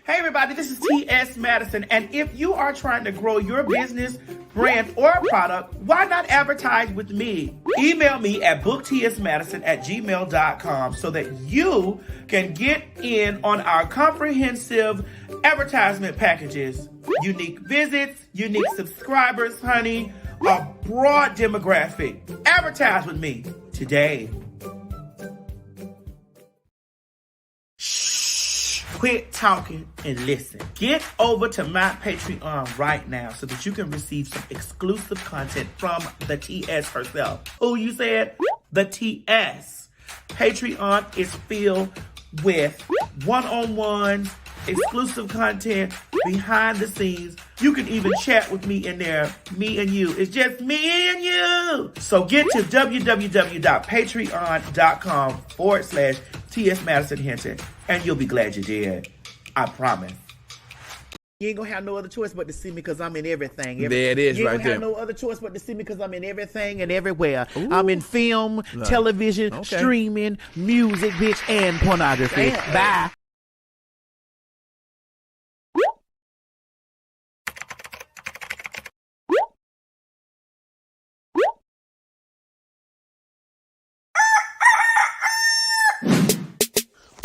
Hey everybody, this is T.S. Madison, and if you are trying to grow your business, brand, or product, why not advertise with me? Email me at booktsmadison@gmail.com so that you can get in on our comprehensive advertisement packages. Unique visits, unique subscribers, honey, a broad demographic. Advertise with me today. Quit talking and listen. Get over to my Patreon right now so that you can receive some exclusive content from the TS herself. Who you said? The TS. Patreon is filled with one-on-ones, exclusive content, behind the scenes. You can even chat with me in there. Me and you. It's just me and you. So get to www.patreon.com/TS Madison Hinton, and you'll be glad you did. I promise. You ain't gonna have no other choice but to see me because I'm in everything. There it is, you right ain't there. gonna have no other choice but to see me because I'm in everything and everywhere. Ooh. I'm in film, television, streaming, music, bitch, and pornography. Bye.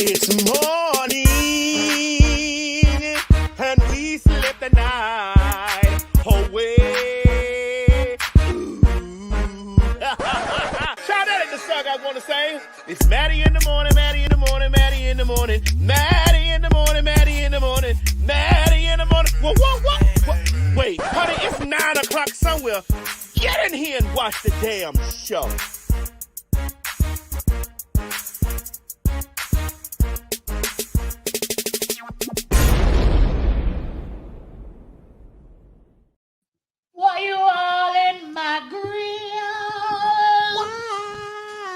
It's morning, and we slept the night away. Shout out at the song I want to say. It's Maddie in the morning, Maddie in the morning, Maddie in the morning, Maddie in the morning, Maddie in the morning, Maddie in the morning. Whoa. Wait, honey, it's 9 o'clock somewhere. Get in here and watch the damn show. Why you all in my grill?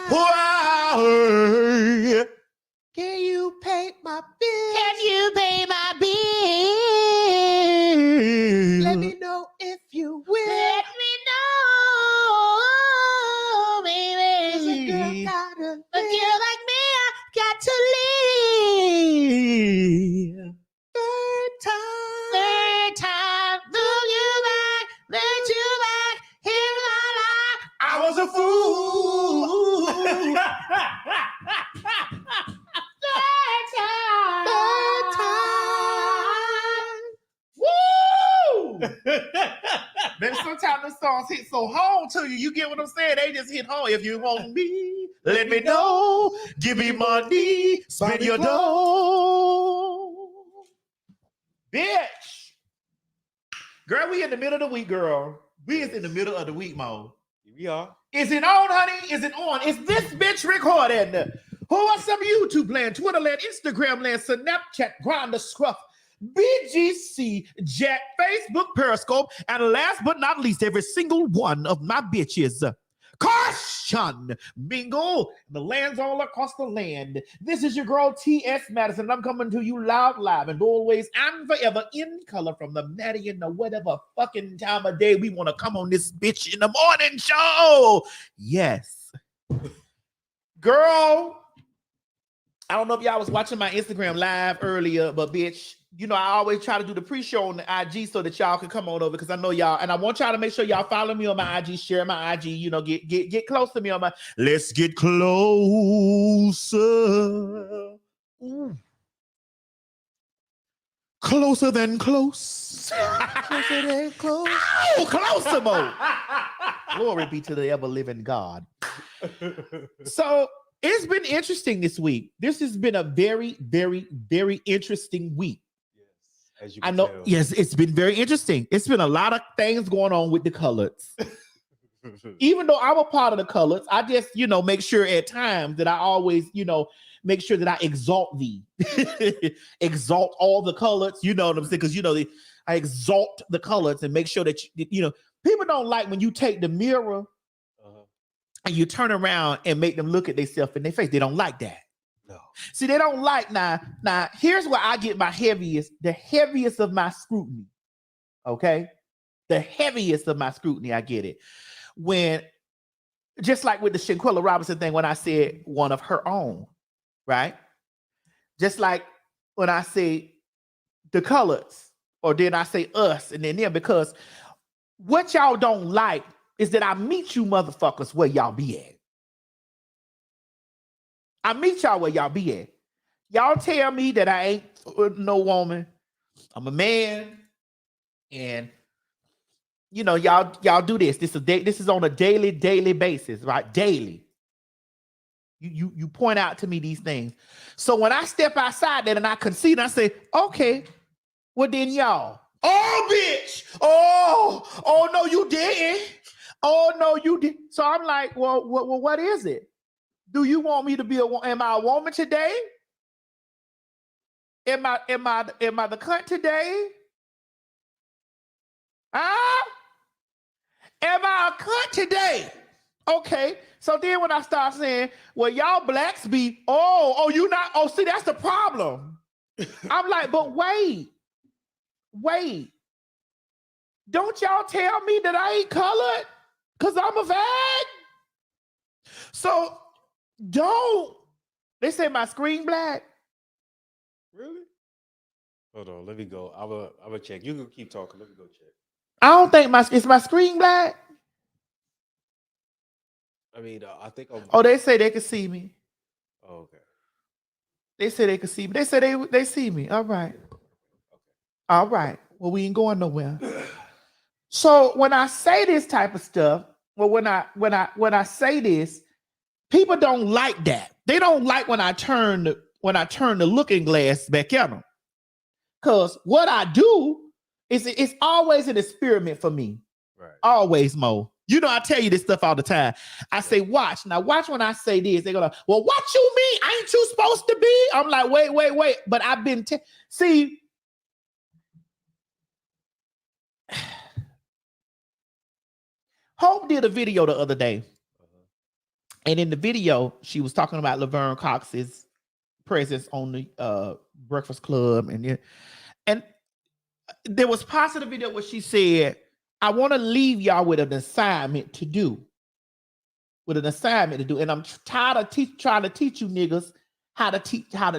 Why? Can you pay my bill? Can you pay my bill? Let me know if you will. Let me know, baby. A girl like me, I got to leave. Third time, look you back, let you back, hear my life. I was a fool. Woo! Man, sometimes the songs hit so home to you. You get what I'm saying? They just hit home. If you want me, Let me know. Give me money. Spend your dough. bitch. Girl, we in the middle of the week, girl. We is in the middle of the week mode. Here we are. Is it on, honey? Is it on? Is this bitch recording? Who are some YouTube land, Twitter land, Instagram land, Snapchat, Grindr, Scruff, BGC, Jack, Facebook, Periscope, and last but not least, every single one of my bitches. Caution, mingle, the land's all across the land. This is your girl T.S. Madison, and I'm coming to you loud, live, and always and forever in color from the Maddie and the whatever fucking time of day we want to come on this bitch in the morning show. Yes. Girl, I don't know if y'all was watching my Instagram live earlier, but bitch, you know, I always try to do the pre-show on the IG so that y'all can come on over because I know y'all, and I want y'all to make sure y'all follow me on my IG, share my IG, you know, get close to me on my, let's get closer. Ooh. Closer than close. Closer than close. Ow, closer more. Glory be to the ever-living God. So, it's been interesting this week. This has been a very, very, very interesting week. As you I can know. tell. Yes, it's been very interesting. It's been a lot of things going on with the colors. Even though I'm a part of the colors, I just, you know, make sure at times that I always, you know, make sure that I exalt thee. Exalt all the colors. You know what I'm saying? Because, you know, I exalt the colors and make sure that, you know, people don't like when you take the mirror and you turn around and make them look at themselves in their face. They don't like that. No. See, they don't like now. Here's where I get my the heaviest of my scrutiny. Okay? The heaviest of my scrutiny, I get it. When, just like with the Shanquella Robinson thing, when I said one of her own, right? Just like when I say the colors, or did I say us and then them? Because what y'all don't like is that I meet you motherfuckers where y'all be at. I meet y'all where y'all be at. Y'all tell me that I ain't no woman. I'm a man, and you know y'all do this. This is on a daily basis, right? Daily. You point out to me these things. So when I step outside that and I concede, I say, okay, well then y'all. Oh, bitch. Oh no, you didn't. Oh no, you did. So I'm like, well, what is it? Do you want me to be am I a woman today? Am I the cunt today? Huh? Am I a cunt today? Okay. So then when I start saying, well, y'all blacks be, you not, see, that's the problem. I'm like, but wait. Don't y'all tell me that I ain't colored? Because I'm a fag? So don't. They say my screen black. Really? Hold on, let me go. I'm gonna check. You can keep talking. Let me go check. I don't think is my screen black. I mean, I think. They say they can see me. Oh, okay. They say they can see me. They say they see me. All right. Okay. All right. Well, we ain't going nowhere. So when I say this type of stuff, well, when I say this, people don't like that. They don't like when I turn the looking glass back at them. Because what I do is it's always an experiment for me. Right. Always, Mo. You know, I tell you this stuff all the time. I say, watch. Now, watch when I say this. They're going to, well, what you mean? Ain't you supposed to be? I'm like, wait. But I've been, see. Hope did a video the other day. And in the video, she was talking about Laverne Cox's presence on the Breakfast Club. And there was parts of the video where she said, I want to leave y'all with an assignment to do. And I'm tired of trying to teach you niggas how to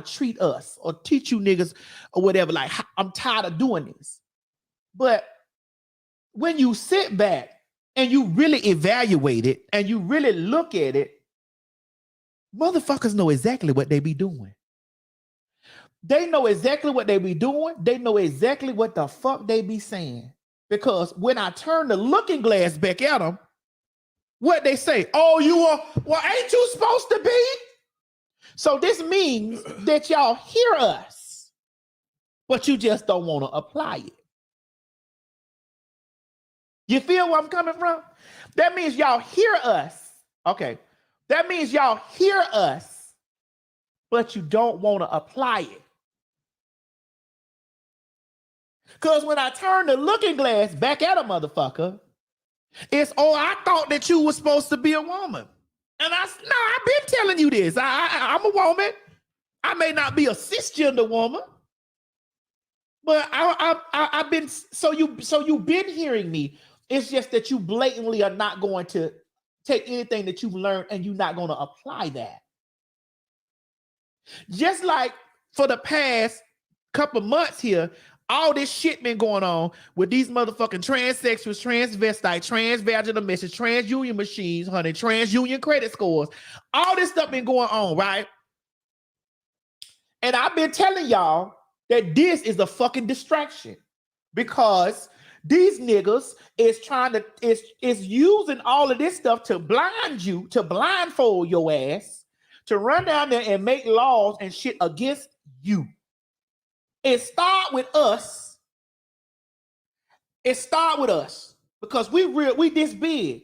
treat us or teach you niggas or whatever. Like, I'm tired of doing this. But when you sit back and you really evaluate it and you really look at it, motherfuckers know exactly what they be doing. They know exactly what they be doing. They know exactly what the fuck they be saying. Because when I turn the looking glass back at them, what they say, ain't you supposed to be? So this means that y'all hear us, but you just don't want to apply it. You feel where I'm coming from? That means y'all hear us. Okay. That means y'all hear us, but you don't want to apply it. Because when I turn the looking glass back at a motherfucker, it's, I thought that you were supposed to be a woman. And I've been telling you this. I'm a woman. I may not be a cisgender woman, but I've been, so you've been hearing me. It's just that you blatantly are not going to take anything that you've learned and you're not going to apply that. Just like for the past couple months here, all this shit been going on with these motherfucking transsexuals, transvestite, transvaginal messages, transunion machines, honey, transunion credit scores. All this stuff been going on, right? And I've been telling y'all that this is a fucking distraction because these niggas is is using all of this stuff to blind you, to blindfold your ass, to run down there and make laws and shit against you. It start with us. Because we this big.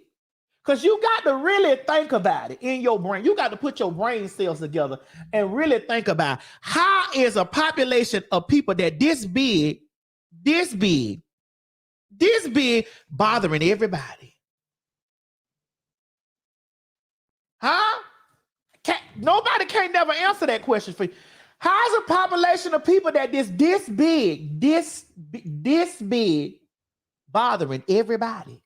Because you got to really think about it in your brain. You got to put your brain cells together and really think about how is a population of people that this big bothering everybody. Huh? Nobody can't never answer that question for you. How's a population of people that this big bothering everybody?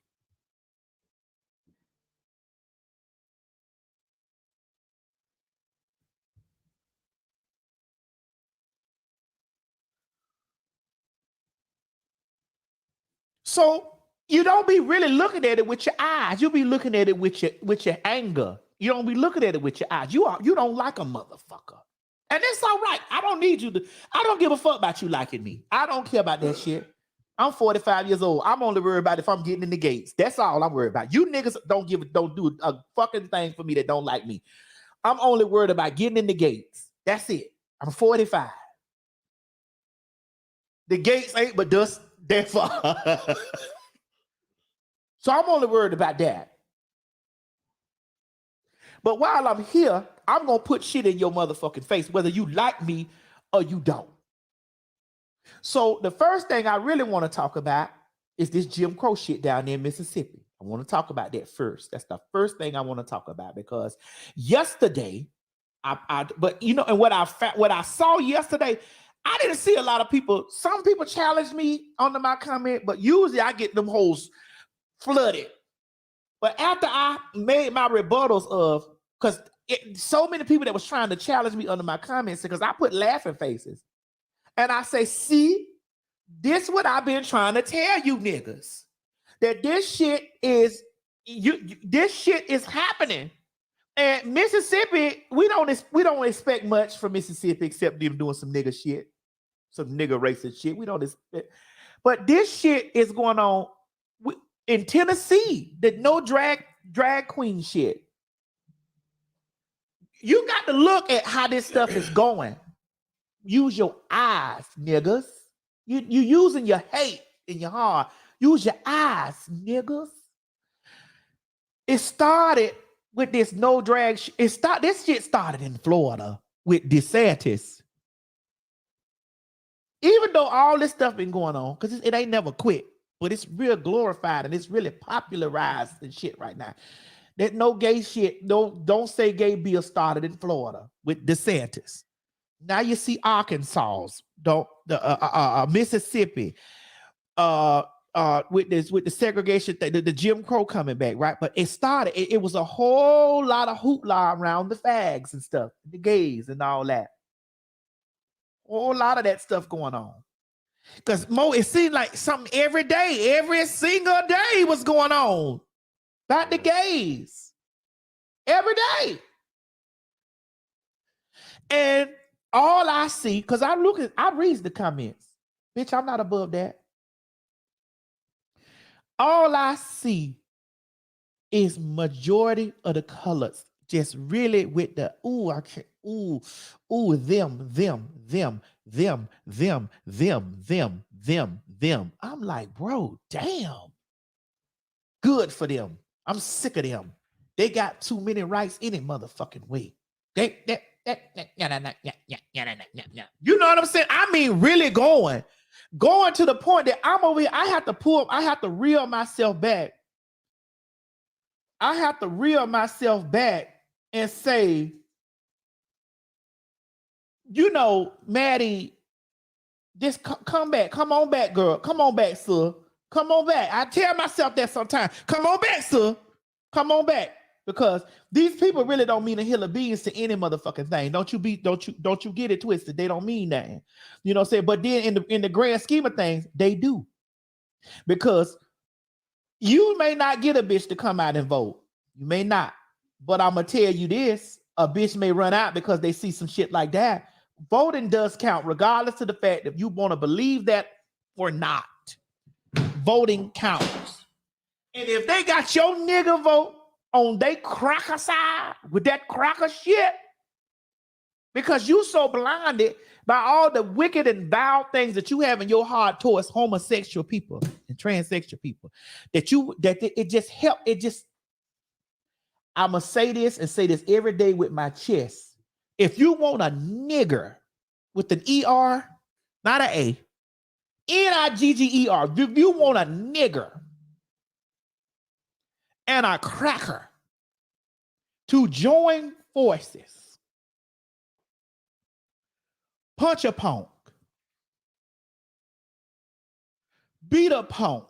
So you don't be really looking at it with your eyes. You be looking at it with your anger. You don't be looking at it with your eyes. You don't like a motherfucker. And that's all right. I don't need you to, I don't give a fuck about you liking me. I don't care about that shit. I'm 45 years old. I'm only worried about if I'm getting in the gates. That's all I'm worried about. You niggas don't do a fucking thing for me that don't like me. I'm only worried about getting in the gates. That's it. I'm 45. The gates ain't but dust that far. So I'm only worried about that. But while I'm here, I'm going to put shit in your motherfucking face, whether you like me or you don't. So the first thing I really want to talk about is this Jim Crow shit down there in Mississippi. I want to talk about that first. That's the first thing I want to talk about, because yesterday, but you know, and what I saw yesterday, I didn't see a lot of people. Some people challenged me under my comment, but usually I get them hoes flooded. But after I made my rebuttals of, because so many people that was trying to challenge me under my comments, because I put laughing faces. And I say, see, this what I've been trying to tell you niggas. That this shit is, this shit is happening. And Mississippi, we don't expect much from Mississippi except them doing some nigga shit. Some nigga racist shit. We don't expect. But this shit is going on in Tennessee. The no drag queen shit. You got to look at how this stuff is going. Use your eyes, niggas. You using your hate in your heart. Use your eyes, niggas. It started with this no drag. This shit started in Florida with DeSantis. Even though all this stuff been going on, because it ain't never quit, but it's real glorified and it's really popularized and shit right now. That no gay shit, don't say gay bill started in Florida with DeSantis. Now you see Arkansas, Mississippi, with the segregation, the Jim Crow coming back, right? But it started. It was a whole lot of hoopla around the fags and stuff, the gays and all that. Whole lot of that stuff going on. Because it seemed like something every day, every single day was going on about the gays. Every day. And all I see, because I read the comments. Bitch, I'm not above that. All I see is majority of the colors just really with the them. I'm like, bro, damn. Good for them. I'm sick of them. They got too many rights any motherfucking way. You know what I'm saying? I mean, really going to the point that I'm over here. I have to reel myself back. I have to reel myself back and say, you know, Maddie, just come back. Come on back, girl. Come on back, sir. Come on back. I tell myself that sometimes. Come on back, sir. Come on back. Because these people really don't mean a hill of beans to any motherfucking thing. Don't you get it twisted. They don't mean that. You know what I'm saying? But then in the grand scheme of things, they do. Because you may not get a bitch to come out and vote. You may not. But I'm going to tell you this. A bitch may run out because they see some shit like that. Voting does count, regardless of the fact if you want to believe that or not. Voting counts. And if they got your nigga vote on they cracker side with that cracker shit, because you so blinded by all the wicked and vile things that you have in your heart towards homosexual people and transsexual people, I'ma say this and say this every day with my chest. If you want a nigger with an ER, not an A, Nigger, if you want a nigger and a cracker to join forces, punch a punk, beat a punk,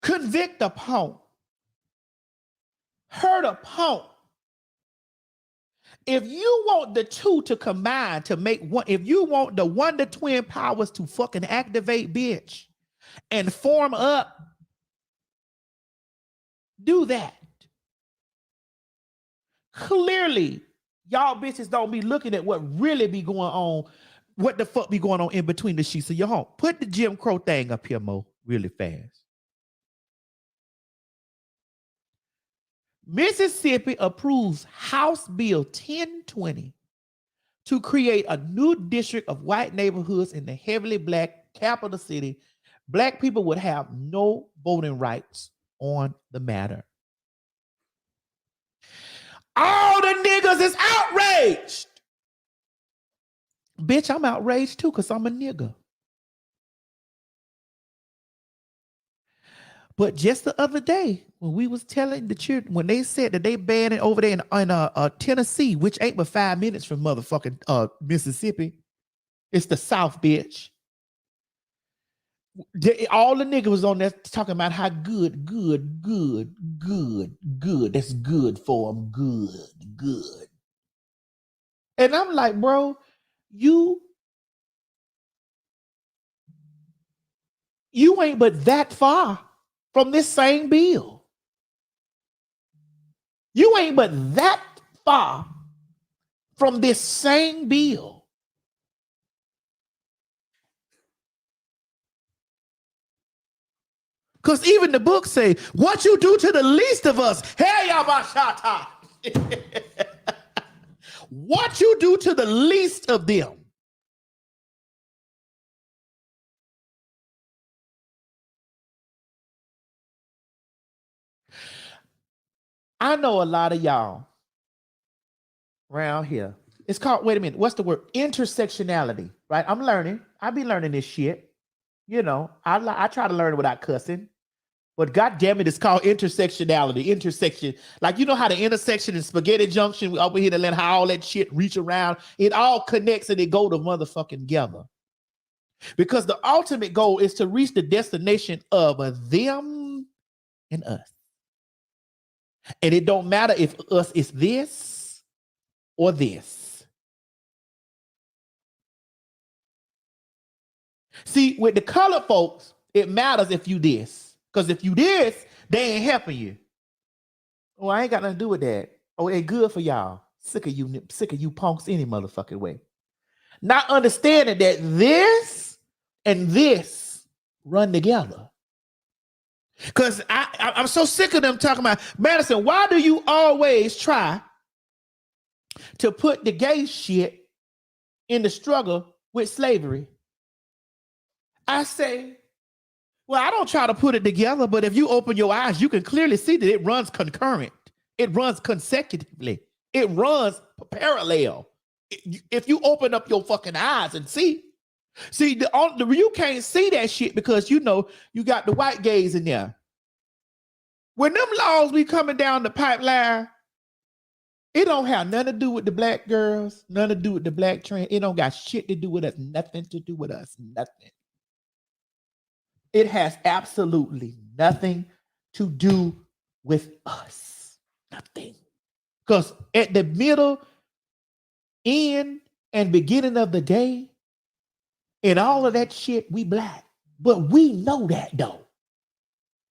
convict a punk, hurt a punk. If you want the two to combine to make one, if you want the wonder twin powers to fucking activate, bitch, and form up, do that. Clearly, y'all bitches don't be looking at what really be going on, what the fuck be going on in between the sheets of your home. Put the Jim Crow thing up here, Mo, really fast. Mississippi approves House Bill 1020 to create a new district of white neighborhoods in the heavily black capital city. Black people would have no voting rights on the matter. All the niggas is outraged. Bitch, I'm outraged too because I'm a nigga. But just the other day, when we was telling the children, when they said that they banned it over there in Tennessee, which ain't but 5 minutes from motherfucking Mississippi, it's the South, bitch. All the niggas was on there talking about how good. That's good for them, good. And I'm like, bro, you ain't but that far from this same bill. You ain't but that far from this same bill. Because even the book say, what you do to the least of us, hey, Yabashata. What you do to the least of them. I know a lot of y'all around here. It's called, wait a minute, what's the word? Intersectionality, right? I'm learning. I be learning this shit. You know, I try to learn without cussing. But God damn it, it's called intersectionality. Intersection. Like, you know how the intersection and spaghetti junction, we over here to let how all that shit reach around. It all connects and it go to motherfucking together. Because the ultimate goal is to reach the destination of them and us. And it don't matter if us is this or this. See, with the colored folks, it matters if you this. Because if you this, they ain't helping you. Oh, I ain't got nothing to do with that. Oh, it ain't good for y'all. Sick of you punks any motherfucking way. Not understanding that this and this run together. Because I'm so sick of them talking about, Madison, why do you always try to put the gay shit in the struggle with slavery? I say, well, I don't try to put it together, but if you open your eyes, you can clearly see that it runs concurrent. It runs consecutively. It runs parallel. If you open up your fucking eyes and see, you can't see that shit because you know you got the white gays in there. When them laws be coming down the pipeline, it don't have nothing to do with the black girls, nothing to do with the black trans. It don't got shit to do with us, nothing to do with us, nothing. It has absolutely nothing to do with us. Nothing. Because at the middle, end, and beginning of the day, and all of that shit, we black. But we know that though.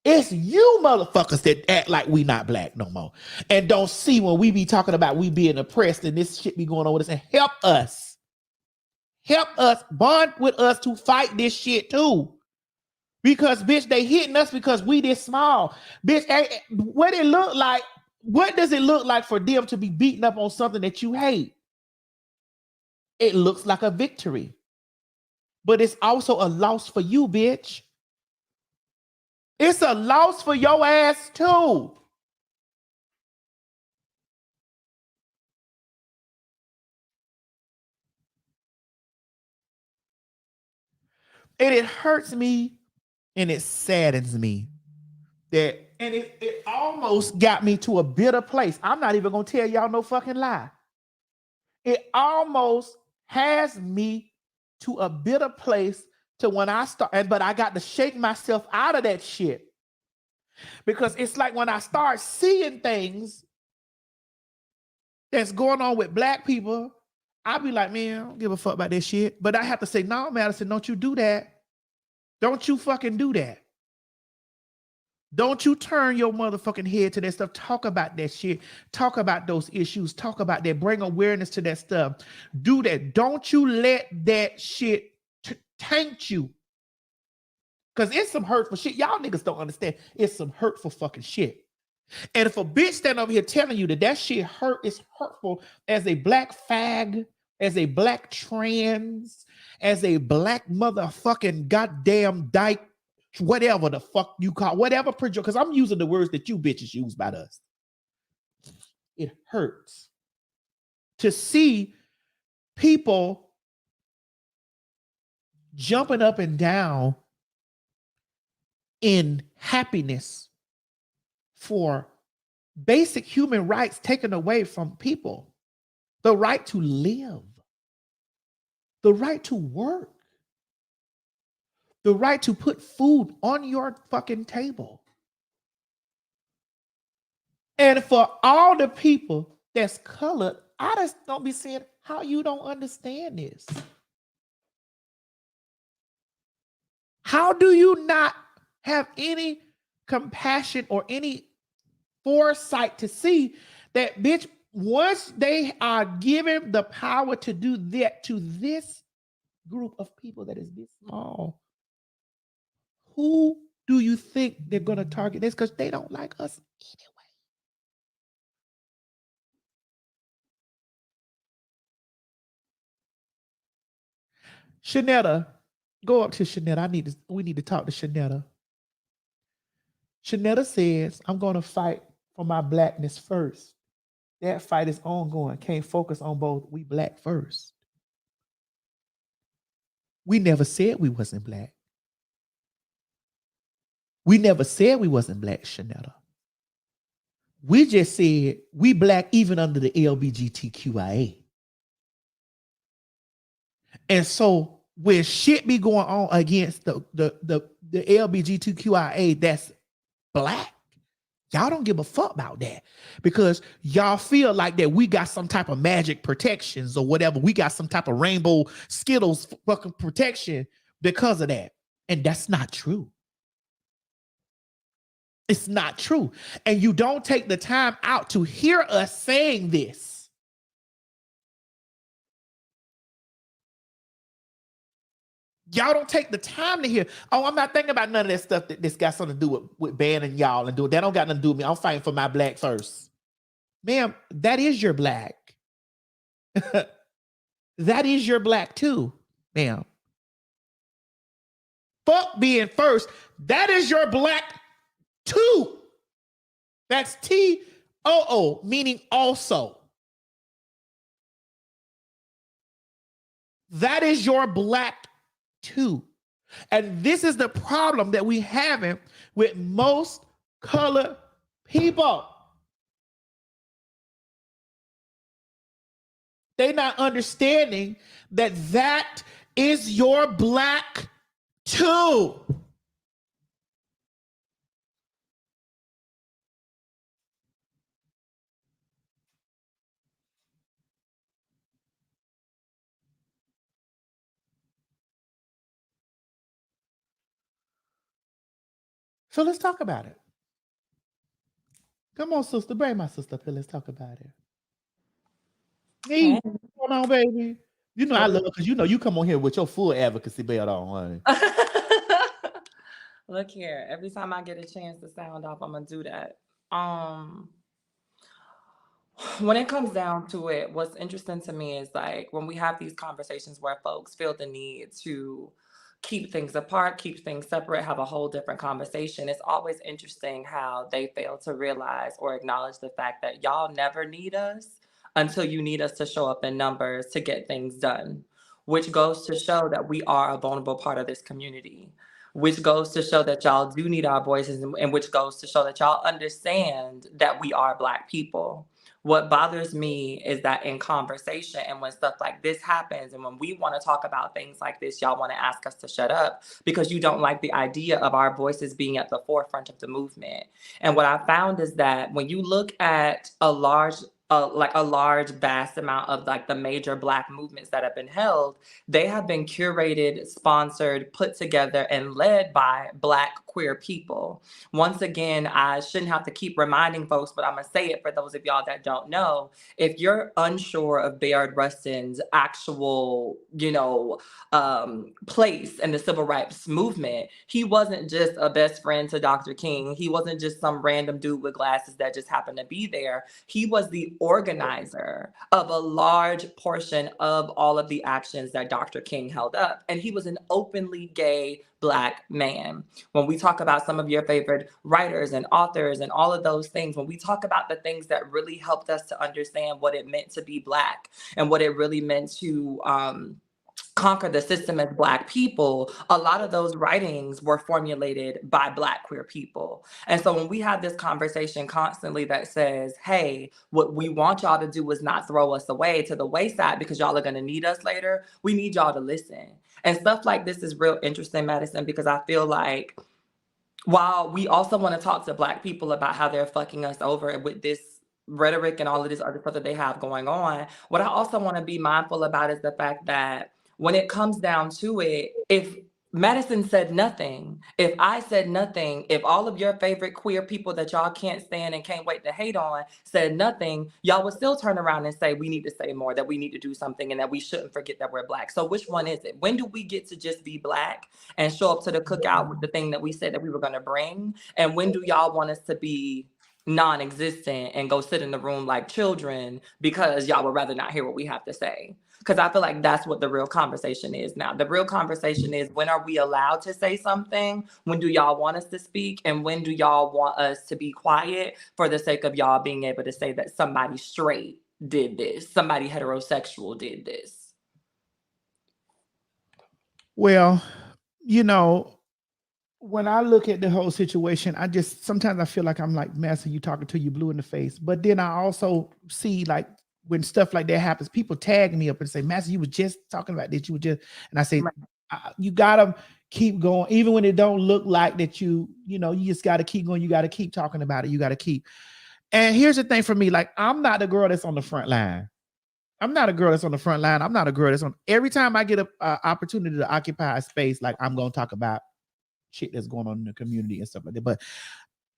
It's you motherfuckers that act like we not black no more. And don't see when we be talking about we being oppressed and this shit be going on with us. And help us. Help us, bond with us to fight this shit too. Because, bitch, they hitting us because we this small. Bitch, what does it look like for them to be beating up on something that you hate? It looks like a victory. But it's also a loss for you, bitch. It's a loss for your ass, too. And it hurts me and it saddens me that, and it almost got me to a bitter place. I'm not even gonna tell y'all no fucking lie. It almost has me to a bitter place to when I start, but I got to shake myself out of that shit. Because it's like when I start seeing things that's going on with black people, I'll be like, man, I don't give a fuck about this shit. But I have to say, no, Madison, don't you do that. Don't you fucking do that. Don't you turn your motherfucking head to that stuff. Talk about that shit. Talk about those issues. Talk about that. Bring awareness to that stuff. Do that. Don't you let that shit taint you. Because it's some hurtful shit. Y'all niggas don't understand. It's some hurtful fucking shit. And if a bitch stand over here telling you that shit is hurtful as a black fag, as a black trans, as a black motherfucking goddamn dyke, whatever the fuck you call, whatever, because I'm using the words that you bitches use about us. It hurts to see people jumping up and down in happiness for basic human rights taken away from people. The right to live, the right to work, the right to put food on your fucking table. And for all the people that's colored, I just don't be saying how you don't understand this. How do you not have any compassion or any foresight to see that, bitch, once they are given the power to do that to this group of people that is this small, who do you think they're going to target this? Because they don't like us anyway. Shanetta, go up to Shanetta. We need to talk to Shanetta. Shanetta says, I'm going to fight for my blackness first. That fight is ongoing. Can't focus on both. We black first. We never said we wasn't black. We never said we wasn't black, Shanetta. We just said we black even under the LGBTQIA. And so when shit be going on against the LGBTQIA that's black, y'all don't give a fuck about that because y'all feel like that we got some type of magic protections or whatever. We got some type of rainbow Skittles fucking protection because of that. And that's not true. It's not true. And you don't take the time out to hear us saying this. Y'all don't take the time to hear, oh, I'm not thinking about none of that stuff that this got something to do with banning y'all and doing. That don't got nothing to do with me. I'm fighting for my black first. Ma'am, that is your black. That is your black too, ma'am. Fuck being first. That is your black too. That's TOO, meaning also. That is your black too. And this is the problem that we having with most colored people. They're not understanding that that is your black too. So let's talk about it. Come on, sister. Bring my sister up here. Let's talk about it. Hey, what's going on, baby? You know I love it because you know you come on here with your full advocacy belt on, honey. Look here. Every time I get a chance to sound off, I'm gonna do that. When it comes down to it, what's interesting to me is like when we have these conversations where folks feel the need to keep things apart, keep things separate, have a whole different conversation. It's always interesting how they fail to realize or acknowledge the fact that y'all never need us until you need us to show up in numbers to get things done, which goes to show that we are a vulnerable part of this community, which goes to show that y'all do need our voices, and which goes to show that y'all understand that we are Black people. What bothers me is that in conversation and when stuff like this happens and when we want to talk about things like this, y'all want to ask us to shut up because you don't like the idea of our voices being at the forefront of the movement. And what I found is that when you look at a large a large, vast amount of like the major Black movements that have been held, they have been curated, sponsored, put together, and led by Black queer people. Once again, I shouldn't have to keep reminding folks, but I'm gonna say it for those of y'all that don't know. If you're unsure of Bayard Rustin's actual, place in the civil rights movement, he wasn't just a best friend to Dr. King. He wasn't just some random dude with glasses that just happened to be there. He was the organizer of a large portion of all of the actions that Dr. King held up. And he was an openly gay Black man. When we talk about some of your favorite writers and authors and all of those things, when we talk about the things that really helped us to understand what it meant to be Black and what it really meant to conquer the system as Black people, a lot of those writings were formulated by Black queer people. And so when we have this conversation constantly that says, hey, what we want y'all to do is not throw us away to the wayside because y'all are going to need us later, we need y'all to listen. And stuff like this is real interesting, Madison, because I feel like while we also want to talk to Black people about how they're fucking us over with this rhetoric and all of this other stuff that they have going on, what I also want to be mindful about is the fact that when it comes down to it, if Madison said nothing, if I said nothing, if all of your favorite queer people that y'all can't stand and can't wait to hate on said nothing, y'all would still turn around and say, we need to say more, that we need to do something, and that we shouldn't forget that we're Black. So which one is it? When do we get to just be Black and show up to the cookout with the thing that we said that we were going to bring? And when do y'all want us to be non-existent and go sit in the room like children because y'all would rather not hear what we have to say? Because I feel like that's what the real conversation is now. The real conversation is, when are we allowed to say something? When do y'all want us to speak? And when do y'all want us to be quiet for the sake of y'all being able to say that somebody straight did this, somebody heterosexual did this? Well, when I look at the whole situation, sometimes I feel like I'm like, Master, you talking to you blue in the face. But then I also see, like, when stuff like that happens, people tag me up and say, Master, you was just talking about this. And I say, you gotta keep going. Even when it don't look like that, you just gotta keep going. You gotta keep talking about it. You gotta keep. And here's the thing for me, like, I'm not the girl that's on the front line. I'm not a girl that's on the front line. I'm not a girl that's on. Every time I get an opportunity to occupy a space, like, I'm going to talk about shit that's going on in the community and stuff like that. But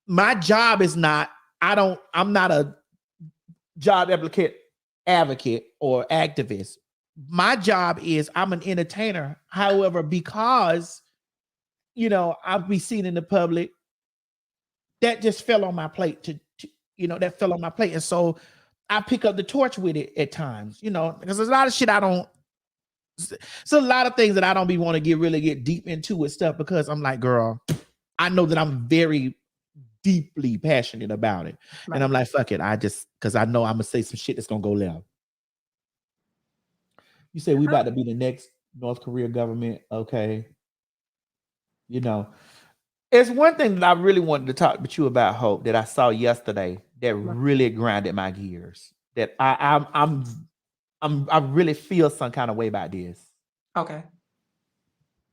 my job is not, I'm not a job advocate or activist. My job is, I'm an entertainer. However, because, I'll be seen in the public, that just fell on my plate that fell on my plate. And so I pick up the torch with it at times, because there's a lot of shit so a lot of things that I don't want to really get deep into with stuff, because I'm like, girl, I know that I'm very deeply passionate about it. Right. And I'm like, fuck it. Because I know I'm going to say some shit that's going to go left. You say we about to be the next North Korea government. Okay. It's one thing that I really wanted to talk with you about, Hope, that I saw yesterday that really grinded my gears, that I really feel some kind of way about this. Okay.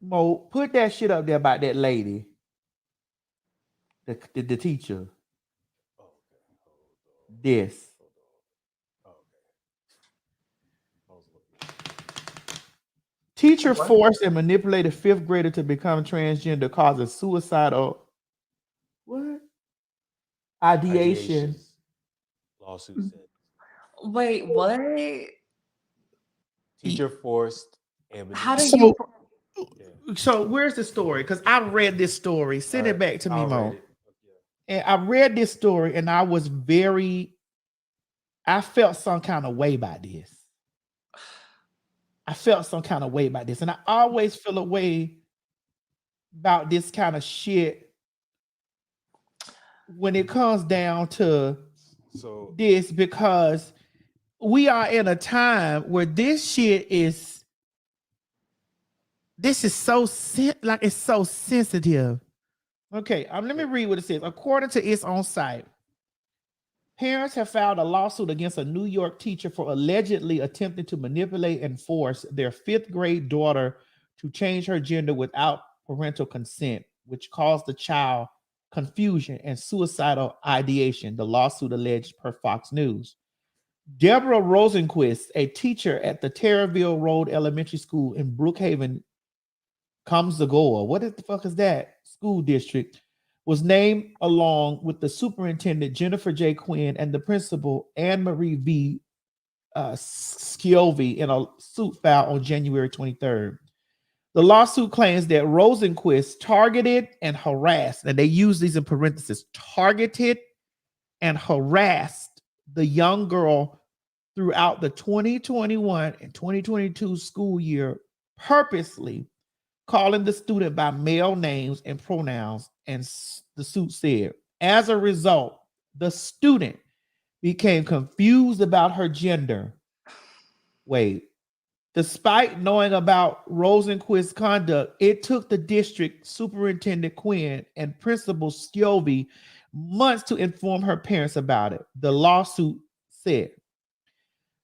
Mo, put that shit up there about that lady, the teacher. This. Teacher forced and manipulated fifth grader to become transgender, causing suicidal ideation. Lawsuit said. Wait, what? Teacher forced and how do you? So where's the story? Because I read this story. Send it back to me, Mo. And I read this story, and I felt some kind of way about this. And I always feel a way about this kind of shit when it comes down to this, because we are in a time where this shit is so it's so sensitive. Okay, let me read what it says. According to its own site, parents have filed a lawsuit against a New York teacher for allegedly attempting to manipulate and force their fifth grade daughter to change her gender without parental consent, which caused the child confusion and suicidal ideation, the lawsuit alleged per Fox News. Deborah Rosenquist, a teacher at the Terraville Road Elementary School in Brookhaven, Kamsagoa, what the fuck is that? School district, was named along with the superintendent Jennifer J. Quinn and the principal Anne Marie V. Sciovi in a suit filed on January 23rd. The lawsuit claims that Rosenquist targeted and harassed, and they use these in parentheses, targeted and harassed the young girl throughout the 2021 and 2022 school year, purposely calling the student by male names and pronouns. And the suit said, as a result, the student became confused about her gender. Wait. Despite knowing about Rosenquist's conduct, it took the district superintendent Quinn and principal Sciovi months to inform her parents about it, the lawsuit said.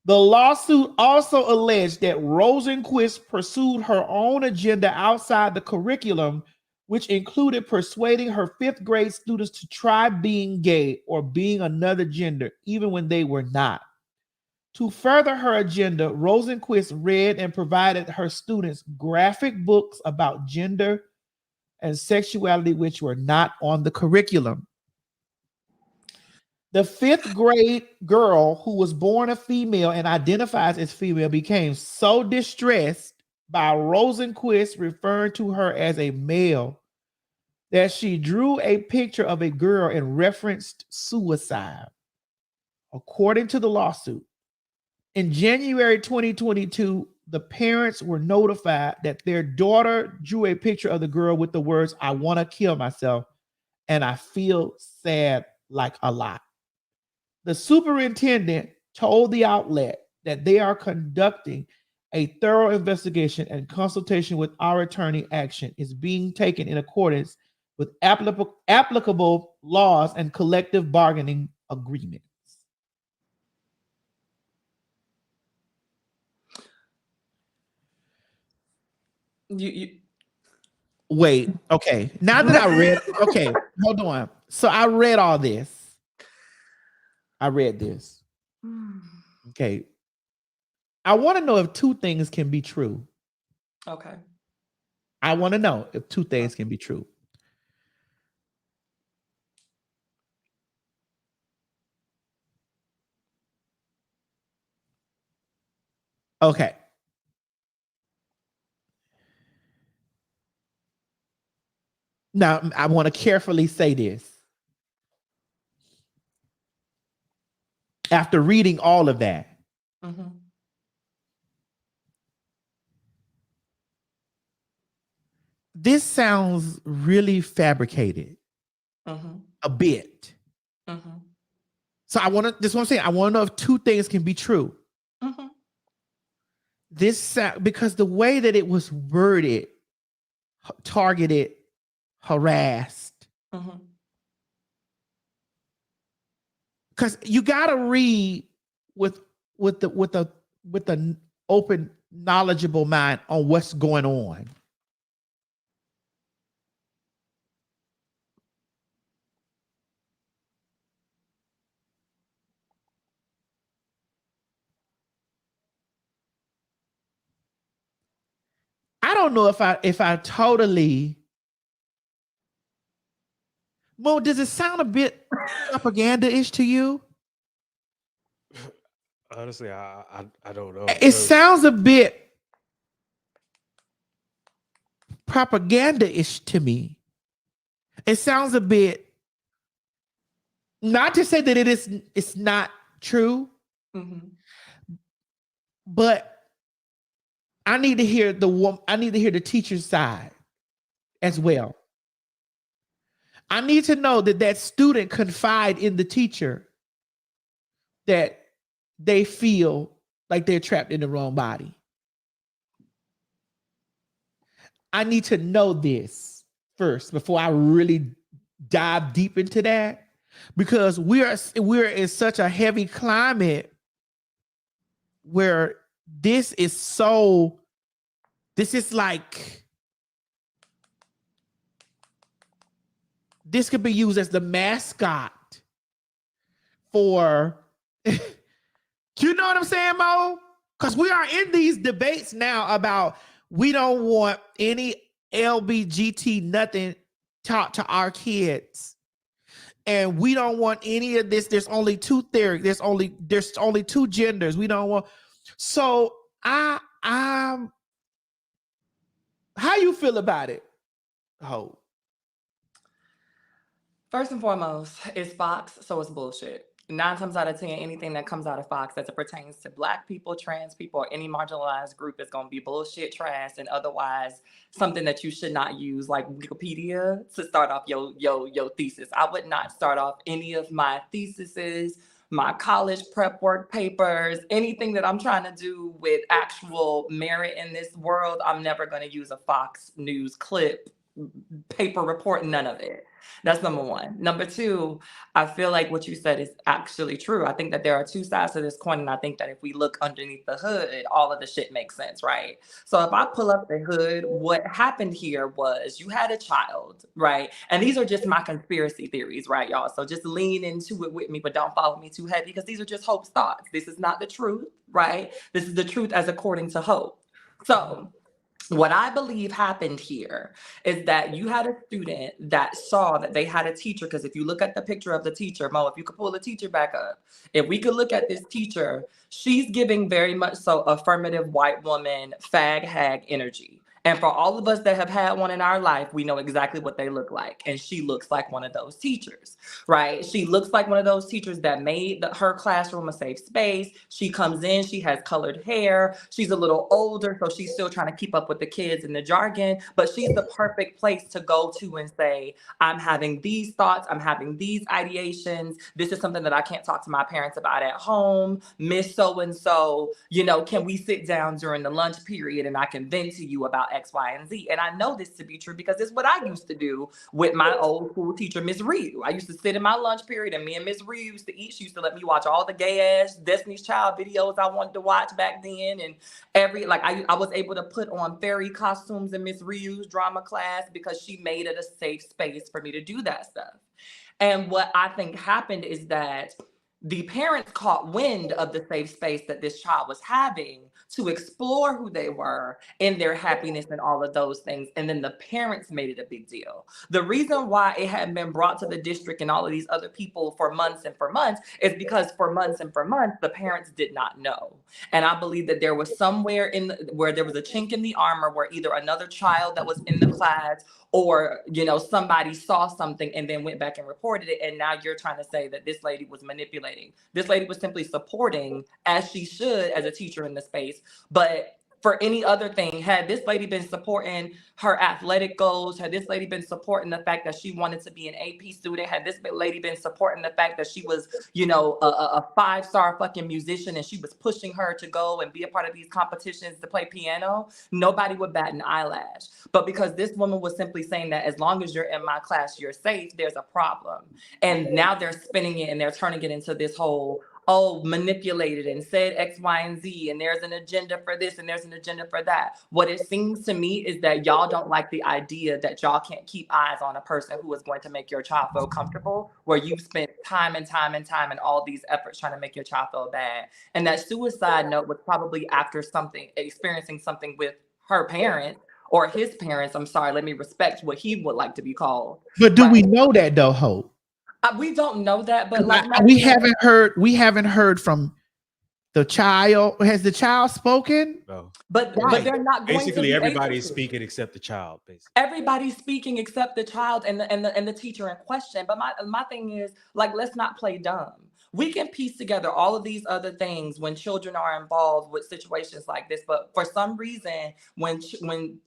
The lawsuit also alleged that Rosenquist pursued her own agenda outside the curriculum, which included persuading her fifth grade students to try being gay or being another gender, even when they were not. To further her agenda, Rosenquist read and provided her students graphic books about gender and sexuality, which were not on the curriculum. The fifth grade girl, who was born a female and identifies as female, became so distressed by Rosenquist referring to her as a male that she drew a picture of a girl and referenced suicide. According to the lawsuit, in January 2022, the parents were notified that their daughter drew a picture of the girl with the words, "I want to kill myself and I feel sad like a lot." The superintendent told the outlet that they are conducting a thorough investigation and consultation with our attorney. Action is being taken in accordance with applicable laws and collective bargaining agreements. You Wait, okay. Now that I read, okay, hold on. So I read all this. I read this. Okay. I want to know if two things can be true. okay. I want to know if two things can be true. Okay. Now, I want to carefully say this. After reading all of that, this sounds really fabricated a bit. So I want to, this is what I'm saying. I want to know if two things can be true. This because the way that it was worded, targeted, harassed. Because you got to read with the open, knowledgeable mind on what's going on. I don't know if I totally. Mo, does it sound a bit propaganda-ish to you? Honestly, I don't know. It sounds a bit propaganda-ish to me. It sounds a bit, not to say that it's not true, but I need to hear the teacher's side as well. I need to know that student confide in the teacher that they feel like they're trapped in the wrong body. I need to know this first before I really dive deep into that, because we're in such a heavy climate where this is like, this could be used as the mascot for You know what I'm saying, Mo? Because we are in these debates now about we don't want any LBGT nothing taught to our kids. And we don't want any of this. There's only two theories. There's only two genders. We don't want. So I'm how you feel about it? Oh. First and foremost, it's Fox, so it's bullshit. 9 times out of 10, anything that comes out of Fox as it pertains to Black people, trans people, or any marginalized group is going to be bullshit, trash, and otherwise something that you should not use, like Wikipedia, to start off your thesis. I would not start off any of my theses, my college prep work papers, anything that I'm trying to do with actual merit in this world. I'm never going to use a Fox News clip, paper report, none of it. That's number one. Number two, I feel like what you said is actually true. I think that there are two sides to this coin, and I think that if we look underneath the hood, all of the shit makes sense, right? So if I pull up the hood, what happened here was you had a child, right? And these are just my conspiracy theories, right, y'all? So just lean into it with me, but don't follow me too heavy, because these are just Hope's thoughts. This is not the truth, right? This is the truth as according to Hope. So what I believe happened here is that you had a student that saw that they had a teacher, because if you look at the picture of the teacher, Mo, if you could pull the teacher back up, if we could look at this teacher, she's giving very much so affirmative white woman, fag, hag energy. And for all of us that have had one in our life, we know exactly what they look like. And she looks like one of those teachers, right? She looks like one of those teachers that made her classroom a safe space. She comes in, she has colored hair. She's a little older, so she's still trying to keep up with the kids and the jargon. But she's the perfect place to go to and say, I'm having these thoughts, I'm having these ideations. This is something that I can't talk to my parents about at home. Miss so-and-so, can we sit down during the lunch period and I can vent to you about X, Y, and Z. And I know this to be true because it's what I used to do with my old school teacher, Miss Ryu. I used to sit in my lunch period and me and Miss Ryu used to eat. She used to let me watch all the gay ass Destiny's Child videos I wanted to watch back then. And I was able to put on fairy costumes in Miss Ryu's drama class because she made it a safe space for me to do that stuff. And what I think happened is that the parents caught wind of the safe space that this child was having to explore who they were in their happiness and all of those things. And then the parents made it a big deal. The reason why it hadn't been brought to the district and all of these other people for months and for months is because for months and for months, the parents did not know. And I believe that there was somewhere where there was a chink in the armor where either another child that was in the class or, somebody saw something and then went back and reported it. And now you're trying to say that this lady was manipulating. This lady was simply supporting, as she should, as a teacher in the space. But for any other thing, had this lady been supporting her athletic goals, had this lady been supporting the fact that she wanted to be an AP student, had this lady been supporting the fact that she was, a 5-star fucking musician and she was pushing her to go and be a part of these competitions to play piano, nobody would bat an eyelash. But because this woman was simply saying that as long as you're in my class, you're safe, there's a problem. And now they're spinning it and they're turning it into this whole, manipulated and said X, Y, and Z, and there's an agenda for this and there's an agenda for that. What it seems to me is that y'all don't like the idea that y'all can't keep eyes on a person who is going to make your child feel comfortable, where you've spent time and time and time and all these efforts trying to make your child feel bad. And that suicide note was probably after experiencing something with her parents or his parents. I'm sorry, let me respect what he would like to be called. But do we know that though, Hope? We don't know that, but we haven't heard from the child. Has the child spoken? No. But they're not going basically to everybody's speaking except the child. Basically, everybody's speaking except the child and the teacher in question. But my thing is, let's not play dumb. We can piece together all of these other things when children are involved with situations like this. But for some reason, when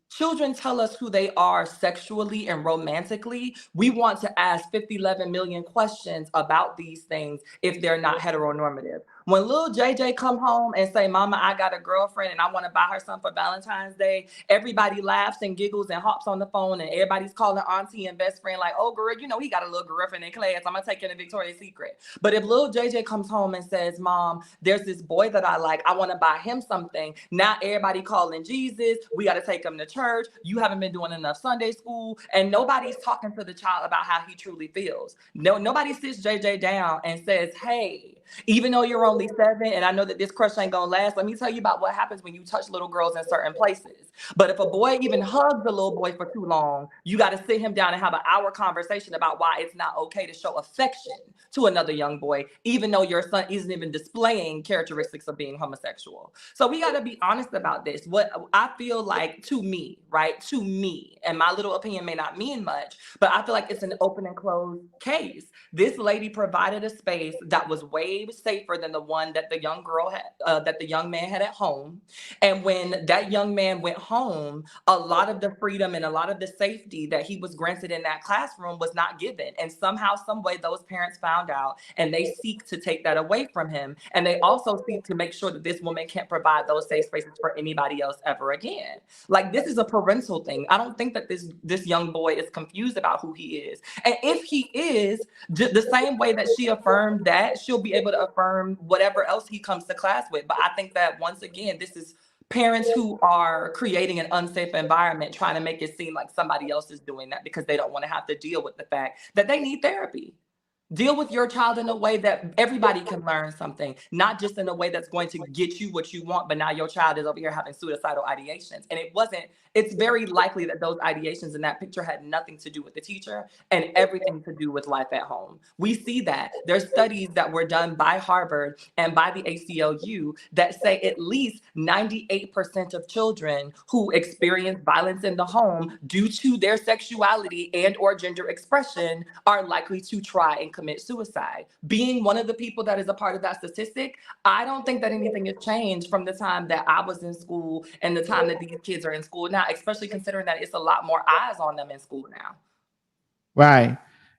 children tell us who they are sexually and romantically, we want to ask 11 million questions about these things if they're not heteronormative. When little JJ come home and say, Mama, I got a girlfriend and I want to buy her something for Valentine's Day, everybody laughs and giggles and hops on the phone and everybody's calling auntie and best friend like, oh, girl, he got a little girlfriend in class. I'm going to take her to Victoria's Secret. But if little JJ comes home and says, Mom, there's this boy that I like, I want to buy him something. Now everybody calling Jesus. We got to take him to church. You haven't been doing enough Sunday school. And nobody's talking to the child about how he truly feels. Nobody sits JJ down and says, hey, Even though you're only 7, and I know that this crush ain't gonna last, let me tell you about what happens when you touch little girls in certain places. But if a boy even hugs a little boy for too long, you got to sit him down and have an hour conversation about why it's not okay to show affection to another young boy, even though your son isn't even displaying characteristics of being homosexual. So we got to be honest about this. What I feel like, to me, right? To me, and my little opinion may not mean much, but I feel like it's an open and closed case. This lady provided a space that was way safer than the one that the young girl had, that the young man had at home. And when that young man went home, a lot of the freedom and a lot of the safety that he was granted in that classroom was not given. And somehow, some way, those parents found out, and they seek to take that away from him. And they also seek to make sure that this woman can't provide those safe spaces for anybody else ever again. Like, this is a parental thing. I don't think that this young boy is confused about who he is. And if he is, the same way that she affirmed that, she'll be able to affirm whatever else he comes to class with. But I think that, once again, this is parents who are creating an unsafe environment, trying to make it seem like somebody else is doing that because they don't want to have to deal with the fact that they need therapy. Deal with your child in a way that everybody can learn something, not just in a way that's going to get you what you want, but now your child is over here having suicidal ideations. And it's very likely that those ideations in that picture had nothing to do with the teacher and everything to do with life at home. We see that. There's studies that were done by Harvard and by the ACLU that say at least 98% of children who experience violence in the home due to their sexuality and or gender expression are likely to try and commit suicide. Being one of the people that is a part of that statistic, I don't think that anything has changed from the time that I was in school and the time that these kids are in school now, especially considering that it's a lot more eyes on them in school now. Right.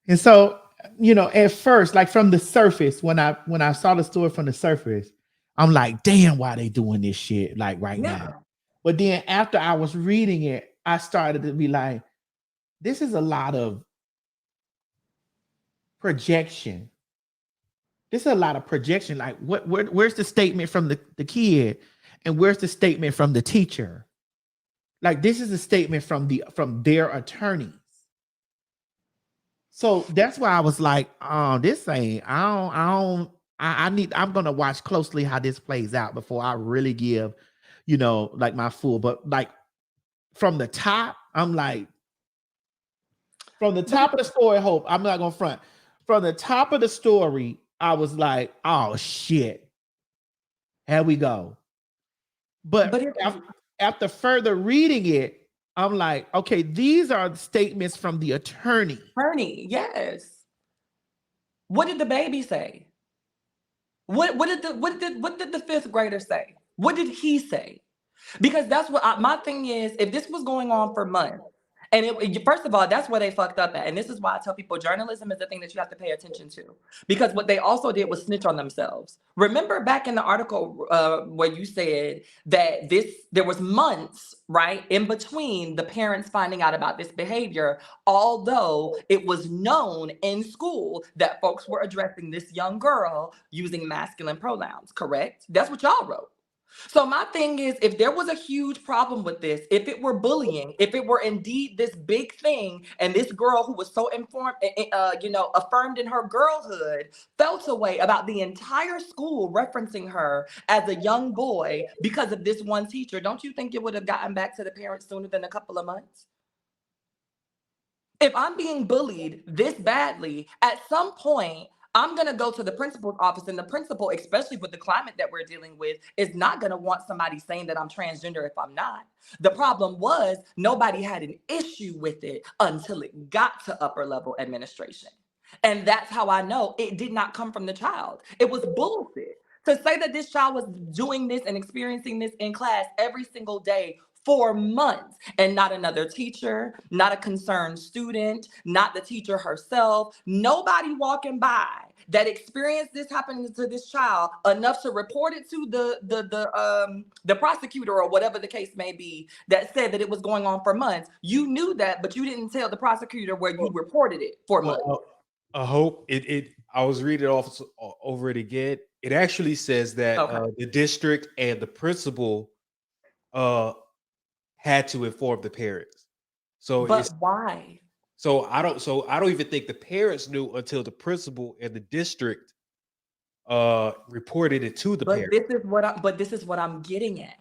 And so, at first, like from the surface, when I saw the story from the surface, I'm like, damn, why they doing this shit like right now? But then after I was reading it, I started to be like, this is a lot of projection. This is a lot of projection. Like, where's the statement from the kid, and where's the statement from the teacher? Like, this is a statement from their attorneys. So that's why I was like, oh, this ain't. I'm gonna watch closely how this plays out before I really give, like my full. But like from the top, I'm like, from the top of the story, Hope, I'm not gonna front. From the top of the story, I was like, oh shit, here we go. But after further reading it, I'm like, okay, these are statements from the attorney. Yes. What did the baby say? What did the 5th grader say? What did he say? Because that's what my thing is. If this was going on for months, and first of all, that's where they fucked up at. And this is why I tell people journalism is the thing that you have to pay attention to. Because what they also did was snitch on themselves. Remember back in the article where you said that there was months, right, in between the parents finding out about this behavior, although it was known in school that folks were addressing this young girl using masculine pronouns, correct? That's what y'all wrote. So my thing is, if there was a huge problem with this, if it were bullying, if it were indeed this big thing, and this girl who was so informed, affirmed in her girlhood, felt a way about the entire school referencing her as a young boy because of this one teacher, don't you think it would have gotten back to the parents sooner than a couple of months? If I'm being bullied this badly, at some point, I'm going to go to the principal's office, and the principal, especially with the climate that we're dealing with, is not going to want somebody saying that I'm transgender if I'm not. The problem was nobody had an issue with it until it got to upper level administration. And that's how I know it did not come from the child. It was bullshit. To say that this child was doing this and experiencing this in class every single day for months, and not another teacher, not a concerned student, not the teacher herself, nobody walking by that experienced this happening to this child enough to report it to the prosecutor or whatever the case may be, that said that it was going on for months. You knew that, but you didn't tell the prosecutor where you reported it for months. I hope I was reading over it again. It actually says that the district and the principal had to inform the parents. But why? So I don't even think the parents knew until the principal and the district reported it to the But parent. this is what I'm getting at.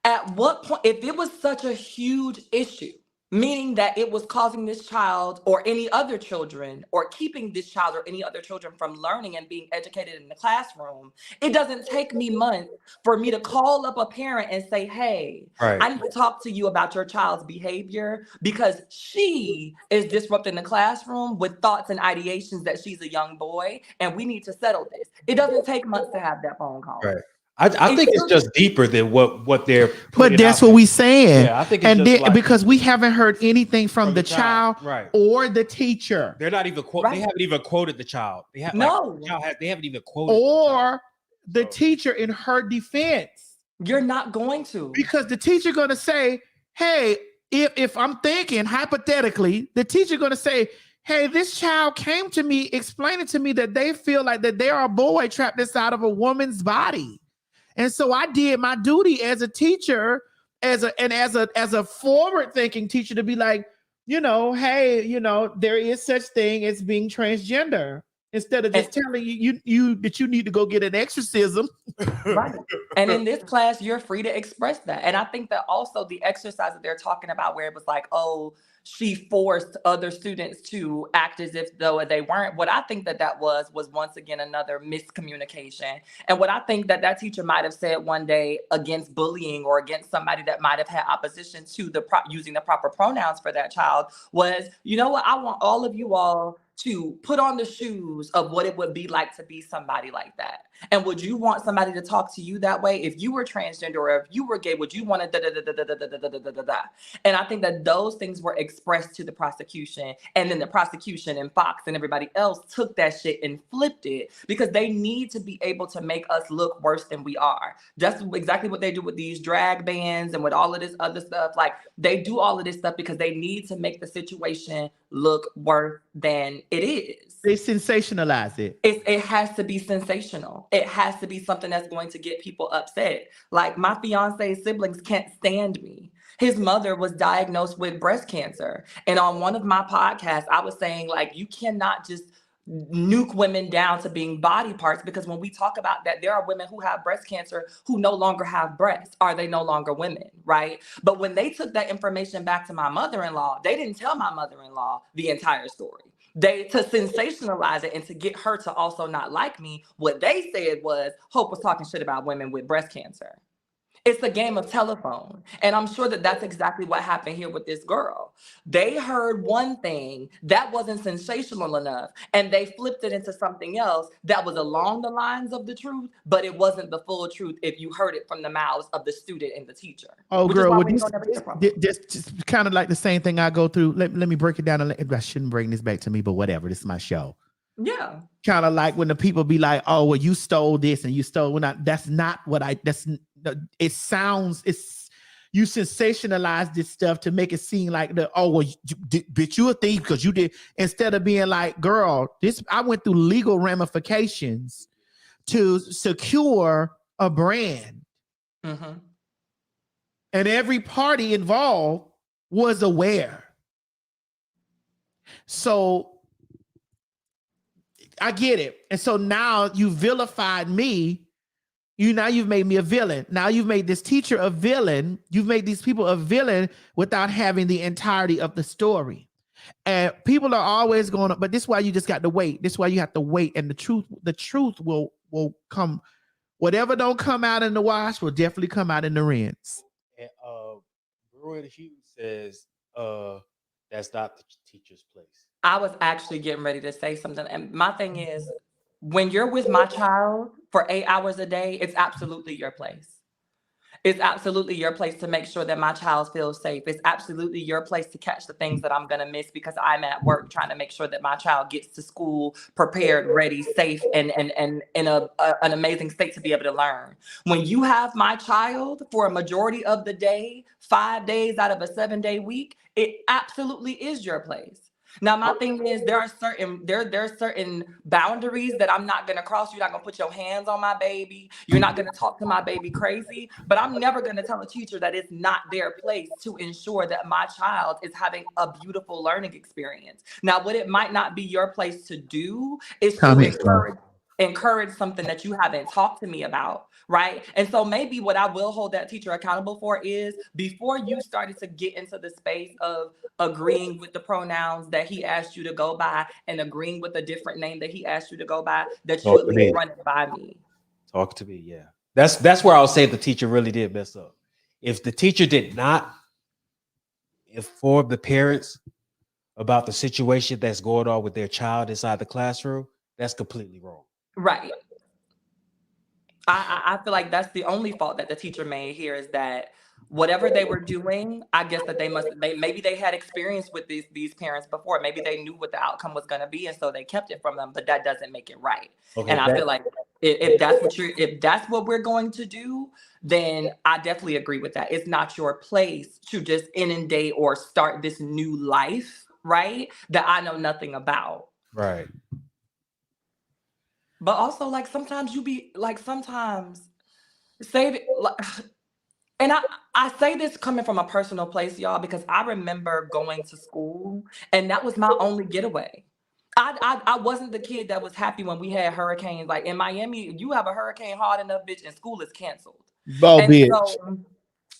At what point, if it was such a huge issue, meaning that it was causing this child or any other children, or keeping this child or any other children from learning and being educated in the classroom, it doesn't take me months for me to call up a parent and say, hey, I need to talk to you about your child's behavior because she is disrupting the classroom with thoughts and ideations that she's a young boy, and we need to settle this. It doesn't take months to have that phone call. Right. I think it's just deeper than what they're. But that's what we saying. Yeah, I think. And then, because we haven't heard anything from the child right, or the teacher. They're not even They haven't even quoted the child. They have they haven't even quoted or the teacher in her defense. You're not going to, because the teacher going to say, "Hey, if I'm thinking hypothetically, the teacher going to say." Hey, this child came to me explaining to me that they feel like that they are a boy trapped inside of a woman's body. And so I did my duty as a teacher, as a forward-thinking teacher, to be like, hey, there is such thing as being transgender. Instead of just telling you that you need to go get an exorcism. Right. And in this class, you're free to express that. And I think that also the exercise that they're talking about, where it was like, oh, she forced other students to act as if though they weren't. What I think that was once again another miscommunication. And what I think that teacher might have said one day against bullying or against somebody that might have had opposition to using the proper pronouns for that child was, you know what, I want all of you all to put on the shoes of what it would be like to be somebody like that. And would you want somebody to talk to you that way? If you were transgender or if you were gay, would you want to da-da-da-da-da-da-da-da-da-da-da? And I think that those things were expressed to the prosecution, and then the prosecution and Fox and everybody else took that shit and flipped it because they need to be able to make us look worse than we are. That's exactly what they do with these drag bans and with all of this other stuff. Like, they do all of this stuff because they need to make the situation look worse than it is. They sensationalize it. It has to be sensational. It has to be something that's going to get people upset. Like, my fiance's siblings can't stand me. His mother was diagnosed with breast cancer. And on one of my podcasts, I was saying, like, you cannot just nuke women down to being body parts, because when we talk about that, there are women who have breast cancer who no longer have breasts. Are they no longer women, right? But when they took that information back to my mother-in-law, they didn't tell my mother-in-law the entire story. To sensationalize it and to get her to also not like me, what they said was Hope was talking shit about women with breast cancer. It's a game of telephone. And I'm sure that that's exactly what happened here with this girl. They heard one thing that wasn't sensational enough, and they flipped it into something else that was along the lines of the truth, but it wasn't the full truth if you heard it from the mouths of the student and the teacher. Oh, girl, this just kind of like the same thing I go through. Let me break it down. I shouldn't bring this back to me, but whatever. This is my show. Yeah. Kind of like when the people be like, oh, well, you stole this and you stole that's not what it sounds, you sensationalize this stuff to make it seem like bitch, you a thief because you did, instead of being like, girl, I went through legal ramifications to secure a brand. Mm-hmm. And every party involved was aware. So I get it. And so now you vilified me. You've made me a villain. Now you've made this teacher a villain. You've made these people a villain without having the entirety of the story. And people are always going to, but this is why you just got to wait. This is why you have to wait. And the truth will come. Whatever don't come out in the wash will definitely come out in the rinse. And Roy Hughes says that's not the teacher's place. I was actually getting ready to say something. And my thing is, when you're with my child for 8 hours a day, it's absolutely your place. It's absolutely your place to make sure that my child feels safe. It's absolutely your place to catch the things that I'm going to miss because I'm at work trying to make sure that my child gets to school prepared, ready, safe, and in an amazing state to be able to learn. When you have my child for a majority of the day, 5 days out of a 7-day week, it absolutely is your place. Now, my thing is, there are certain boundaries that I'm not going to cross. You're not going to put your hands on my baby. You're not going to talk to my baby crazy. But I'm never going to tell a teacher that it's not their place to ensure that my child is having a beautiful learning experience. Now, what it might not be your place to do is to encourage. encourage something that you haven't talked to me about, right? And so maybe what I will hold that teacher accountable for is before you started to get into the space of agreeing with the pronouns that he asked you to go by and agreeing with a different name that he asked you to go by, that you at least run it by me. Talk to me, yeah. That's where I'll say the teacher really did mess up. If the teacher did not inform the parents about the situation that's going on with their child inside the classroom, that's completely wrong. Right. I feel like that's the only fault that the teacher made here is that whatever they were doing, I guess that maybe they had experience with these parents before. Maybe they knew what the outcome was going to be, and so they kept it from them. But that doesn't make it right. Okay, and I feel like if that's what we're going to do, then I definitely agree with that. It's not your place to just inundate or start this new life, right? That I know nothing about. Right. But also, like, sometimes save it. Like, and I say this coming from a personal place, y'all, because I remember going to school and that was my only getaway. I wasn't the kid that was happy when we had hurricanes. Like in Miami, you have a hurricane hard enough, bitch, and school is canceled. Bitch. So,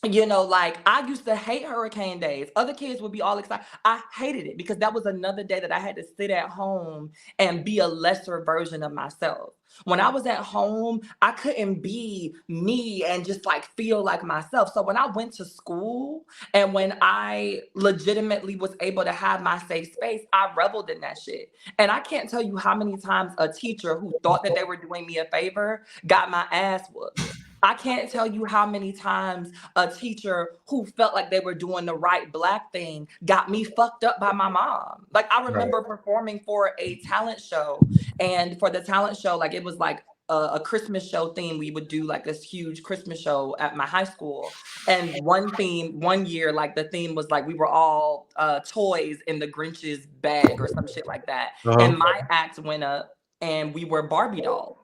you know, like I used to hate hurricane days. Other kids would be all excited. I hated it because that was another day that I had to sit at home and be a lesser version of myself. When I was at home, I couldn't be me and just like feel like myself. So when I went to school and when I legitimately was able to have my safe space, I reveled in that shit. And I can't tell you how many times a teacher who thought that they were doing me a favor got my ass whooped. I can't tell you how many times a teacher who felt like they were doing the right Black thing got me fucked up by my mom. Like I remember performing for a talent show, and for the talent show, like it was like a Christmas show theme. We would do like this huge Christmas show at my high school. And one year, like the theme was like we were all toys in the Grinch's bag or some shit like that. And my act went up and we were Barbie dolls.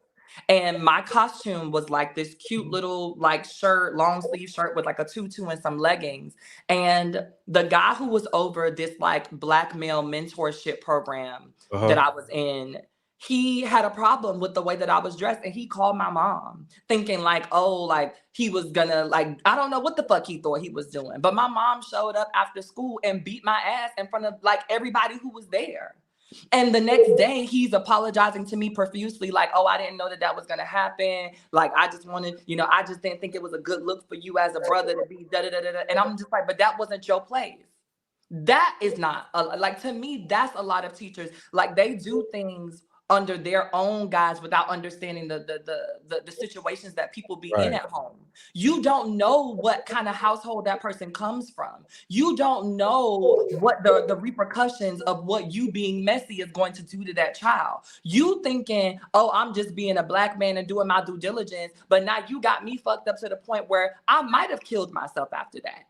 And my costume was like this cute little like shirt, long sleeve shirt with like a tutu and some leggings. And the guy who was over this like Black male mentorship program that I was in, he had a problem with the way that I was dressed. And he called my mom thinking like, oh, like he was gonna like, I don't know what the fuck he thought he was doing. But my mom showed up after school and beat my ass in front of like everybody who was there. And the next day, he's apologizing to me profusely, like, oh, I didn't know that was going to happen. Like, I just wanted, you know, I just didn't think it was a good look for you as a brother to be da-da-da-da-da. And I'm just like, but that wasn't your place. That is not, like, to me, that's a lot of teachers. Like, they do things under their own guise without understanding the situations that people be in at home. You don't know what kind of household that person comes from. You don't know what the repercussions of what you being messy is going to do to that child. You thinking, oh, I'm just being a Black man and doing my due diligence, but now you got me fucked up to the point where I might have killed myself after that.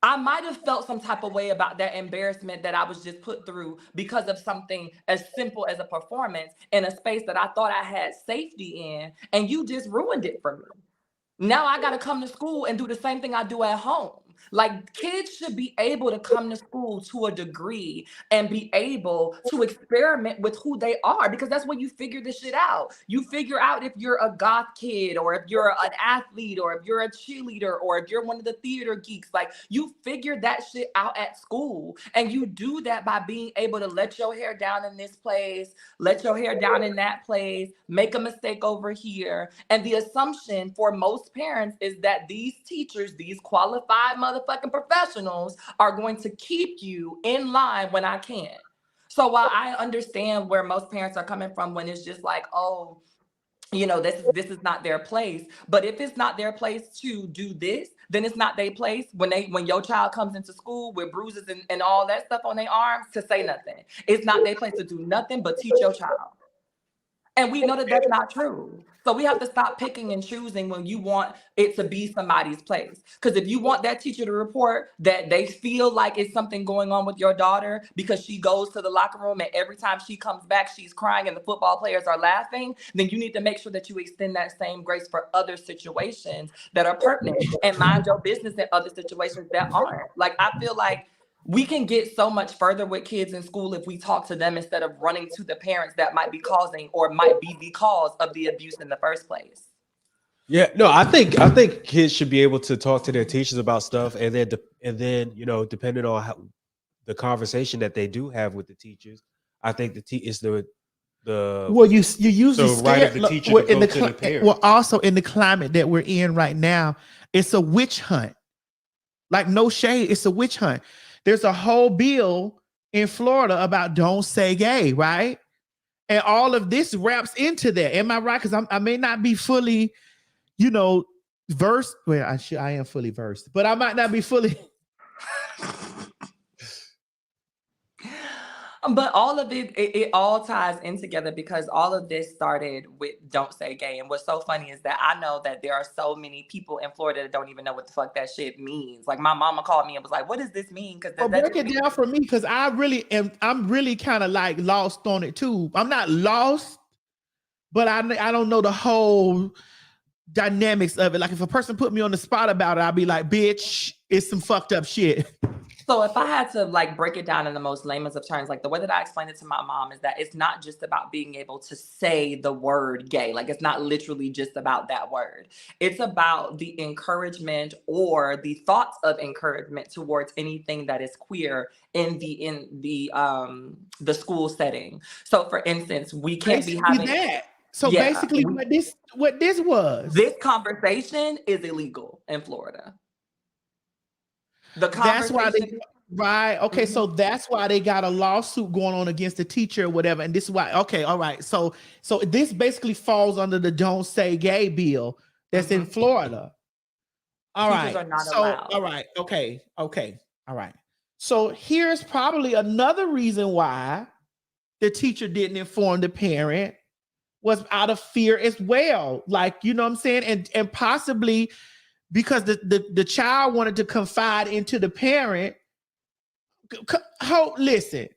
I might have felt some type of way about that embarrassment that I was just put through because of something as simple as a performance in a space that I thought I had safety in, and you just ruined it for me. Now I got to come to school and do the same thing I do at home. Like, kids should be able to come to school to a degree and be able to experiment with who they are, because that's when you figure this shit out. You figure out if you're a goth kid, or if you're an athlete, or if you're a cheerleader, or if you're one of the theater geeks. Like, you figure that shit out at school. And you do that by being able to let your hair down in this place, let your hair down in that place, make a mistake over here. And the assumption for most parents is that these teachers, these qualified motherfucking professionals, are going to keep you in line when I can. So while I understand where most parents are coming from when it's just like, oh, you know, this is not their place. But if it's not their place to do this, then it's not their place when your child comes into school with bruises and all that stuff on their arms to say nothing. It's not their place to do nothing but teach your child. And we know that that's not true. So we have to stop picking and choosing when you want it to be somebody's place. Because if you want that teacher to report that they feel like it's something going on with your daughter because she goes to the locker room and every time she comes back, she's crying and the football players are laughing, then you need to make sure that you extend that same grace for other situations that are pertinent, and mind your business in other situations that aren't. Like, I feel like We can get so much further with kids in school if we talk to them instead of running to the parents that might be causing or might be the cause of the abuse in the first place. Yeah, no, I think kids should be able to talk to their teachers about stuff, and then you know, depending on how the conversation that they do have with the teachers, I think it's the well, you usually the right of the teacher to go to the parent. Well, also in the climate that we're in right now, it's a witch hunt. Like, no shade, it's a witch hunt. There's a whole bill in Florida about don't say gay, right? And all of this wraps into that. Am I right? Because I may not be fully, you know, versed. Well, I am fully versed, but I might not be fully. But all of it all ties in together because all of this started with Don't Say Gay. And what's so funny is that I know that there are so many people in Florida that don't even know what the fuck that shit means. Like, my mama called me and was like, what does this mean? Because break it down for me, because I'm really kind of like lost on it too. I'm not lost, but I don't know the whole dynamics of it. Like, if a person put me on the spot about it, I'll be like, bitch, it's some fucked up shit. So if I had to like break it down in the most lamest of terms, like the way that I explained it to my mom is that it's not just about being able to say the word gay. Like, it's not literally just about that word. It's about the encouragement or the thoughts of encouragement towards anything that is queer in the school setting. So for instance, we can't be having that. So basically what this was. This conversation is illegal in Florida. That's why right. Okay, so that's why they got a lawsuit going on against the teacher or whatever. And this is why, okay, all right. So this basically falls under the Don't Say Gay bill that's in Florida. All Teachers right. are not allowed. All right. Okay. All right. So here's probably another reason why the teacher didn't inform the parent, was out of fear as well. Like, you know what I'm saying? And possibly because the child wanted to confide into the parent. Listen,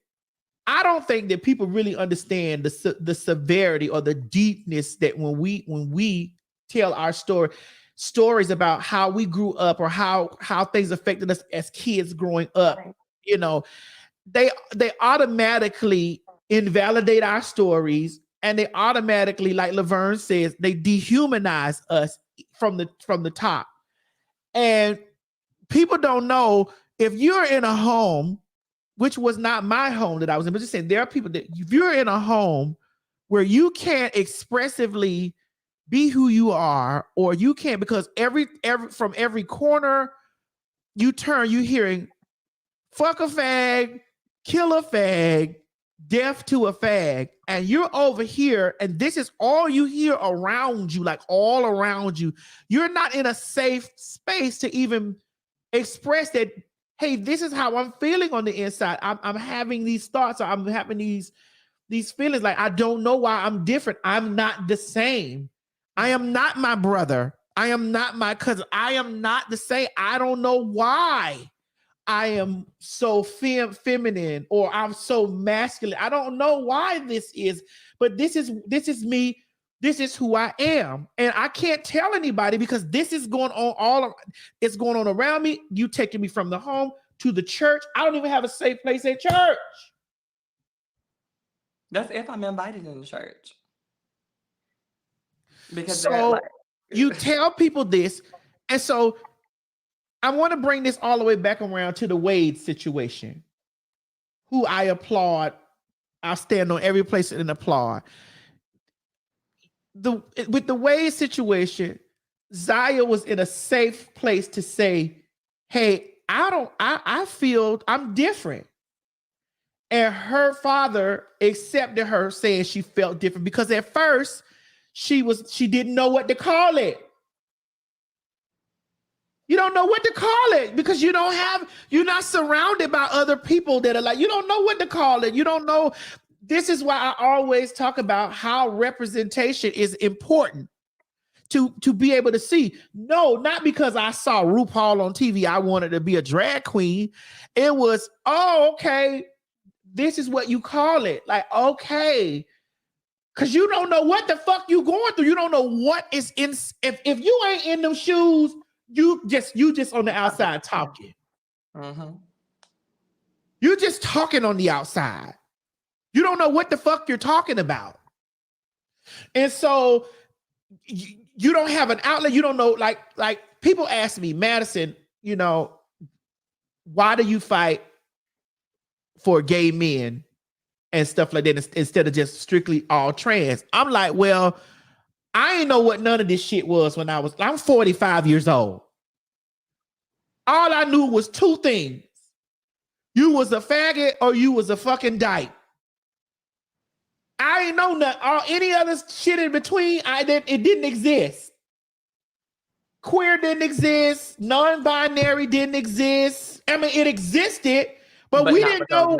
I don't think that people really understand the severity or the deepness that when we tell our stories about how we grew up or how things affected us as kids growing up, you know, they automatically invalidate our stories, and they automatically, like Laverne says, they dehumanize us from the top. And people don't know, if you're in a home, which was not my home that I was in, but just saying, there are people that if you're in a home where you can't expressively be who you are, or you can't, because every from every corner you turn, you hearing fuck a fag, kill a fag, death to a fag, and you're over here and this is all you hear around you, like all around you. You're not in a safe space to even express that, hey, this is how I'm feeling on the inside. I'm having these thoughts, or I'm having these feelings, like I don't know why I'm different. I'm not the same. I am not my brother. I am not my cousin. I am not the same. I don't know why I am so feminine, or I'm so masculine. I don't know why this is, but this is me. This is who I am. And I can't tell anybody because this is going on it's going on around me. You taking me from the home to the church. I don't even have a safe place at church. That's if I'm invited in the church. Because so you tell people this. And so I want to bring this all the way back around to the Wade situation, who I applaud. I'll stand on every place and applaud. With the Wade situation, Zaya was in a safe place to say, hey, I feel I'm different. And her father accepted her saying she felt different, because at first she didn't know what to call it. You don't know what to call it because you're not surrounded by other people that are like, you don't know what to call it. You don't know. This is why I always talk about how representation is important to be able to see. No, not because I saw RuPaul on TV, I wanted to be a drag queen. It was, oh, okay, this is what you call it. Like, okay. Because you don't know what the fuck you going through. You don't know what is in. If you ain't in them shoes, you just on the outside talking. Mm-hmm. You're just talking on the outside. You don't know what the fuck you're talking about. And so you don't have an outlet. You don't know, like people ask me, Madison, you know, why do you fight for gay men and stuff like that instead of just strictly all trans? I'm like, well, I ain't know what none of this shit was when I'm 45 years old. All I knew was two things. You was a faggot or you was a fucking dyke. I ain't know any other shit in between. It didn't exist. Queer didn't exist. Non-binary didn't exist. I mean, it existed, but we didn't know.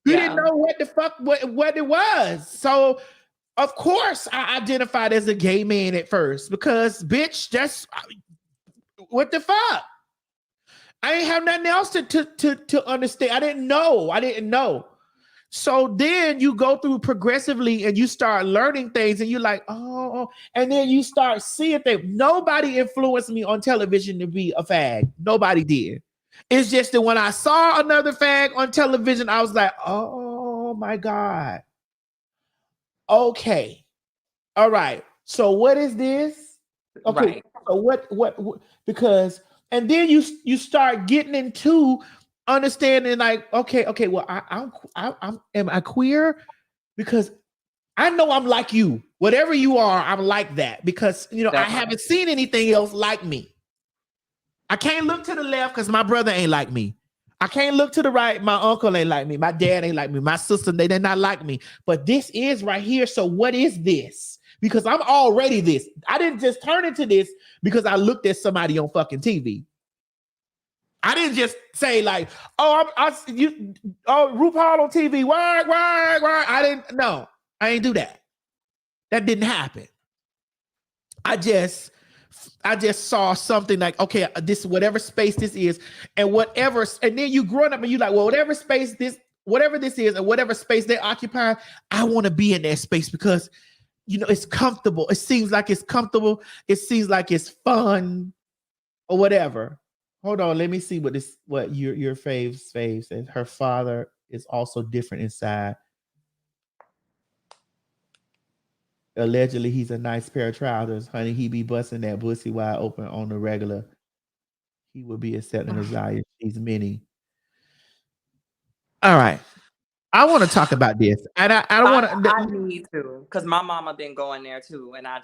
We didn't know what the fuck what it was. So, of course, I identified as a gay man at first because, bitch, that's what the fuck. I ain't have nothing else to understand. I didn't know. So then you go through progressively and you start learning things and you're like, oh, and then you start seeing things. Nobody influenced me on television to be a fag. Nobody did. It's just that when I saw another fag on television, I was like, oh my God. Okay. All right. So what is this? Okay. Right. So what because and then you start getting into understanding like, okay, well, am I queer? Because I know I'm like you. Whatever you are, I'm like that because, you know, I haven't seen anything else like me. I can't look to the left because my brother ain't like me. I can't look to the right. My uncle ain't like me. My dad ain't like me. My sister, they're not like me. But this is right here. So what is this? Because I'm already this. I didn't just turn into this because I looked at somebody on fucking TV. I didn't just say like, RuPaul on TV. Why? I ain't do that. That didn't happen. I just saw something like, okay, this whatever space this is, and then you growing up and you like, well, whatever this is, and whatever space they occupy, I want to be in that space because, you know, it's comfortable. It seems like it's comfortable. It seems like it's fun, or whatever. Hold on, let me see what your fave says. Her father is also different inside. Allegedly, he's a nice pair of trousers. Honey, he be busting that pussy wide open on the regular. He would be accepting a Zaya. She's many. All right. I want to talk about this. And I don't want to. I need to, because my mama been going there too. And I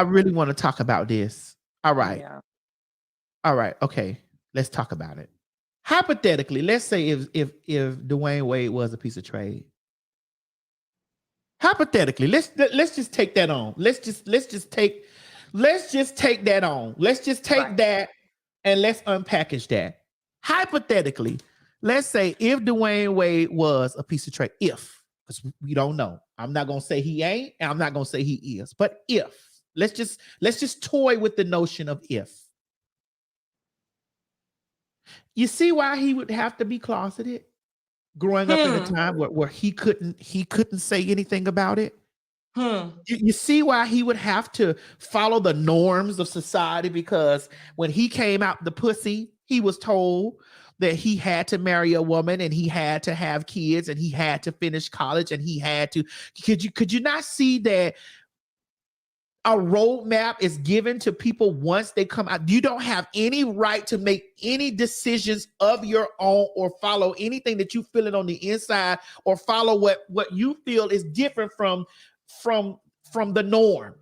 really want to talk about this. All right. Yeah. All right. Okay. Let's talk about it. Hypothetically, let's say if Dwayne Wade was a piece of trade. Hypothetically, let's just take that on. Let's just take that on. Let's just take that and let's unpackage that. Hypothetically, let's say if Dwayne Wade was a piece of trade, because we don't know. I'm not gonna say he ain't, and I'm not gonna say he is, but if let's just toy with the notion of if. You see why he would have to be closeted? Growing up in a time where he couldn't say anything about it. You see why he would have to follow the norms of society, because when he came out the pussy, he was told that he had to marry a woman and he had to have kids and he had to finish college and he had to. Could you not see that a roadmap is given to people once they come out? You don't have any right to make any decisions of your own or follow anything that you feel it on the inside or follow what you feel is different from the norm.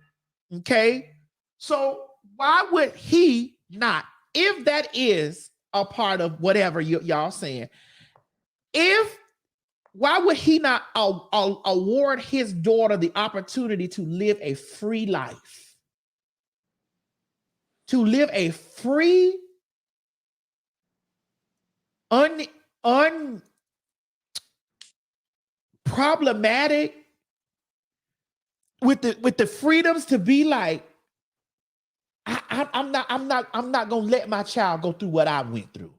Okay. So why would he not, if that is a part of whatever y'all saying, why would he not award his daughter the opportunity to live a free life? To live a free, unproblematic, with the freedoms to be like, I'm not gonna let my child go through what I went through.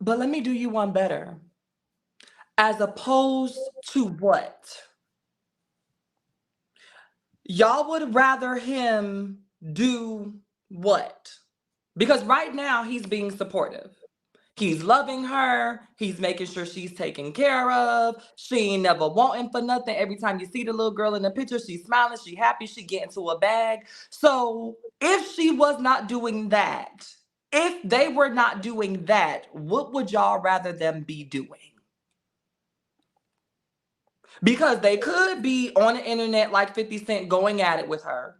But let me do you one better. As opposed to what? Y'all would rather him do what? Because right now he's being supportive. He's loving her. He's making sure she's taken care of. She ain't never wanting for nothing. Every time you see the little girl in the picture, she's smiling, she happy, she get into a bag. So if she was not doing that, if they were not doing that, what would y'all rather them be doing? Because they could be on the internet like 50 Cent going at it with her.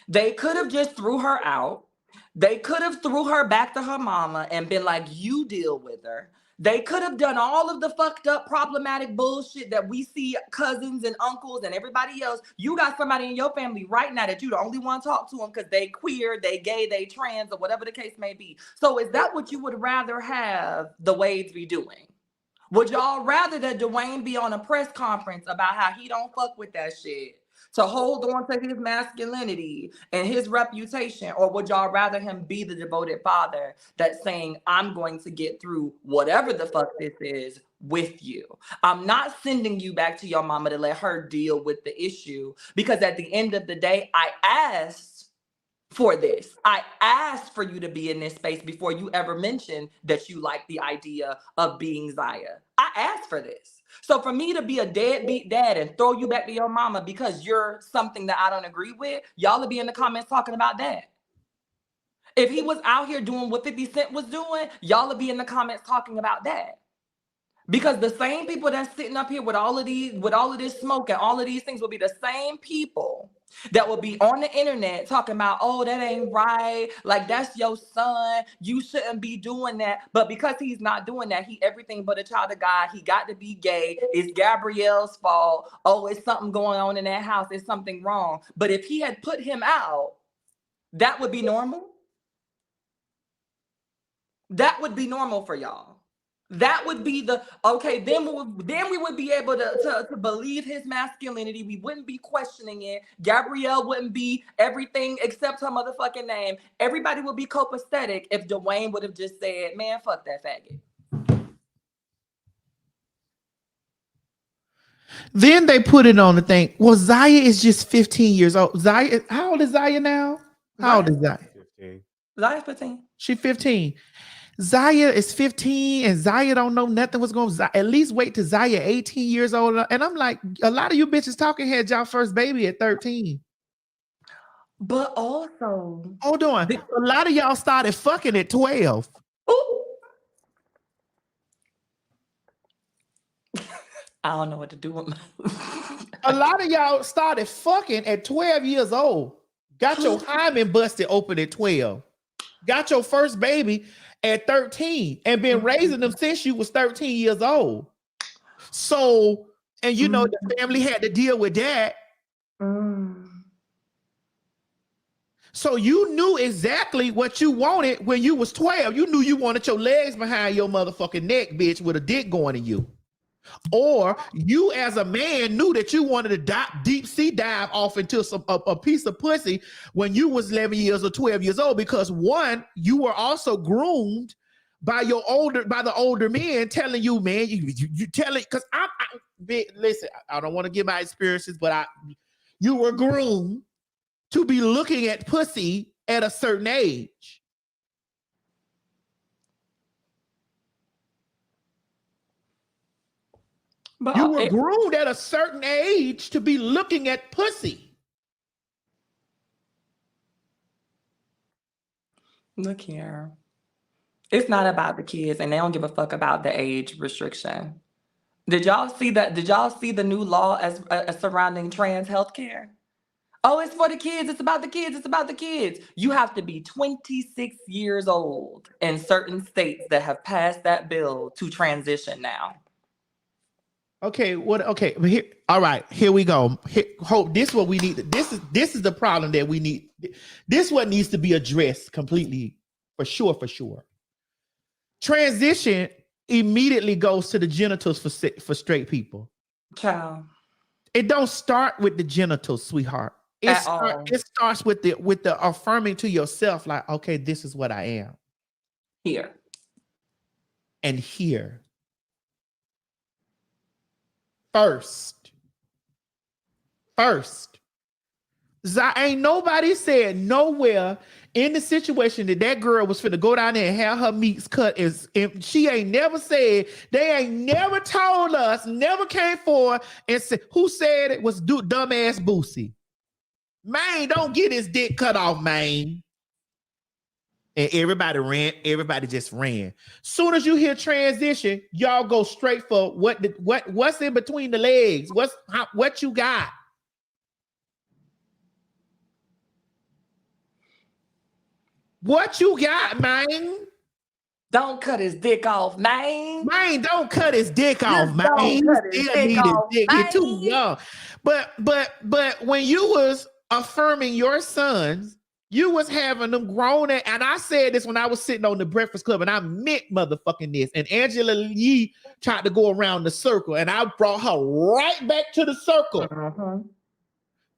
They could have just threw her out. They could have threw her back to her mama and been like, you deal with her. They could have done all of the fucked up problematic bullshit that we see cousins and uncles and everybody else. You got somebody in your family right now that you the only one talk to them because they queer, they gay, they trans, or whatever the case may be. So is that what you would rather have the Wades be doing? Would y'all rather that Dwayne be on a press conference about how he don't fuck with that shit to hold on to his masculinity and his reputation? Or would y'all rather him be the devoted father that's saying, I'm going to get through whatever the fuck this is with you? I'm not sending you back to your mama to let her deal with the issue, because at the end of the day, I asked for this. I asked for you to be in this space before you ever mentioned that you like the idea of being Zaya. I asked for this. So for me to be a deadbeat dad and throw you back to your mama because you're something that I don't agree with, y'all will be in the comments talking about that. If he was out here doing what 50 Cent was doing, y'all will be in the comments talking about that. Because the same people that's sitting up here with all of this smoke and all of these things will be the same people that will be on the internet talking about, oh, that ain't right. Like, that's your son. You shouldn't be doing that. But because he's not doing that, he everything but a child of God. He got to be gay. It's Gabrielle's fault. Oh, it's something going on in that house. It's something wrong. But if he had put him out, that would be normal. That would be normal for y'all. That would be the, okay, then we would be able to believe his masculinity. We wouldn't be questioning it. Gabrielle wouldn't be everything except her motherfucking name. Everybody would be copacetic if Dwayne would have just said, man, fuck that faggot. Then they put it on the thing. Well, Zaya is just 15 years old. Zaya, how old is Zaya now? How old is Zaya? 15. Zaya's 15. She's 15. Zaya is 15 and Zaya don't know nothing what's going on. At least wait till Zaya 18 years old. And I'm like, a lot of you bitches talking had y'all first baby at 13. But also, hold on. A lot of y'all started fucking at 12. Ooh. I don't know what to do with my A lot of y'all started fucking at 12 years old. Got your hymen busted open at 12. Got your first baby at 13 and been raising them since you was 13 years old. So, and you know, the family had to deal with that. So you knew exactly what you wanted when you was 12. You knew you wanted your legs behind your motherfucking neck, bitch, with a dick going to you. Or you as a man knew that you wanted to deep sea dive off into a piece of pussy when you was 11 years or 12 years old, because one, you were also groomed by the older men telling you, man, you telling, because listen, I don't want to give my experiences, but you were groomed to be looking at pussy at a certain age. But you were groomed at a certain age to be looking at pussy. Look here. It's not about the kids, and they don't give a fuck about the age restriction. Did y'all see that? Did y'all see the new law as surrounding trans healthcare? Oh, it's for the kids. It's about the kids. It's about the kids. You have to be 26 years old in certain states that have passed that bill to transition now. Okay, what? Okay, here, all right, here we go. Hope this is what we need. This is the problem that we need. This is what needs to be addressed completely, for sure, for sure. Transition immediately goes to the genitals for straight people. Child. It don't start with the genitals, sweetheart. It starts with the affirming to yourself, like, okay, this is what I am. Here. And here. First. Ain't nobody said nowhere in the situation that girl was finna go down there and have her meats cut, is if she ain't never said, they ain't never told us, never came forward and said, who said it was dumbass Boosie. Man, don't get his dick cut off, man. And everybody just ran. Soon as you hear transition, y'all go straight for what's in between the legs. What you got? What you got, man? Don't cut his dick off, man. Man, don't cut his dick off, man. Don't cut his dick off, He's too young. But when you was affirming your sons, you was having them grown, and I said this when I was sitting on the Breakfast Club, and I meant motherfucking this. And Angela Yee tried to go around the circle, and I brought her right back to the circle.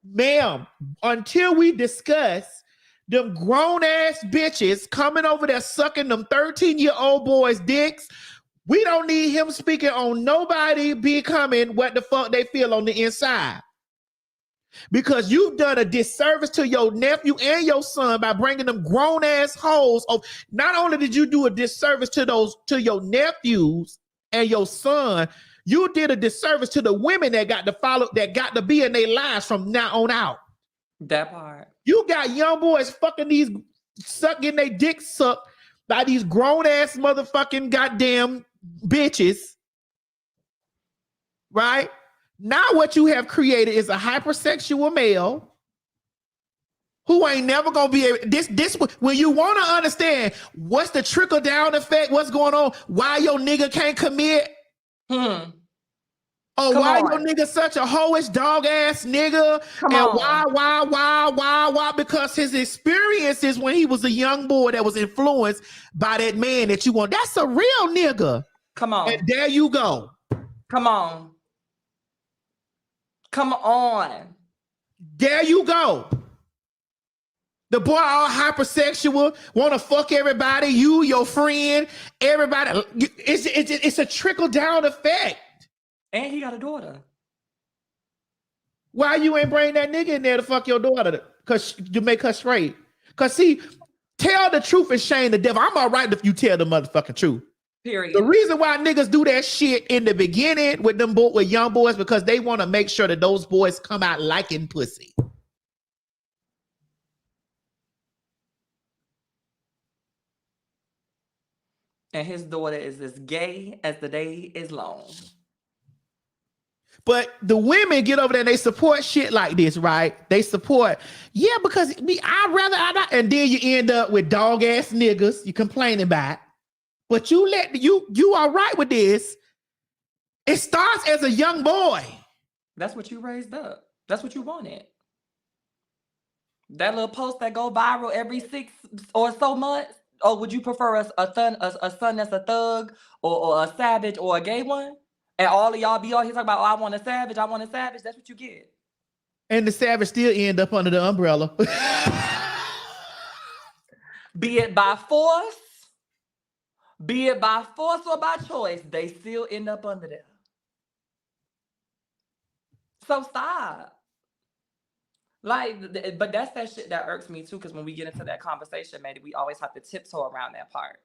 Ma'am, until we discuss them grown-ass bitches coming over there sucking them 13-year-old boys' dicks, we don't need him speaking on nobody becoming what the fuck they feel on the inside. Because you've done a disservice to your nephew and your son by bringing them grown-ass hoes. Not only did you do a disservice to your nephews and your son, you did a disservice to the women that got to be in their lives from now on out. That part. You got young boys getting their dick sucked by these grown-ass motherfucking goddamn bitches. Right? Now what you have created is a hypersexual male who ain't never gonna be able, this when you want to understand what's the trickle down effect, what's going on, why your nigga can't commit, or why your nigga such a hoish dog ass nigga, why, because his experiences when he was a young boy that was influenced by that man that you want, that's a real nigga. Come on. And there you go. Come on. There you go. The boy all hypersexual, want to fuck everybody, you, your friend, everybody. It's a trickle down effect. And he got a daughter. Why you ain't bring that nigga in there to fuck your daughter? To make her straight. Because see, tell the truth and shame the devil. I'm all right if you tell the motherfucking truth. Period. The reason why niggas do that shit in the beginning with young boys, because they want to make sure that those boys come out liking pussy. And his daughter is as gay as the day is long. But the women get over there and they support shit like this, right? They support, because I'd rather, and then you end up with dog ass niggas you complaining about. But you are right with this. It starts as a young boy. That's what you raised up. That's what you wanted. That little post that go viral every 6 or so months. Or would you prefer a son that's a thug or a savage or a gay one? And all of y'all be all here talking about, I want a savage. That's what you get. And the savage still end up under the umbrella. Be it by force or by choice, they still end up under there. So stop. But that's that shit that irks me too, because when we get into that conversation, Maddie, we always have to tiptoe around that part.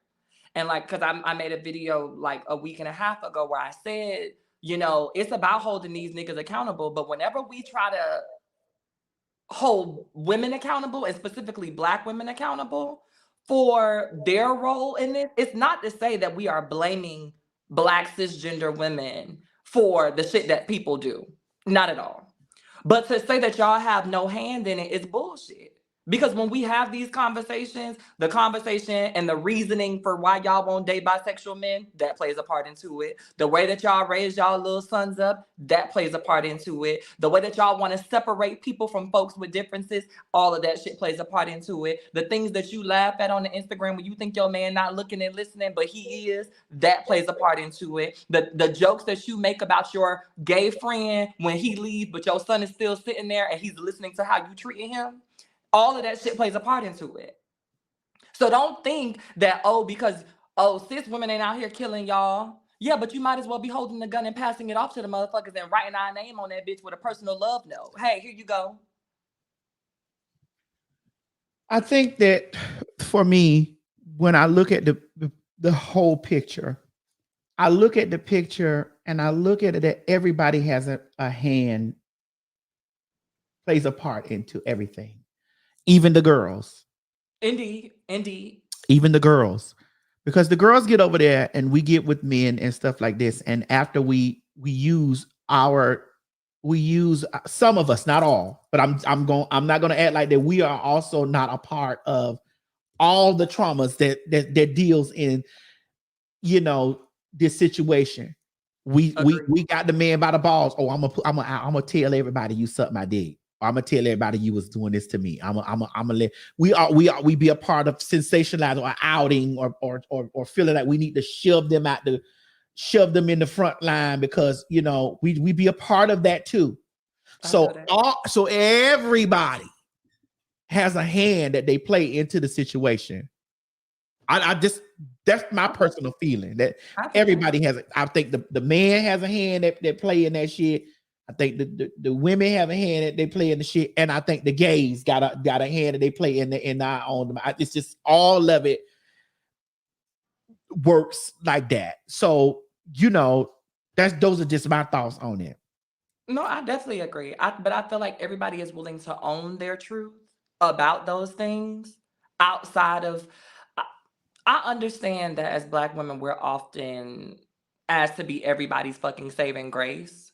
And because I made a video like a week and a half ago where I said, it's about holding these niggas accountable. But whenever we try to hold women accountable, and specifically Black women accountable for their role in this, it's not to say that we are blaming Black cisgender women for the shit that people do. Not at all. But to say that y'all have no hand in it is bullshit. Because when we have these conversations, the conversation and the reasoning for why y'all won't date bisexual men, that plays a part into it. The way that y'all raise y'all little sons up, that plays a part into it. The way that y'all want to separate people from folks with differences, all of that shit plays a part into it. The things that you laugh at on the Instagram when you think your man not looking and listening, but he is, that plays a part into it. The jokes that you make about your gay friend when he leaves, but your son is still sitting there and he's listening to how you treating him, all of that shit plays a part into it. So don't think that, because cis women ain't out here killing y'all. Yeah, but you might as well be holding the gun and passing it off to the motherfuckers and writing our name on that bitch with a personal love note. Hey, here you go. I think that for me, when I look at the whole picture, I look at the picture and I look at it that everybody has a hand, plays a part into everything, even the girls. Indeed, indeed. Even the girls, because the girls get over there and we get with men and stuff like this, and after we use some of us, not all, but I'm not going to act like that we are also not a part of all the traumas that deals in, you know, this situation. We got the man by the balls. Oh, I'm gonna tell everybody you sucked my dick. I'm gonna tell everybody you was doing this to me. I'm gonna let we be a part of sensationalizing or outing or feeling like we need to shove them in the front line because, you know, we be a part of that too. So everybody has a hand that they play into the situation. I just, that's my personal feeling, that everybody has. I think the man has a hand that play in that shit. I think the women have a hand that they play in the shit, and I think the gays got a hand that they play in our own. It's just all of it works like that. So, you know, those are just my thoughts on it. No, I definitely agree. But I feel like everybody is willing to own their truth about those things outside of. I understand that as Black women, we're often asked to be everybody's fucking saving grace.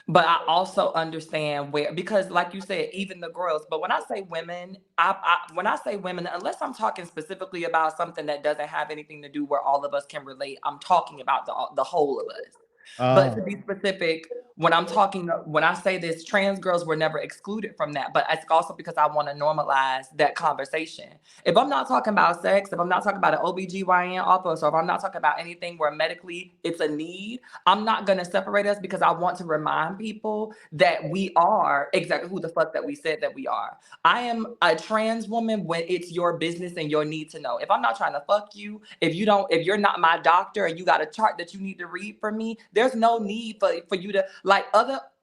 But I also understand because like you said, even the girls, but when I say women, unless I'm talking specifically about something that doesn't have anything to do where all of us can relate, I'm talking about the whole of us. But to be specific, when I say this, trans girls were never excluded from that, but it's also because I want to normalize that conversation. If I'm not talking about sex, if I'm not talking about an OBGYN office, or if I'm not talking about anything where medically it's a need, I'm not going to separate us because I want to remind people that we are exactly who the fuck that we said that we are. I am a trans woman when it's your business and your need to know. If I'm not trying to fuck you, if you're not my doctor and you got a chart that you need to read for me, there's no need for you to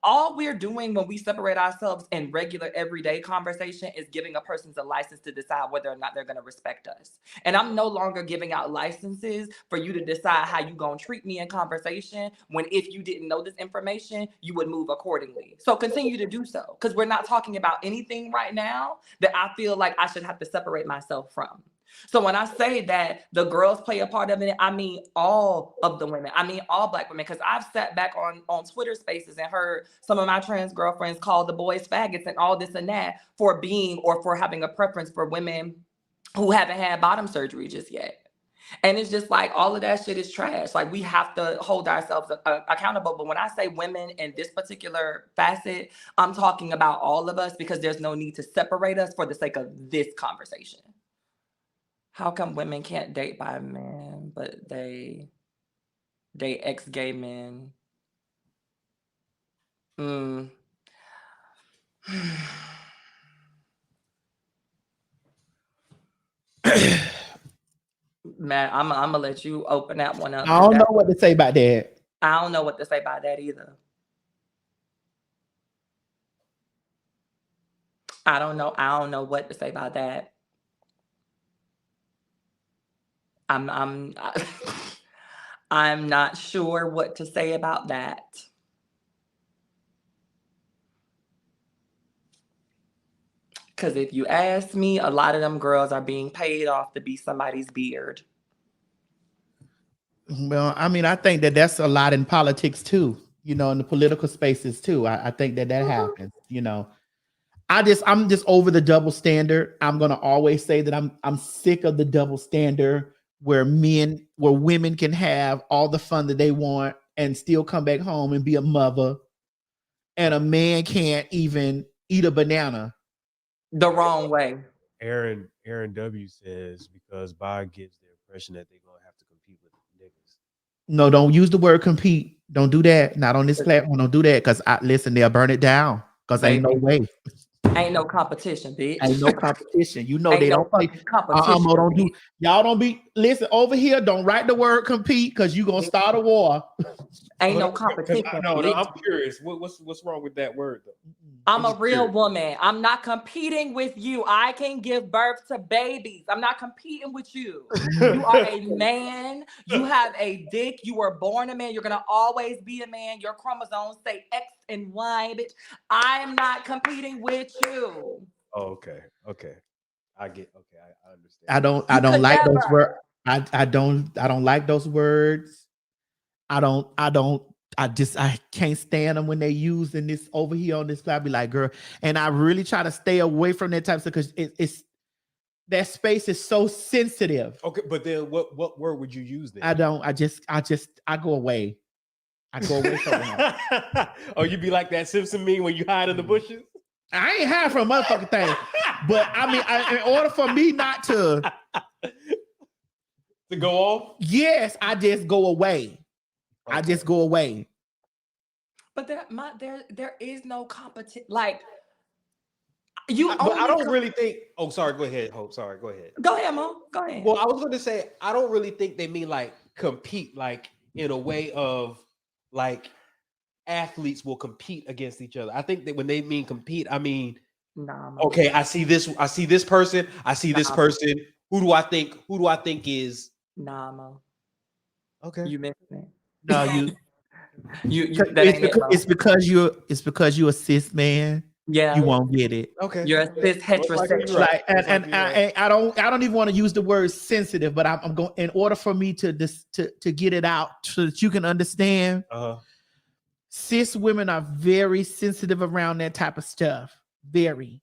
all we're doing when we separate ourselves in regular everyday conversation is giving a person a license to decide whether or not they're going to respect us. And I'm no longer giving out licenses for you to decide how you going to treat me in conversation when if you didn't know this information, you would move accordingly. So continue to do so, because we're not talking about anything right now that I feel like I should have to separate myself from. So when I say that the girls play a part of it, I mean all of the women. I mean all Black women, because I've sat back on Twitter spaces and heard some of my trans girlfriends call the boys faggots and all this and that for being or for having a preference for women who haven't had bottom surgery just yet. And it's just like all of that shit is trash. Like we have to hold ourselves accountable. But when I say women in this particular facet, I'm talking about all of us because there's no need to separate us for the sake of this conversation. How come women can't date by men, but they date ex-gay men? Man, I'm gonna let you open that one up. I don't know what to say about that. I don't know what to say about that either. I don't know what to say about that. I'm not sure what to say about that. Because if you ask me, a lot of them girls are being paid off to be somebody's beard. Well, I mean, I think that's a lot in politics too, you know, in the political spaces too. I think that happens, you know. I'm just over the double standard. I'm gonna always say that I'm sick of the double standard where women can have all the fun that they want and still come back home and be a mother, and a man can't even eat a banana. The wrong way. Aaron W says because Bob gives the impression that they're gonna have to compete with niggas. No, don't use the word compete. Don't do that. Not on this platform. Don't do that because listen, they'll burn it down. Because ain't no way. Ain't no competition, bitch. Ain't no competition. You know they don't play competition. Y'all don't be listen over here. Don't write the word compete because you gonna start a war. Ain't no competition. No, I'm curious. What's wrong with that word though? I'm a real woman. I'm not competing with you. I can give birth to babies. I'm not competing with you. You are a man. You have a dick. You were born a man. You're going to always be a man. Your chromosomes say X and Y, bitch. I am not competing with you. Oh, okay. I get. Okay, I understand. I don't like those words. I don't like those words. I can't stand them when they using this over here on this. I be like, girl, and I really try to stay away from that type of stuff because it's that space is so sensitive. Okay, but then what word would you use then? I go away. I go away from it. Oh, you be like that Simpson meme when you hide in the bushes? I ain't hiding from a motherfucking thing, but I mean, in order for me not to go off, yes, I just go away. Okay. I just go away. But there is no competition. Like you, but I don't really think. Oh, sorry. Go ahead, Hope. Sorry, go ahead. Go ahead, Mo. Go ahead. Well, I was going to say I don't really think they mean like compete, like in a way of like athletes will compete against each other. I think that when they mean compete, I mean, okay, I see this person, this person. Who do I think is? Nah, Mo. Okay, you missed it. No, you. It's because you're a cis man. Yeah, you won't get it. Okay, you're a cis heterosexual. Like, and I don't even want to use the word sensitive, but I'm going in order for me to get it out so that you can understand. Cis women are very sensitive around that type of stuff. Very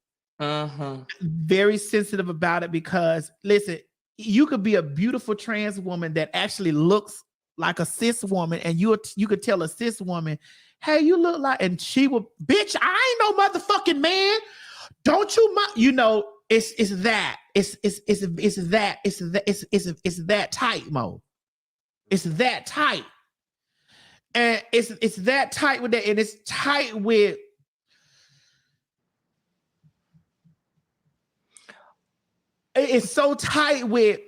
sensitive about it because listen, you could be a beautiful trans woman that actually looks like a cis woman, and you could tell a cis woman, "Hey, you look like," and she will, "Bitch, I ain't no motherfucking man. Don't you you know?" It's that tight, Mo. It's that tight, and it's that tight with that, and it's tight with. It's so tight with.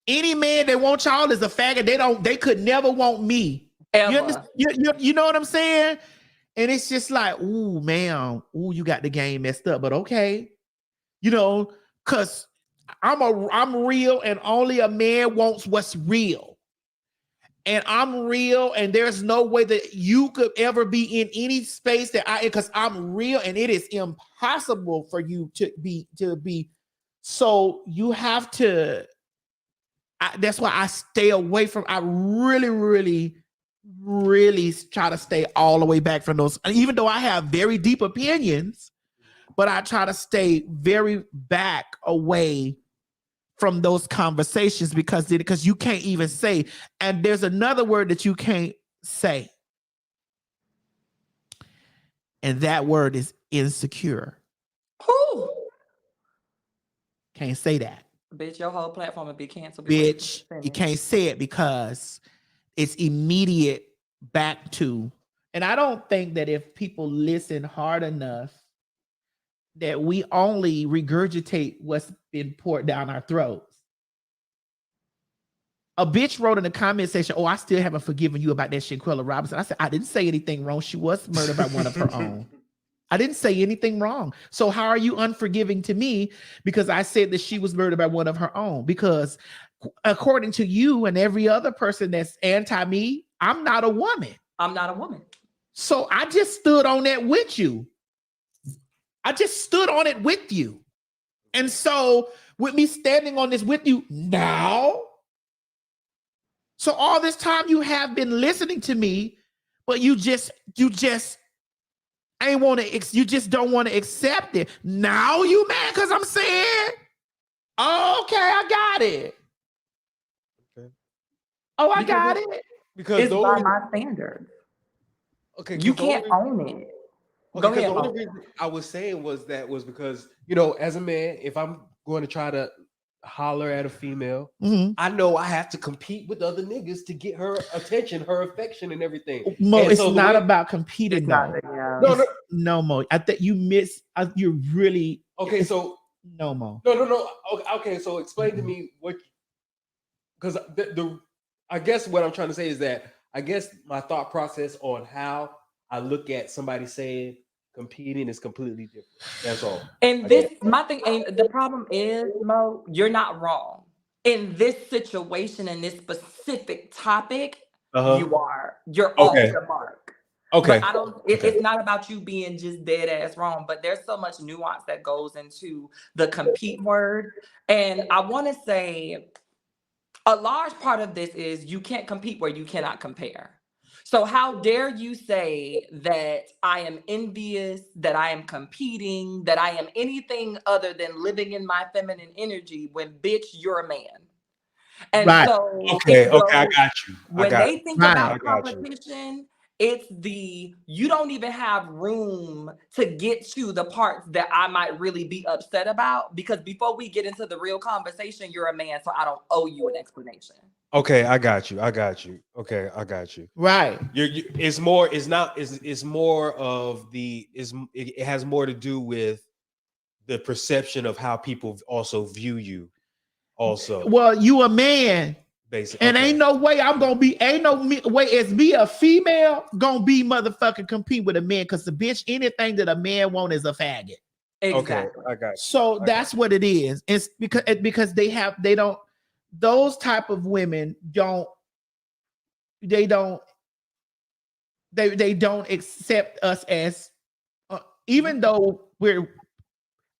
Any man that wants y'all is a faggot. They could never want me. You know what I'm saying? And it's just like, ooh, man, ooh, you got the game messed up, but okay. You know, cause I'm real and only a man wants what's real. And I'm real, and there's no way that you could ever be in any space because I'm real, and it is impossible for you to be. So you have to. That's why I stay away from. I really, really, really try to stay all the way back from those. Even though I have very deep opinions, but I try to stay very back away from those conversations because you can't even say. And there's another word that you can't say, and that word is insecure. Who? Can't say that. Bitch, your whole platform would be canceled. Bitch, you can't say it because it's immediate back to, and I don't think that if people listen hard enough that we only regurgitate what's been poured down our throats. A bitch wrote in the comment section, "Oh, I still haven't forgiven you about that Shanquella Robinson." I said, I didn't say anything wrong. She was murdered by one of her own. I didn't say anything wrong. So how are you unforgiving to me because I said that she was murdered by one of her own? Because according to you and every other person that's anti me, I'm not a woman. I'm not a woman. So I just stood on that with you. I just stood on it with you. And so with me standing on this with you now, so all this time you have been listening to me, but you just ain't want to, you just don't want to accept it. Now you mad because I'm saying, okay, I got it. Okay. Oh, I got it. Because it's by my standards. Okay. You can't own it. Okay, go ahead. The only reason I was saying was because, you know, as a man, if I'm going to try to holler at a female, I know I have to compete with other niggas to get her attention, her affection, and everything. Mo, it's not about competing. No, Mo. I think you miss. You're really okay. So no, Mo. No. Okay. So explain to me what, because I guess what I'm trying to say is that I guess my thought process on how I look at somebody saying competing is completely different. That's all. And this, my thing ain't, the problem is, Mo, you're not wrong. In this situation, in this specific topic, you're off the mark. Okay. But I don't, it's not about you being just dead ass wrong, but there's so much nuance that goes into the compete word. And I want to say a large part of this is you can't compete where you cannot compare. So how dare you say that I am envious, that I am competing, that I am anything other than living in my feminine energy when, bitch, you're a man. And so I got you. When they think about competition, it's you don't even have room to get to the parts that I might really be upset about, because before we get into the real conversation, you're a man, so I don't owe you an explanation. Okay, I got you. Okay, I got you. Right. It's more. It's not. It's more of the. It has more to do with the perception of how people also view you. Also. Well, you a man. Basically. And ain't no way way as me a female gonna be motherfucking compete with a man, because the bitch, anything that a man want is a faggot. Exactly. Okay, I got you. So that's what it is. It's because they don't. Those type of women don't accept us as even though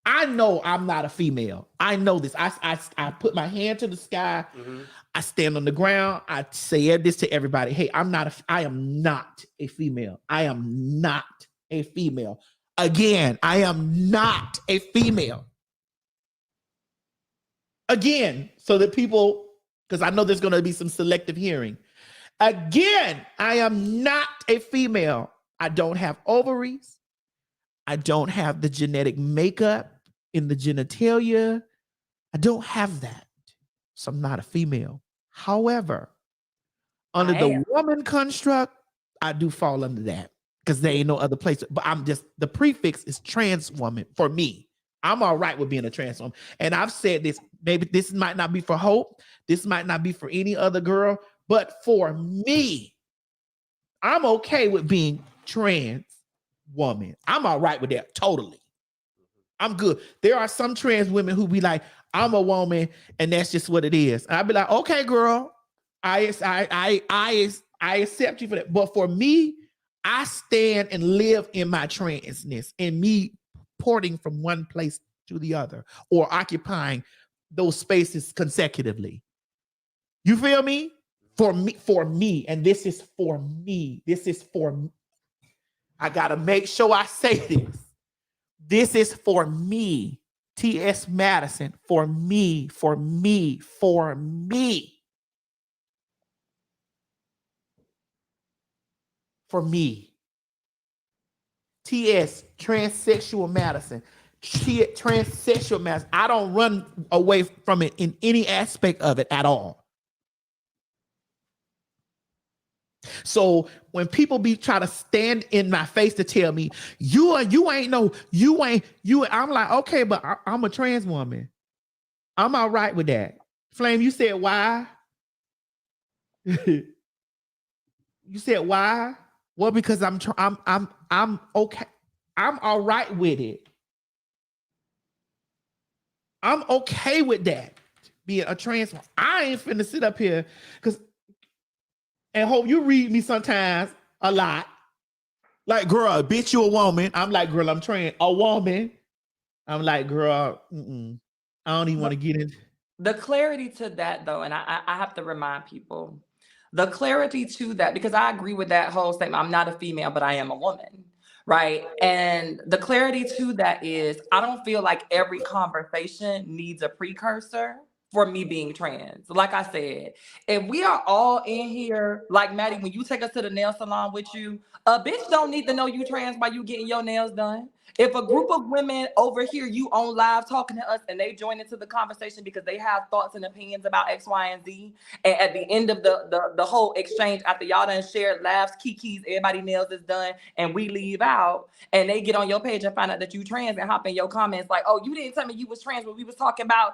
I know I'm not a female. I know this. I put my hand to the sky. Mm-hmm. I stand on the ground. I say this to everybody. Hey, I am not a female. I am not a female. Again, I am not a female. Again, so that people, because I know there's going to be some selective hearing. Again, I am not a female. I don't have ovaries. I don't have the genetic makeup in the genitalia. I don't have that. So I'm not a female. However, under the woman construct, I do fall under that, because there ain't no other place. But the prefix is trans woman for me. I'm all right with being a trans woman. And I've said this, maybe this might not be for Hope. This might not be for any other girl. But for me, I'm okay with being trans woman. I'm all right with that. Totally. I'm good. There are some trans women who be like, I'm a woman and that's just what it is. And I'd be like, okay, girl, I accept you for that. But for me, I stand and live in my transness, and me porting from one place to the other or occupying those spaces consecutively. You feel me? For me, and this is for me. This is for me. I gotta make sure I say this. This is for me. T.S. Madison, for me, for me, for me. For me. T.S. Transsexual Madison. Transsexual Madison. I don't run away from it in any aspect of it at all. So when people be trying to stand in my face to tell me you ain't, I'm like, okay, but I'm a trans woman. I'm all right with that. Flame, you said why? You said why? Well, because I'm okay. I'm all right with it. I'm okay with that, being a trans woman. I ain't finna sit up here because. And Hope, you read me sometimes a lot. Like, girl, bitch, you a woman. I'm like, girl, I'm trans. A woman. I'm like, girl, I don't even want to get in. The clarity to that, though, and I have to remind people, the clarity to that, because I agree with that whole statement. I'm not a female, but I am a woman, right? And the clarity to that is, I don't feel like every conversation needs a precursor for me being trans. Like I said, if we are all in here, like Maddie, when you take us to the nail salon with you, a bitch don't need to know you trans by you getting your nails done. If a group of women over here, you on live talking to us and they join into the conversation because they have thoughts and opinions about X, Y, and Z, and at the end of the whole exchange, after y'all done shared laughs, kikis, everybody nails is done, and we leave out, and they get on your page and find out that you trans and hop in your comments like, oh, you didn't tell me you was trans when we was talking about,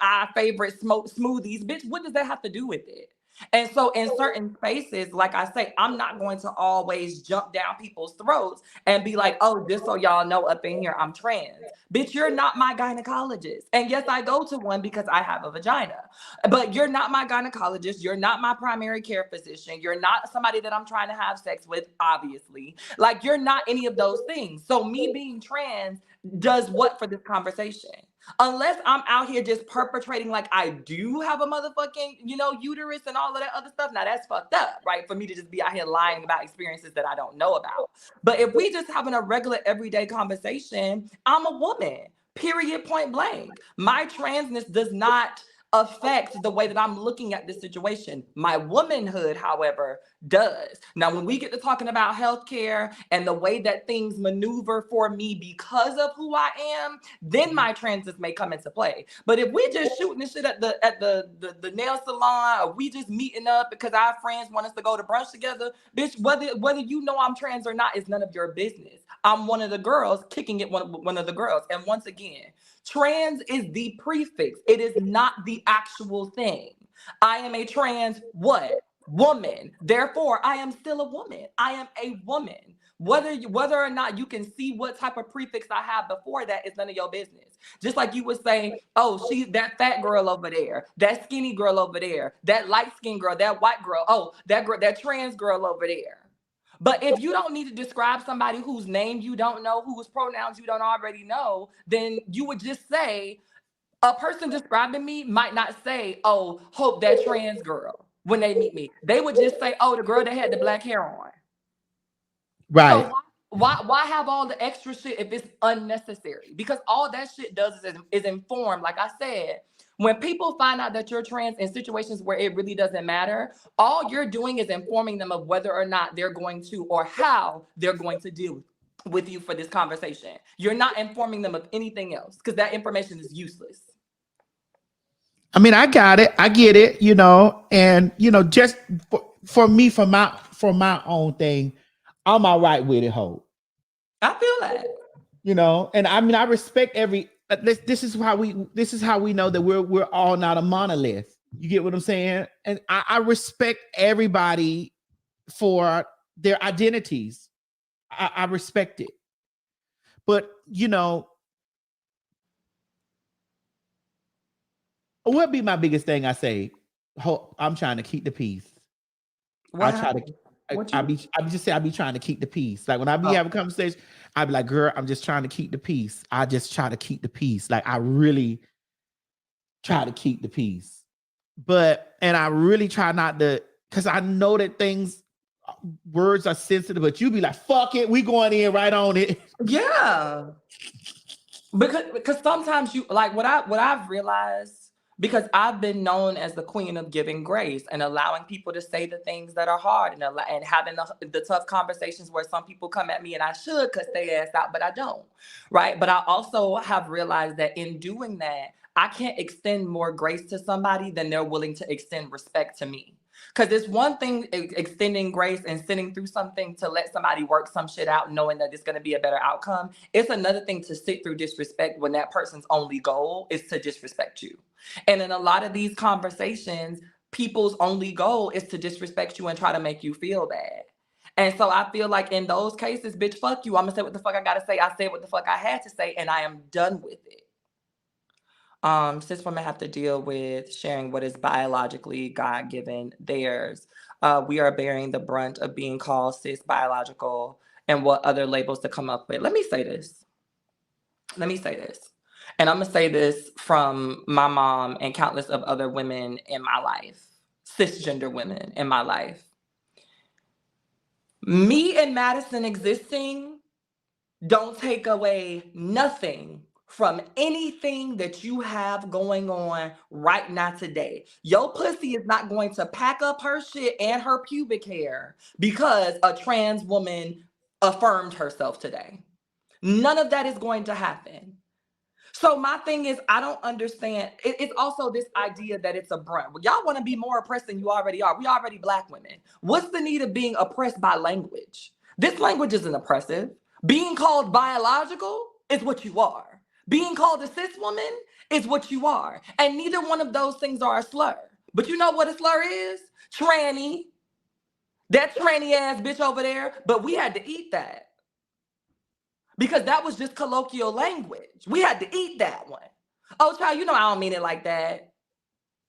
our favorite smoothies. Bitch, what does that have to do with it? And so in certain spaces, like I say, I'm not going to always jump down people's throats and be like, oh, just so y'all know up in here, I'm trans. Bitch, you're not my gynecologist. And yes, I go to one because I have a vagina. But you're not my gynecologist. You're not my primary care physician. You're not somebody that I'm trying to have sex with, obviously. Like, you're not any of those things. So me being trans does what for this conversation? Unless I'm out here just perpetrating like I do have a motherfucking, uterus and all of that other stuff. Now that's fucked up, right? For me to just be out here lying about experiences that I don't know about. But if we just having a regular everyday conversation, I'm a woman, period, point blank. My transness does not affect the way that I'm looking at this situation. My womanhood, however, does. Now, when we get to talking about healthcare and the way that things maneuver for me because of who I am, then my transness may come into play. But if we're just shooting this shit at the nail salon, or we just meeting up because our friends want us to go to brunch together, bitch, whether you know I'm trans or not is none of your business. I'm one of the girls kicking it one of the girls. And once again, trans is the prefix. It is not the actual thing. I am a trans woman. Therefore, I am still a woman. I am a woman. Whether or not you can see what type of prefix I have before that is none of your business. Just like you would say, oh, she's that fat girl over there, that skinny girl over there, that light-skinned girl, that white girl, oh, that girl, that trans girl over there. But if you don't need to describe somebody whose name you don't know, whose pronouns you don't already know, then you would just say, a person describing me might not say, oh, hope that trans girl when they meet me. They would just say, oh, the girl that had the black hair on. Right. So why have all the extra shit if it's unnecessary? Because all that shit does is inform, like I said, when people find out that you're trans in situations where it really doesn't matter, all you're doing is informing them of whether or not they're going to or how they're going to deal with you for this conversation. You're not informing them of anything else because that information is useless. I mean, I got it. I get it, and, just for me, for my own thing, I'm all right with it, ho. I feel that. And I mean, I respect this is how we know that we're all not a monolith. You get what I'm saying? And I respect everybody for their identities. I respect it. But, what would be my biggest thing I say? I'm trying to keep the peace. I be trying to keep the peace. Like when I be having conversations, I be like, girl, I'm just trying to keep the peace. I just try to keep the peace. Like I really try to keep the peace. And I really try not to, because I know that words are sensitive, but you be like, fuck it, we going in right on it. Yeah. Because sometimes you like what I've realized, because I've been known as the queen of giving grace and allowing people to say the things that are hard and having the tough conversations where some people come at me and I should cuss their ass out, but I don't, right? But I also have realized that in doing that, I can't extend more grace to somebody than they're willing to extend respect to me. Because it's one thing extending grace and sitting through something to let somebody work some shit out knowing that it's going to be a better outcome. It's another thing to sit through disrespect when that person's only goal is to disrespect you. And in a lot of these conversations, people's only goal is to disrespect you and try to make you feel bad. And so I feel like in those cases, bitch, fuck you. I'm going to say what the fuck I got to say. I said what the fuck I had to say, and I am done with it. Cis women have to deal with sharing what is biologically God-given theirs. We are bearing the brunt of being called cis biological and what other labels to come up with. Let me say this. And I'm going to say this from my mom and countless of other women in my life, cisgender women in my life. Me and Madison existing don't take away nothing from anything that you have going on right now today. Your pussy is not going to pack up her shit and her pubic hair because a trans woman affirmed herself today. None of that is going to happen. So my thing is, I don't understand. It's also this idea that it's a brunt. Well, y'all want to be more oppressed than you already are. We already Black women. What's the need of being oppressed by language? This language isn't oppressive. Being called biological is what you are. Being called a cis woman is what you are. And neither one of those things are a slur. But you know what a slur is? tranny, that tranny ass bitch over there, but we had to eat that. Because that was just colloquial language. We had to eat that one. Oh, child, you know I don't mean it like that.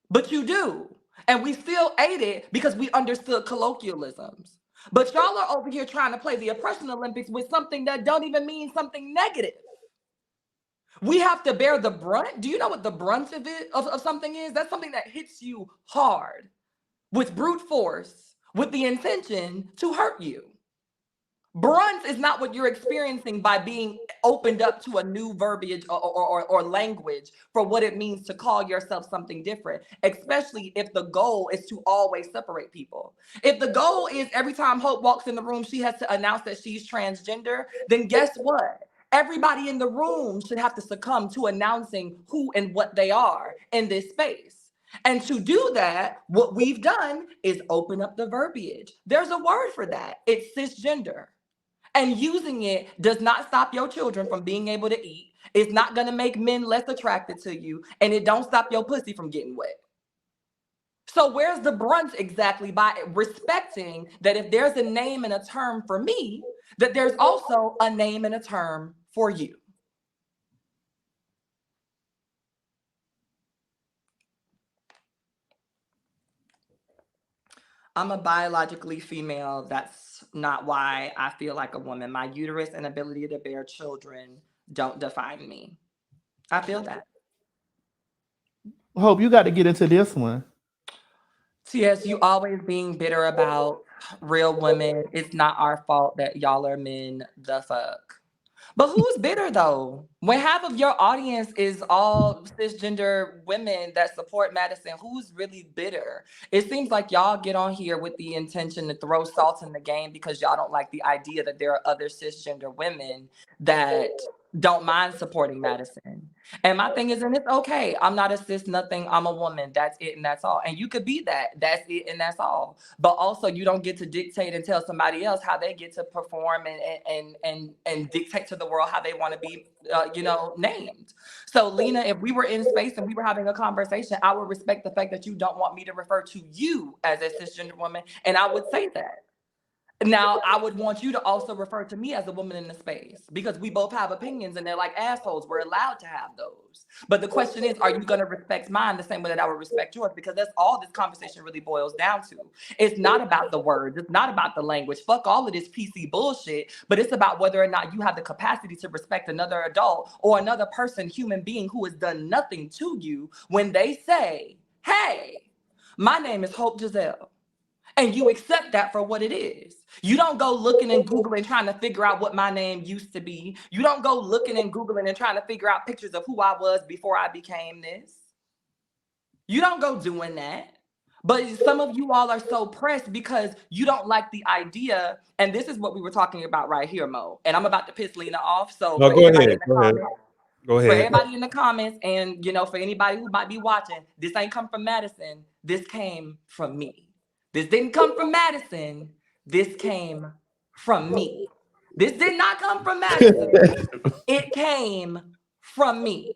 But you do. And we still ate it because we understood colloquialisms. But y'all are over here trying to play the oppression Olympics with something that don't even mean something negative. We have to bear the brunt. Do you know what the brunt of it of something is? That's something that hits you hard with brute force, with the intention to hurt you. Brunt is not what you're experiencing by being opened up to a new verbiage or language for what it means to call yourself something different, especially if the goal is to always separate people. If the goal is every time Hope walks in the room, she has to announce that she's transgender, then guess what? Everybody in the room should have to succumb to announcing who and what they are in this space. And to do that, what we've done is open up the verbiage. There's a word for that. It's cisgender. And using it does not stop your children from being able to eat. It's not going to make men less attracted to you. And it don't stop your pussy from getting wet. So where's the brunt exactly? By respecting that if there's a name and a term for me, that there's also a name and a term for you. I'm a biologically female. That's not why I feel like a woman. My uterus and ability to bear children don't define me. I feel that. Hope you got to get into this one. Yes, you always being bitter about real women. It's not our fault that y'all are men. The fuck. But who's bitter though? When half of your audience is all cisgender women that support Madison, who's really bitter? It seems like y'all get on here with the intention to throw salt in the game because y'all don't like the idea that there are other cisgender women that don't mind supporting Madison. And my thing is, and it's okay. I'm not a cis nothing. I'm a woman. That's it and that's all. And you could be that. That's it and that's all. But also you don't get to dictate and tell somebody else how they get to perform and dictate to the world how they want to be, named. So Lena, if we were in space and we were having a conversation, I would respect the fact that you don't want me to refer to you as a cisgender woman. And I would say that. Now, I would want you to also refer to me as a woman in the space because we both have opinions and they're like assholes. We're allowed to have those. But the question is, are you going to respect mine the same way that I would respect yours? Because that's all this conversation really boils down to. It's not about the words. It's not about the language. Fuck all of this PC bullshit. But it's about whether or not you have the capacity to respect another adult or another person, human being who has done nothing to you when they say, hey, my name is Hope Giselle. And you accept that for what it is. You don't go looking and Googling trying to figure out what my name used to be. You don't go looking and Googling and trying to figure out pictures of who I was before I became this. You don't go doing that. But some of you all are so pressed because you don't like the idea. And this is what we were talking about right here, Mo. And I'm about to piss Lena off. So no, go ahead. Go ahead. For everybody in the comments and, for anybody who might be watching, this ain't come from Madison. This came from me. This didn't come from Madison. This came from me. This did not come from Madison. It came from me.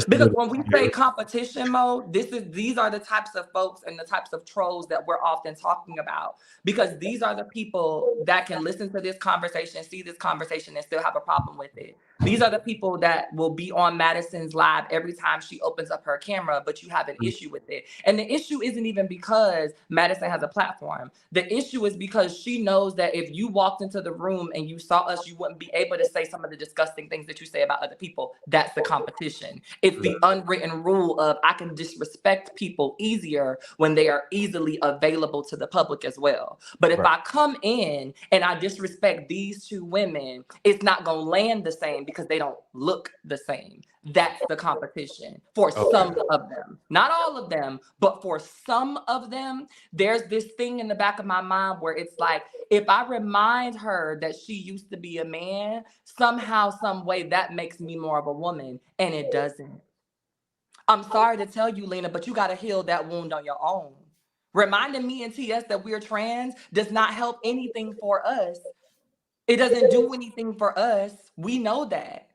Because when we say competition mode, these are the types of folks and the types of trolls that we're often talking about. Because these are the people that can listen to this conversation, see this conversation, and still have a problem with it. These are the people that will be on Madison's live every time she opens up her camera, but you have an issue with it. And the issue isn't even because Madison has a platform. The issue is because she knows that if you walked into the room and you saw us, you wouldn't be able to say some of the disgusting things that you say about other people. That's the competition. It's the unwritten rule of I can disrespect people easier when they are easily available to the public as well. But if I come in and I disrespect these two women, it's not going to land the same because they don't look the same. That's the competition for some of them. Not all of them, but for some of them, there's this thing in the back of my mind where it's like, if I remind her that she used to be a man, somehow, some way that makes me more of a woman, and it doesn't. I'm sorry to tell you, Lena, but you got to heal that wound on your own. Reminding me and TS that we're trans does not help anything for us. It doesn't do anything for us. We know that.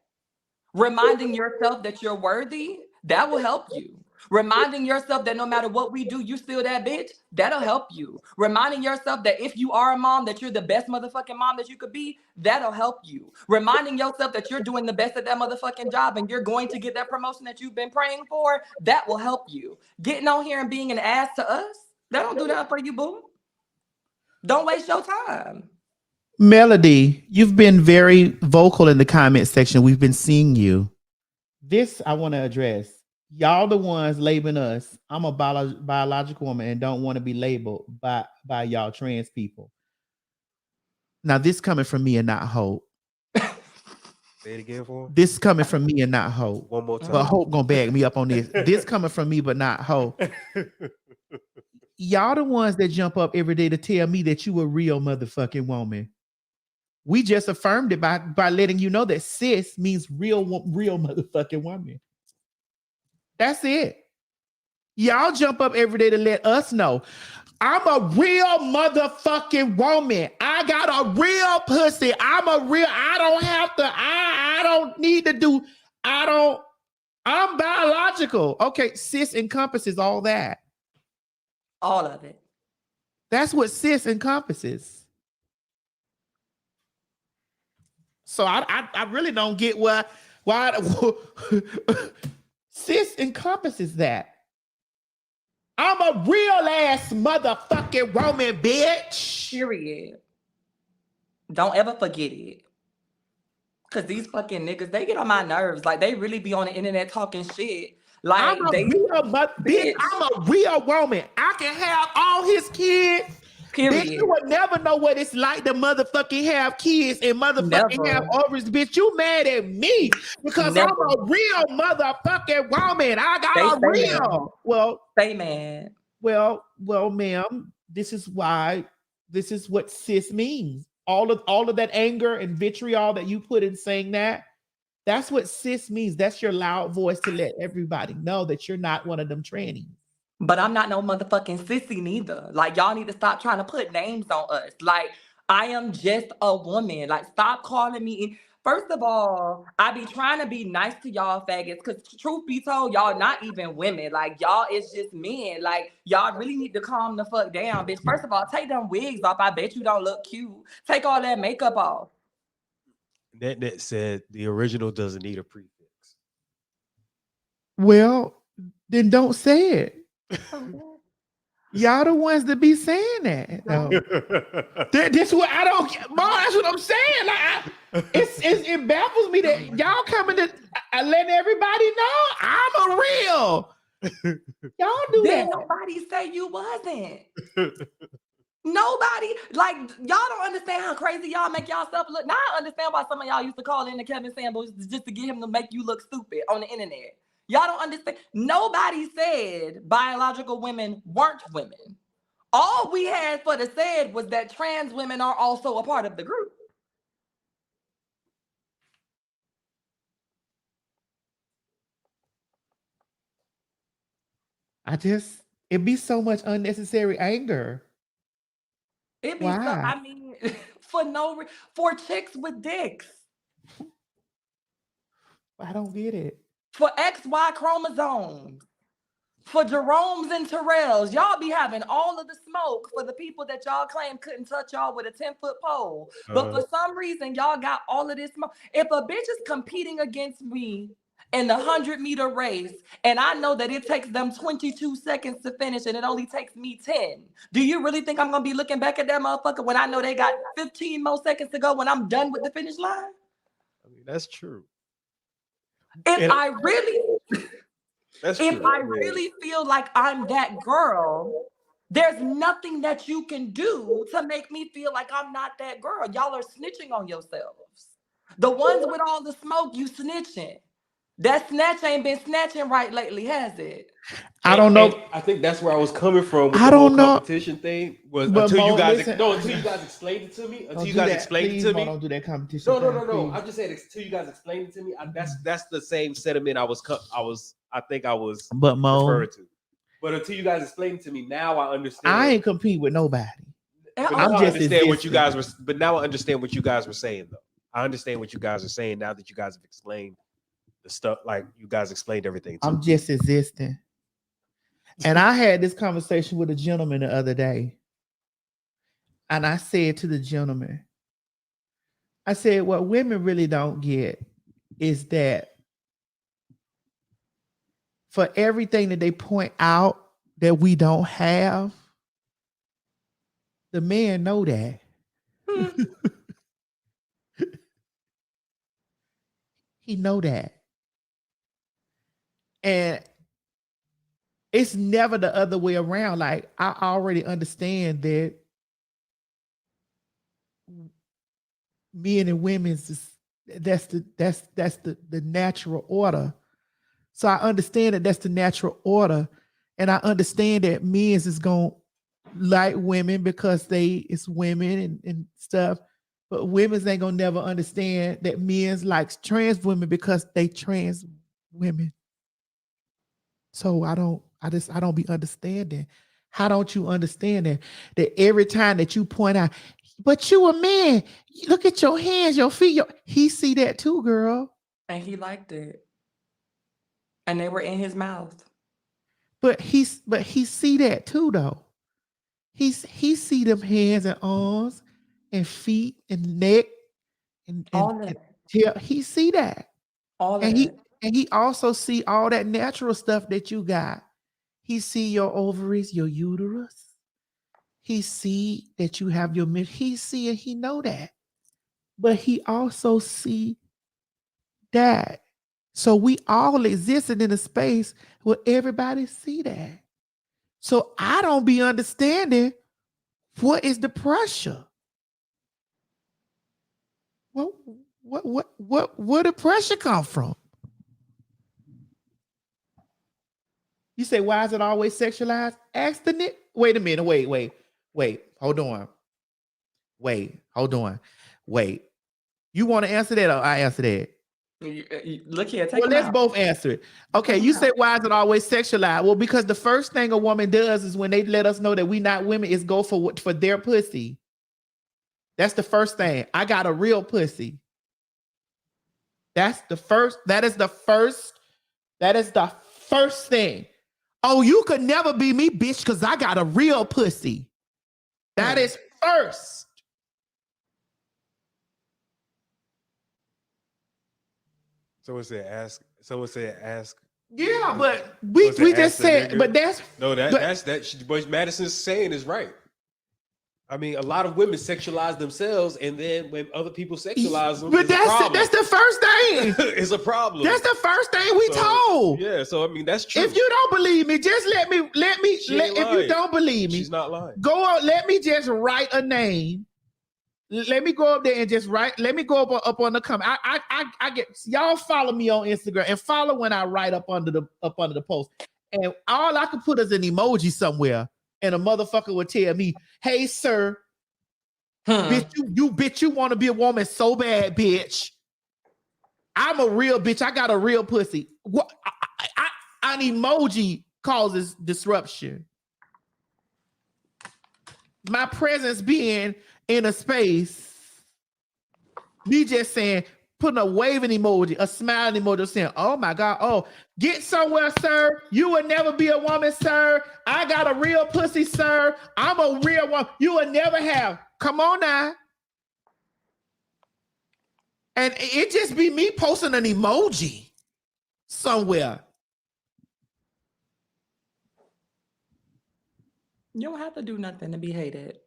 Reminding yourself that you're worthy, that will help you. Reminding yourself that no matter what we do, you still that bitch, that'll help you. Reminding yourself that if you are a mom, that you're the best motherfucking mom that you could be, that'll help you. Reminding yourself that you're doing the best at that motherfucking job and you're going to get that promotion that you've been praying for, that will help you. Getting on here and being an ass to us, that don't do that for you, boo. Don't waste your time. Melody, you've been very vocal in the comment section. We've been seeing you. This I want to address. Y'all the ones labeling us. I'm a biological woman and don't want to be labeled by y'all trans people. Now this coming from me and not Hope. Say it again for him. This coming from me and not Hope. One more time. But Hope gonna bag me up on this. This coming from me, but not Hope. Y'all the ones that jump up every day to tell me that you a real motherfucking woman. We just affirmed it by letting you know that cis means real motherfucking woman. That's it. Y'all jump up every day to let us know. I'm a real motherfucking woman. I got a real pussy. I don't have to, I don't need to do, I'm biological. Okay, cis encompasses all that. All of it. That's what cis encompasses. So I really don't get why cis encompasses that. I'm a real ass motherfucking woman, bitch. Period. Don't ever forget it. Cause these fucking niggas, they get on my nerves. Like they really be on the internet talking shit. Like I'm a real woman. I can have all his kids. Period. Bitch, you would never know what it's like to motherfucking have kids and motherfucking have ovaries. Bitch, you mad at me because I'm a real motherfucking woman. I got a real. Well, stay mad. Well, ma'am, this is what cis means. All of that anger and vitriol that you put in saying that's what cis means. That's your loud voice to let everybody know that you're not one of them trannies. But I'm not no motherfucking sissy neither. Like, y'all need to stop trying to put names on us. Like, I am just a woman. Like, stop calling me. First of all, I be trying to be nice to y'all faggots because truth be told, y'all not even women. Like, y'all is just men. Like, y'all really need to calm the fuck down, bitch. First of all, take them wigs off. I bet you don't look cute. Take all that makeup off. That said, the original doesn't need a prefix. Well, then don't say it. Y'all the ones that be saying that. No. This what I don't get. Mom, that's what I'm saying. Like, it baffles me that y'all coming to letting everybody know I'm a real. Y'all do Then that. nobody say you wasn't. Nobody, like, y'all don't understand how crazy y'all make yourself look. Now I understand why some of y'all used to call in to Kevin Samuels just to get him to make you look stupid on the internet. Y'all don't understand. Nobody said biological women weren't women. All we had for the said was that trans women are also a part of the group. It'd be so much unnecessary anger. It be so, I mean, for chicks with dicks. I don't get it. For XY chromosomes. For Jerome's and Terrells. Y'all be having all of the smoke for the people that y'all claim couldn't touch y'all with a 10-foot pole. But for some reason, y'all got all of this smoke. If a bitch is competing against me in the 100-meter race, and I know that it takes them 22 seconds to finish and it only takes me 10, do you really think I'm going to be looking back at that motherfucker when I know they got 15 more seconds to go when I'm done with the finish line? I mean, that's true. If I really feel like I'm that girl, there's nothing that you can do to make me feel like I'm not that girl. Y'all are snitching on yourselves. The ones with all the smoke, you snitching. That snatch ain't been snatching right lately, has it? I don't know. I think that's where I was coming from with the whole competition thing. Was until you guys explained it to me. Until you guys explained it to me. Don't do that competition. No. I just said until you guys explained it to me. That's the same sentiment I was referring to. But until you guys explained it to me, now I understand. I ain't compete with nobody. I'm just understand what you guys were. But now I understand what you guys were saying, though. I understand what you guys are saying now that you guys have explained the stuff. Like you guys explained everything. I'm just existing. And I had this conversation with a gentleman the other day. And I said to the gentleman, I said, what women really don't get is that for everything that they point out that we don't have, the man know that. He know that. And it's never the other way around. Like, I already understand that men and women's that's the natural order. So I understand that that's the natural order. And I understand that men's is gonna like women because it's women and stuff. But women's ain't gonna never understand that men's likes trans women because they trans women. So I don't be understanding. How don't you understand that every time that you point out, but you a man, look at your hands, your feet, he see that too, girl. And he liked it. And they were in his mouth. But he see that too, though. He see them hands and arms and feet and neck and all of it. He see that. All and of it. And he also see all that natural stuff that you got. He see your ovaries, your uterus. He see that you have your he see and he know that. But he also see that. So we all existed in a space where everybody see that. So I don't be understanding what is the pressure. Well, where the pressure come from? You say, why is it always sexualized? Ask the nigga. Wait a minute. Wait. Hold on. Wait. You want to answer that or I answer that? Look here. Well, let's both answer it. Okay, you say, why is it always sexualized? Well, because the first thing a woman does is when they let us know that we not women is go for their pussy. That's the first thing. I got a real pussy. That is the first thing. Oh, you could never be me, bitch, because I got a real pussy. That is first. Someone said ask. Yeah, but we just said, but that's what Madison's saying is right. I mean, a lot of women sexualize themselves, and then when other people sexualize them, but that's the first thing. It's a problem. That's the first thing we told. Yeah, so I mean that's true. If you don't believe me, just let me. If you don't believe me, she's not lying. Go on. Let me just write a name. Let me go up there and just write. Let me go up on the comment. I get y'all follow me on Instagram and follow when I write up under the post. And all I can put is an emoji somewhere. And a motherfucker would tell me, "Hey, sir, bitch, you want to be a woman so bad, bitch. I'm a real bitch. I got a real pussy." What? An emoji causes disruption. My presence being in a space, me just saying, putting a waving emoji, a smiling emoji, saying, "Oh my God, oh, get somewhere, sir. You will never be a woman, sir. I got a real pussy, sir. I'm a real one. You will never have." Come on now. And it just be me posting an emoji somewhere. You don't have to do nothing to be hated.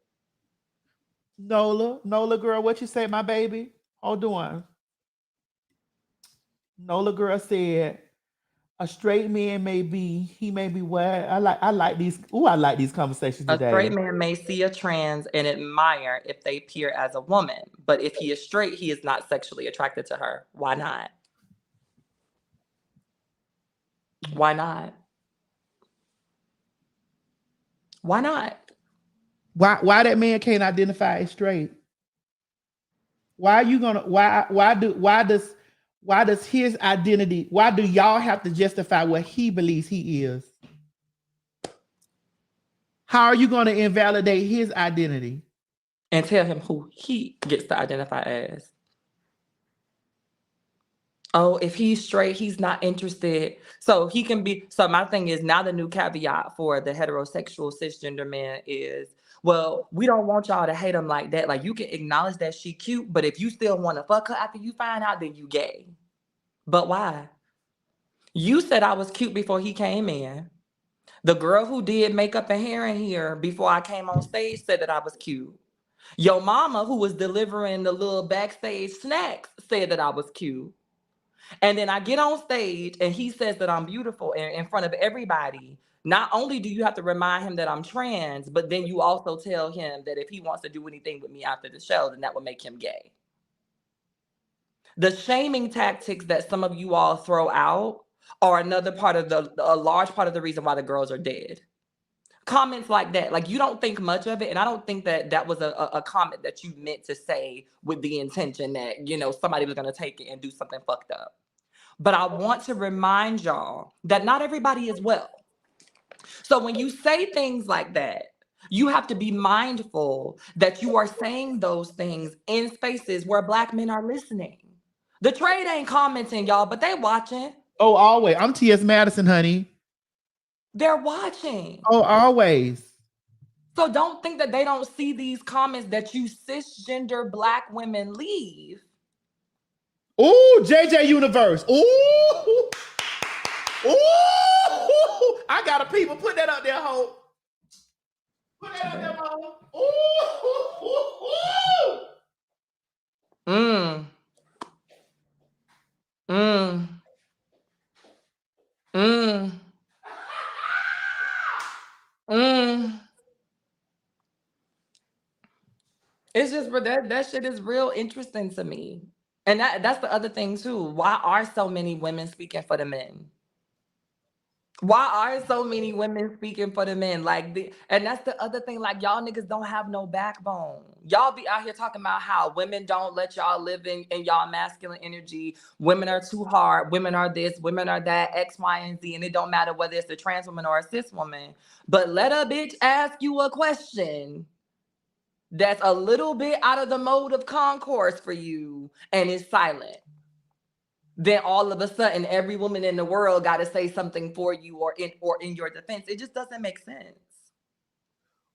Nola girl, what you say, my baby? Hold on. Nola girl said, a straight man may be what? I like these conversations today. A straight man may see a trans and admire if they appear as a woman, but if he is straight, he is not sexually attracted to her. Why not? Why not? Why not? Why that man can't identify as straight? Why does his identity, why do y'all have to justify what he believes he is? How are you going to invalidate his identity? And tell him who he gets to identify as. oh, if he's straight, he's not interested. So he can be. So my thing is now the new caveat for the heterosexual cisgender man is, well, we don't want y'all to hate him like that. Like you can acknowledge that she cute, but if you still want to fuck her after you find out, then you gay. But why? You said I was cute before he came in. The girl who did makeup and hair in here before I came on stage said that I was cute. Your mama, who was delivering the little backstage snacks, said that I was cute. And then I get on stage and he says that I'm beautiful in front of everybody. Not only do you have to remind him that I'm trans, but then you also tell him that if he wants to do anything with me after the show, then that would make him gay. The shaming tactics that some of you all throw out are another part of a large part of the reason why the girls are dead. Comments like that, like you don't think much of it. And I don't think that that was a comment that you meant to say with the intention that, you know, somebody was going to take it and do something fucked up. But I want to remind y'all that not everybody is well. So when you say things like that, you have to be mindful that you are saying those things in spaces where Black men are listening. The trade ain't commenting, y'all, but they watching. Oh, always. I'm T.S. Madison, honey. They're watching. Oh, always. So don't think that they don't see these comments that you cisgender Black women leave. Ooh, JJ Universe. Ooh. Ooh. I got a people. Put that up there, Hope. Put that up there, Mama. Ooh. Mm. Mm. Mm. Mm. It's just that shit is real interesting to me. And that's the other thing too. Why are so many women speaking for the men? Why are so many women speaking for the men? And that's the other thing. Like y'all niggas don't have no backbone. Y'all be out here talking about how women don't let y'all live in y'all masculine energy. Women are too hard. Women are this. Women are that. X, Y, and Z. And it don't matter whether it's a trans woman or a cis woman. But let a bitch ask you a question that's a little bit out of the mode of concourse for you, and it's silent. Then all of a sudden, every woman in the world got to say something for you or in your defense. It just doesn't make sense.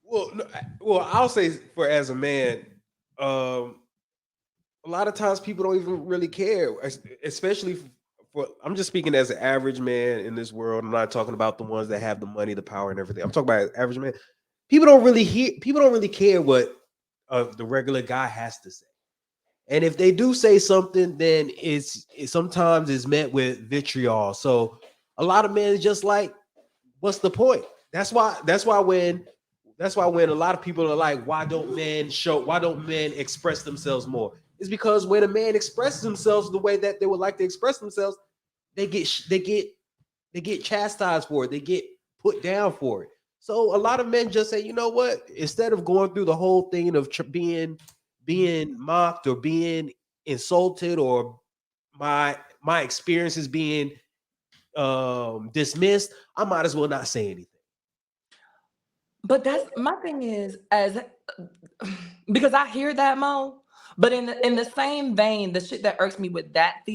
Well, I'll say for as a man, a lot of times people don't even really care, especially for. I'm just speaking as an average man in this world. I'm not talking about the ones that have the money, the power, and everything. I'm talking about average man. People don't really care what the regular guy has to say. And if they do say something, then it sometimes is met with vitriol. So a lot of men is just like, what's the point? That's why when a lot of people are like, why don't men express themselves more? It's because when a man expresses themselves the way that they would like to express themselves, they get chastised for it. They get put down for it. So a lot of men just say, you know what? Instead of going through the whole thing of being mocked or being insulted or my experiences being dismissed, I might as well not say anything. But that's my thing is because I hear that, Mo. But in the same vein, the shit that irks me with that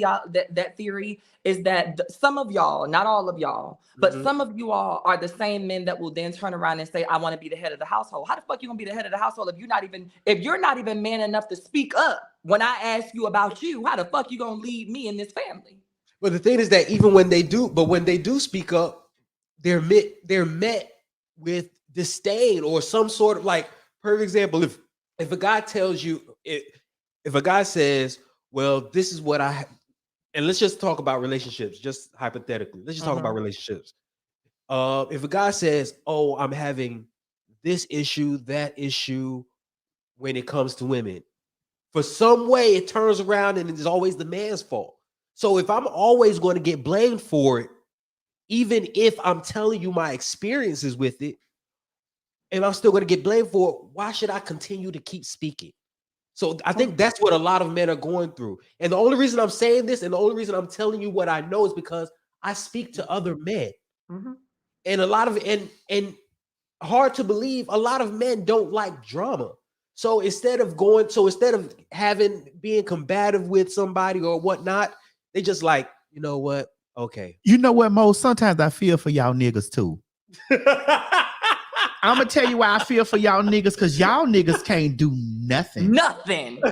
theory is that some of y'all, not all of y'all, but some of you all are the same men that will then turn around and say, I want to be the head of the household. How the fuck you gonna be the head of the household if you're not even man enough to speak up when I ask you about you? How the fuck you gonna lead me in this family? But the thing is that even when they do speak up, they're met with disdain or some sort of, like, perfect example, if a guy tells you if a guy says, well, this is what and let's just talk about relationships, just hypothetically. Let's just talk about relationships. If a guy says, oh, I'm having this issue, that issue when it comes to women, for some way it turns around and it's always the man's fault. So if I'm always going to get blamed for it, even if I'm telling you my experiences with it, and I'm still going to get blamed for it, why should I continue to keep speaking? So I think that's what a lot of men are going through. And the only reason I'm saying this and the only reason I'm telling you what I know is because I speak to other men. And a lot of, and hard to believe, a lot of men don't like drama. So instead of being combative with somebody or whatnot, They just like, you know what? Okay. You know what, Mo? Sometimes I feel for y'all niggas too. I'm gonna tell you why I feel for y'all niggas, because y'all niggas can't do nothing. Nothing.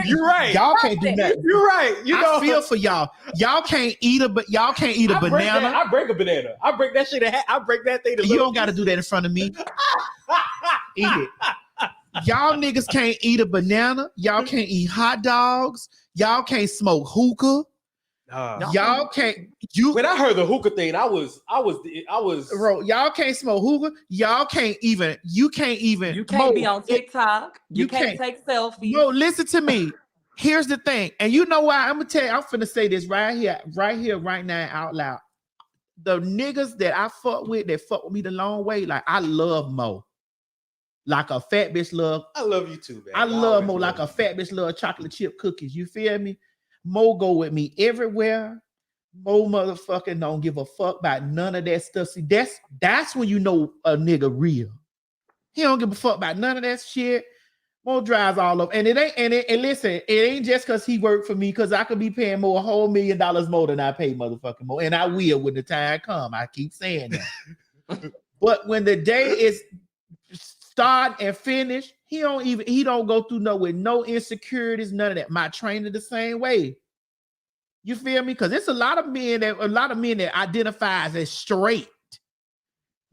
You're right. Y'all can't do nothing. You're right. You know, I feel for y'all. Y'all can't eat a banana. I break a banana. I break that shit. I break that thing. You don't got to do that in front of me. Eat it. Y'all niggas can't eat a banana. Y'all can't eat hot dogs. Y'all can't smoke hookah. Y'all can't. When I heard the hookah thing, I was. Bro, y'all can't smoke hookah. Y'all can't even. You can't be on TikTok. You can't take selfies. No, listen to me. Here's the thing, and you know why? I'm gonna tell you. I'm finna say this right here, right now, out loud. The niggas that I fuck with, that fuck with me the long way, like I love Mo, like a fat bitch love. I love you too, man. I love Mo like a fat bitch love chocolate chip cookies. You feel me? Mo go with me everywhere. Mo motherfucking don't give a fuck about none of that stuff. See, that's when you know a nigga real. He don't give a fuck about none of that shit. Mo drives all up, and listen, it ain't just because he worked for me, because I could be paying Mo a whole $1 million more than I pay motherfucking Mo, and I will when the time come. I keep saying that. But when the day is start and finish, he don't go through no insecurities, none of that. My trainer the same way. You feel me? Because it's a lot of men that identify as straight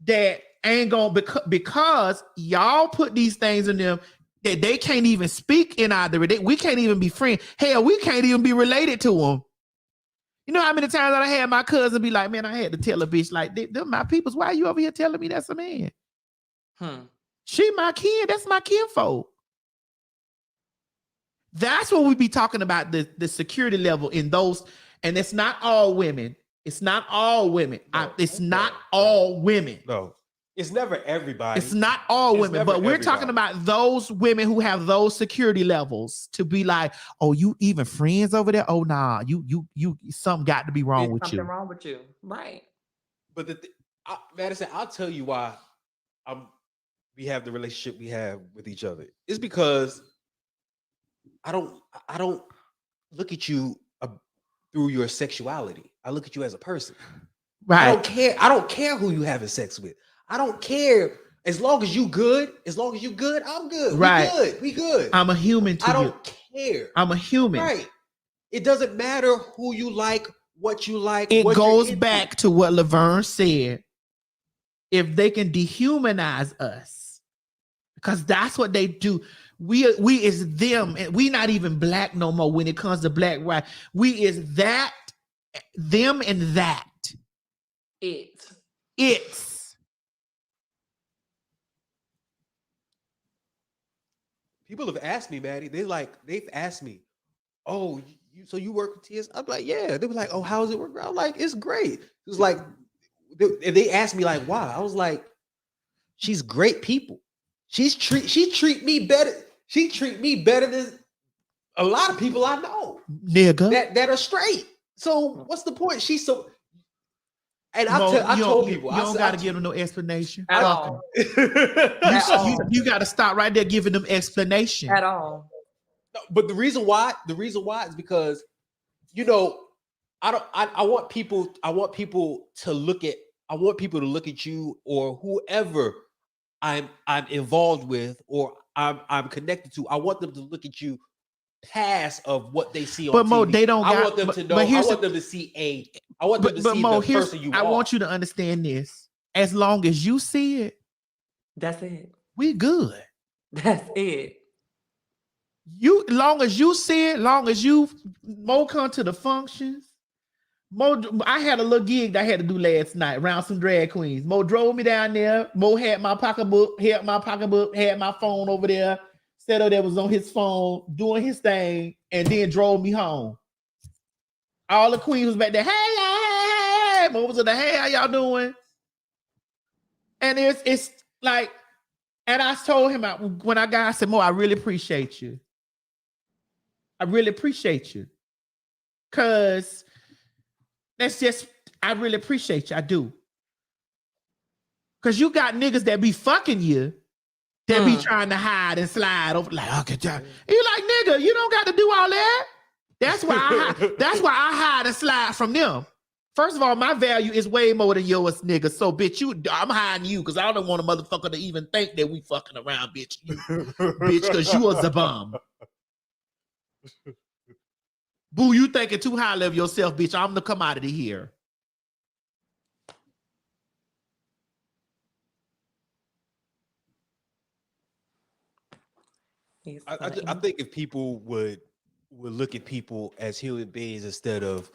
that ain't gonna, because y'all put these things in them that they can't even speak in either. We can't even be friends. Hell, we can't even be related to them. You know how many times that I had my cousin be like, man, I had to tell a bitch like, them my peoples, why are you over here telling me that's a man? She my kid. That's my kinfolk. That's what we be talking about, the security level in those. And it's not all women. It's not all women. It's not all women. No, it's never everybody. It's not all women, but we're talking about those women who have those security levels to be like, oh, you even friends over there? Oh, nah, you something got to be wrong with you. Something wrong with you, right? But Madison, I'll tell you why we have the relationship we have with each other. It's because I don't look at you through your sexuality. I look at you as a person. Right. I don't care who you having sex with. I don't care. As long as you good, I'm good. Right. We good. I'm a human to you. I don't care. I'm a human. Right. It doesn't matter who you like, what you like. It goes back to what Laverne said. If they can dehumanize us, because that's what they do. We is them, and we not even black no more when it comes to black, white. We is that, them, and that. It's. People have asked me, Maddie. They've asked me, oh, so you work with TS? I'm like, yeah. They were like, oh, how's it work? I'm like, it's great. It was like, they asked me like, why? I was like, she's great people. She treat me better. She treat me better than a lot of people I know, nigga, that are straight. So what's the point? She's so. And I told people, you don't got to give them no explanation at all. You got to stop right there giving them explanation at all. No, but the reason why is because, you know, I want people to look at you or whoever I'm involved with or I'm connected to. I want them to look at you past of what they see on but TV. Mo, they don't. I want them to know. I want them to see the person you are. I want you to understand this. As long as you see it, that's it. We good. That's it. Long as you see it, long as you Mo come to the functions. Mo, I had a little gig that I had to do last night around some drag queens. Mo drove me down there. Mo had my pocketbook, had my phone over there, set up that was on his phone, doing his thing, and then drove me home. All the queens was back there. Hey. Mo was in the hey, how y'all doing? And it's like, and I told him when I got, I said, Mo, I really appreciate you. I really appreciate you. Cause I really appreciate you. I do. Cause you got niggas that be fucking you, that be trying to hide and slide over like, okay, you like, nigga, you don't got to do all that. That's why I hide and slide from them. First of all, my value is way more than yours, nigga. So, bitch, I'm hiding you because I don't want a motherfucker to even think that we fucking around, bitch. Bitch, because you was a bum. Boo, you thinking too highly of yourself, bitch. I'm the commodity here. I think if people would look at people as human beings instead of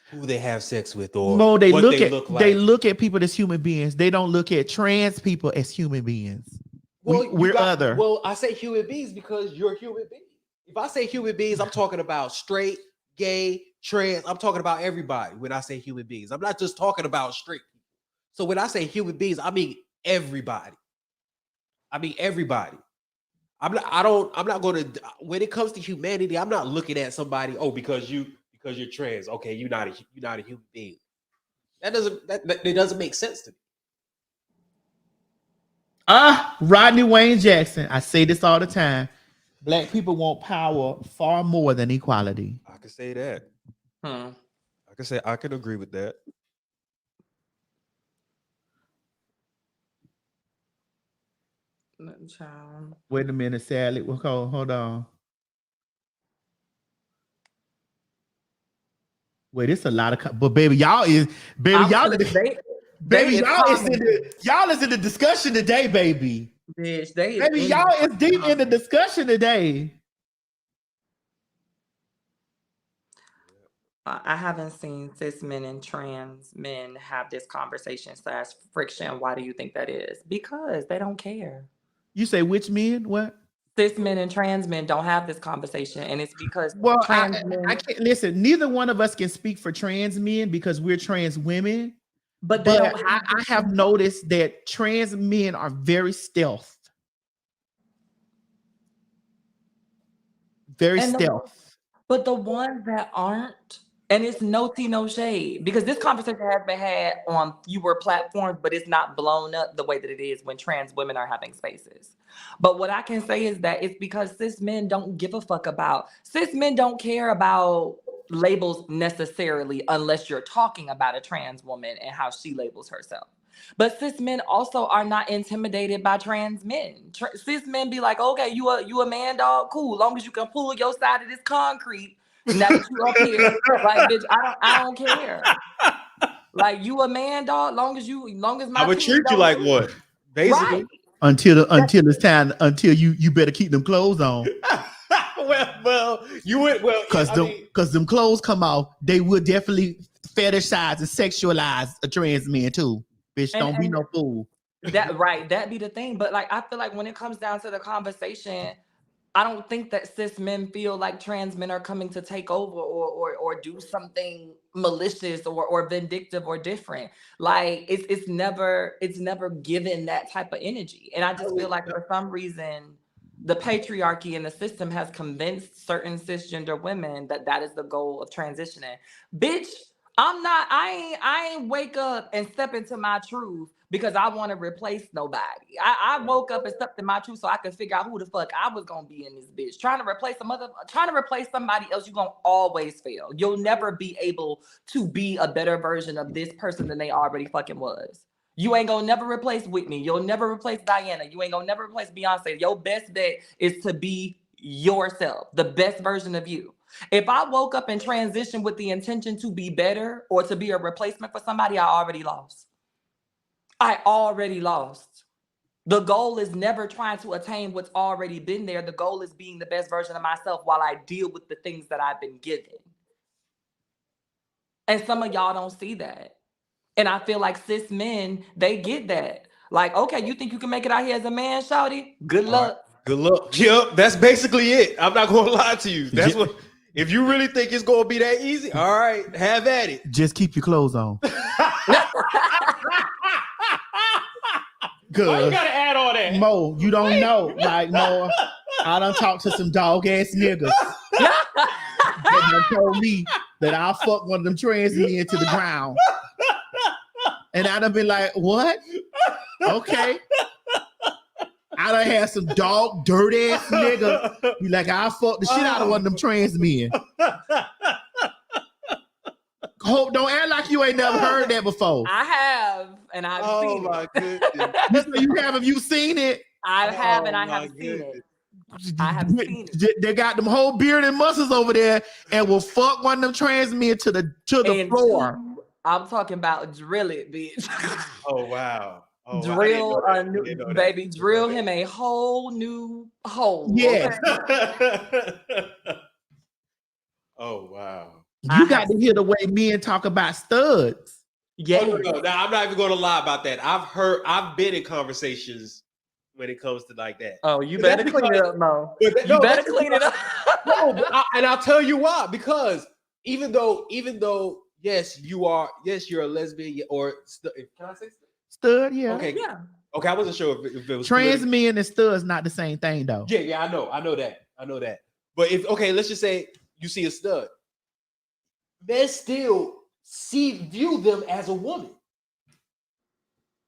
who they have sex with or Mo, what they look like. They look at people as human beings. They don't look at trans people as human beings. We're other. Well, I say human beings because you're a human being. If I say human beings, I'm talking about straight, gay, trans. I'm talking about everybody when I say human beings. I'm not just talking about straight people. So when I say human beings, I mean everybody. I'm not going to, when it comes to humanity, I'm not looking at somebody, because you're trans. Okay, you're not a human being. That doesn't make sense to me. Rodney Wayne Jackson. I say this all the time. Black people want power far more than equality. I can say that. I can agree with that. Child. Wait a minute, Sally. Hold on. Wait, it's a lot of, but baby, y'all is in the discussion today, baby. Bitch, y'all is deep in the discussion today. I haven't seen cis men and trans men have this conversation / friction. Why do you think that is? Because they don't care. You say which men? What? Cis men and trans men don't have this conversation, and it's because trans men. I can't listen. Neither one of us can speak for trans men because we're trans women. But I have noticed that trans men are very stealth. But the ones that aren't, and it's no tea, no shade, because this conversation has been had on fewer platforms, but it's not blown up the way that it is when trans women are having spaces. But what I can say is that it's because cis men don't give a fuck about, cis men don't care about labels necessarily unless you're talking about a trans woman and how she labels herself. But cis men also are not intimidated by trans men. Cis men be like, okay, you a man, dog, cool, long as you can pull your side of this concrete. Now that you up here, like, bitch, I don't care. Like, you a man, dog, long as my I would treat you like one, basically. Right. Until it's time, until you better keep them clothes on. Because them clothes come off, they will definitely fetishize and sexualize a trans man too. Bitch, don't be no fool. That be the thing. But like, I feel like when it comes down to the conversation, I don't think that cis men feel like trans men are coming to take over or do something malicious or vindictive or different. Like it's never given that type of energy. And I just feel like for some reason the patriarchy in the system has convinced certain cisgender women that is the goal of transitioning. Bitch, I ain't wake up and step into my truth because I want to replace nobody. I woke up and stepped in my truth so I could figure out who the fuck I was gonna be in this bitch. Trying to replace somebody else, you're gonna always fail. You'll never be able to be a better version of this person than they already fucking was. You ain't gonna never replace Whitney. You'll never replace Diana. You ain't gonna never replace Beyonce. Your best bet is to be yourself, the best version of you. If I woke up and transitioned with the intention to be better or to be a replacement for somebody, I already lost. The goal is never trying to attain what's already been there. The goal is being the best version of myself while I deal with the things that I've been given. And some of y'all don't see that. And I feel like cis men, they get that. Like, okay, you think you can make it out here as a man, shawty? Good luck. Right. Good luck. Yep, that's basically it. I'm not going to lie to you. That's what. If you really think it's going to be that easy, all right, have at it. Just keep your clothes on. Good. Why you gotta add all that? Mo, you don't know. Like, Mo, I done talked to some dog ass niggas. They told me that I'll fuck one of them trans men to the ground. And I'd have been like, what? Okay. I done had some dog, dirt ass nigga. Be like, I fucked the shit out of one of them trans men. Hope don't act like you ain't never heard that before. I have, and I've seen my it. goodness. You seen it? I have, and I have seen it. I have seen it. They got them whole beard and muscles over there and will fuck one of them trans men to the And floor. I'm talking about drill it, bitch. Oh wow. Oh, Drill a new baby, drill him a whole new hole. Yes. Okay? Oh wow. You got to hear the way men talk about studs. Yeah. Oh, no. Now, I'm not even going to lie about that. I've been in conversations when it comes to like that. Oh, you better clean it up, Mo. You better clean it up. No, and I'll tell you why. Because even though, yes, you're a lesbian or can I say Stud, yeah. Okay, Yeah. okay. I wasn't sure if it was Trans men and studs not the same thing though. Yeah, I know that. But let's just say you see a stud, men still view them as a woman.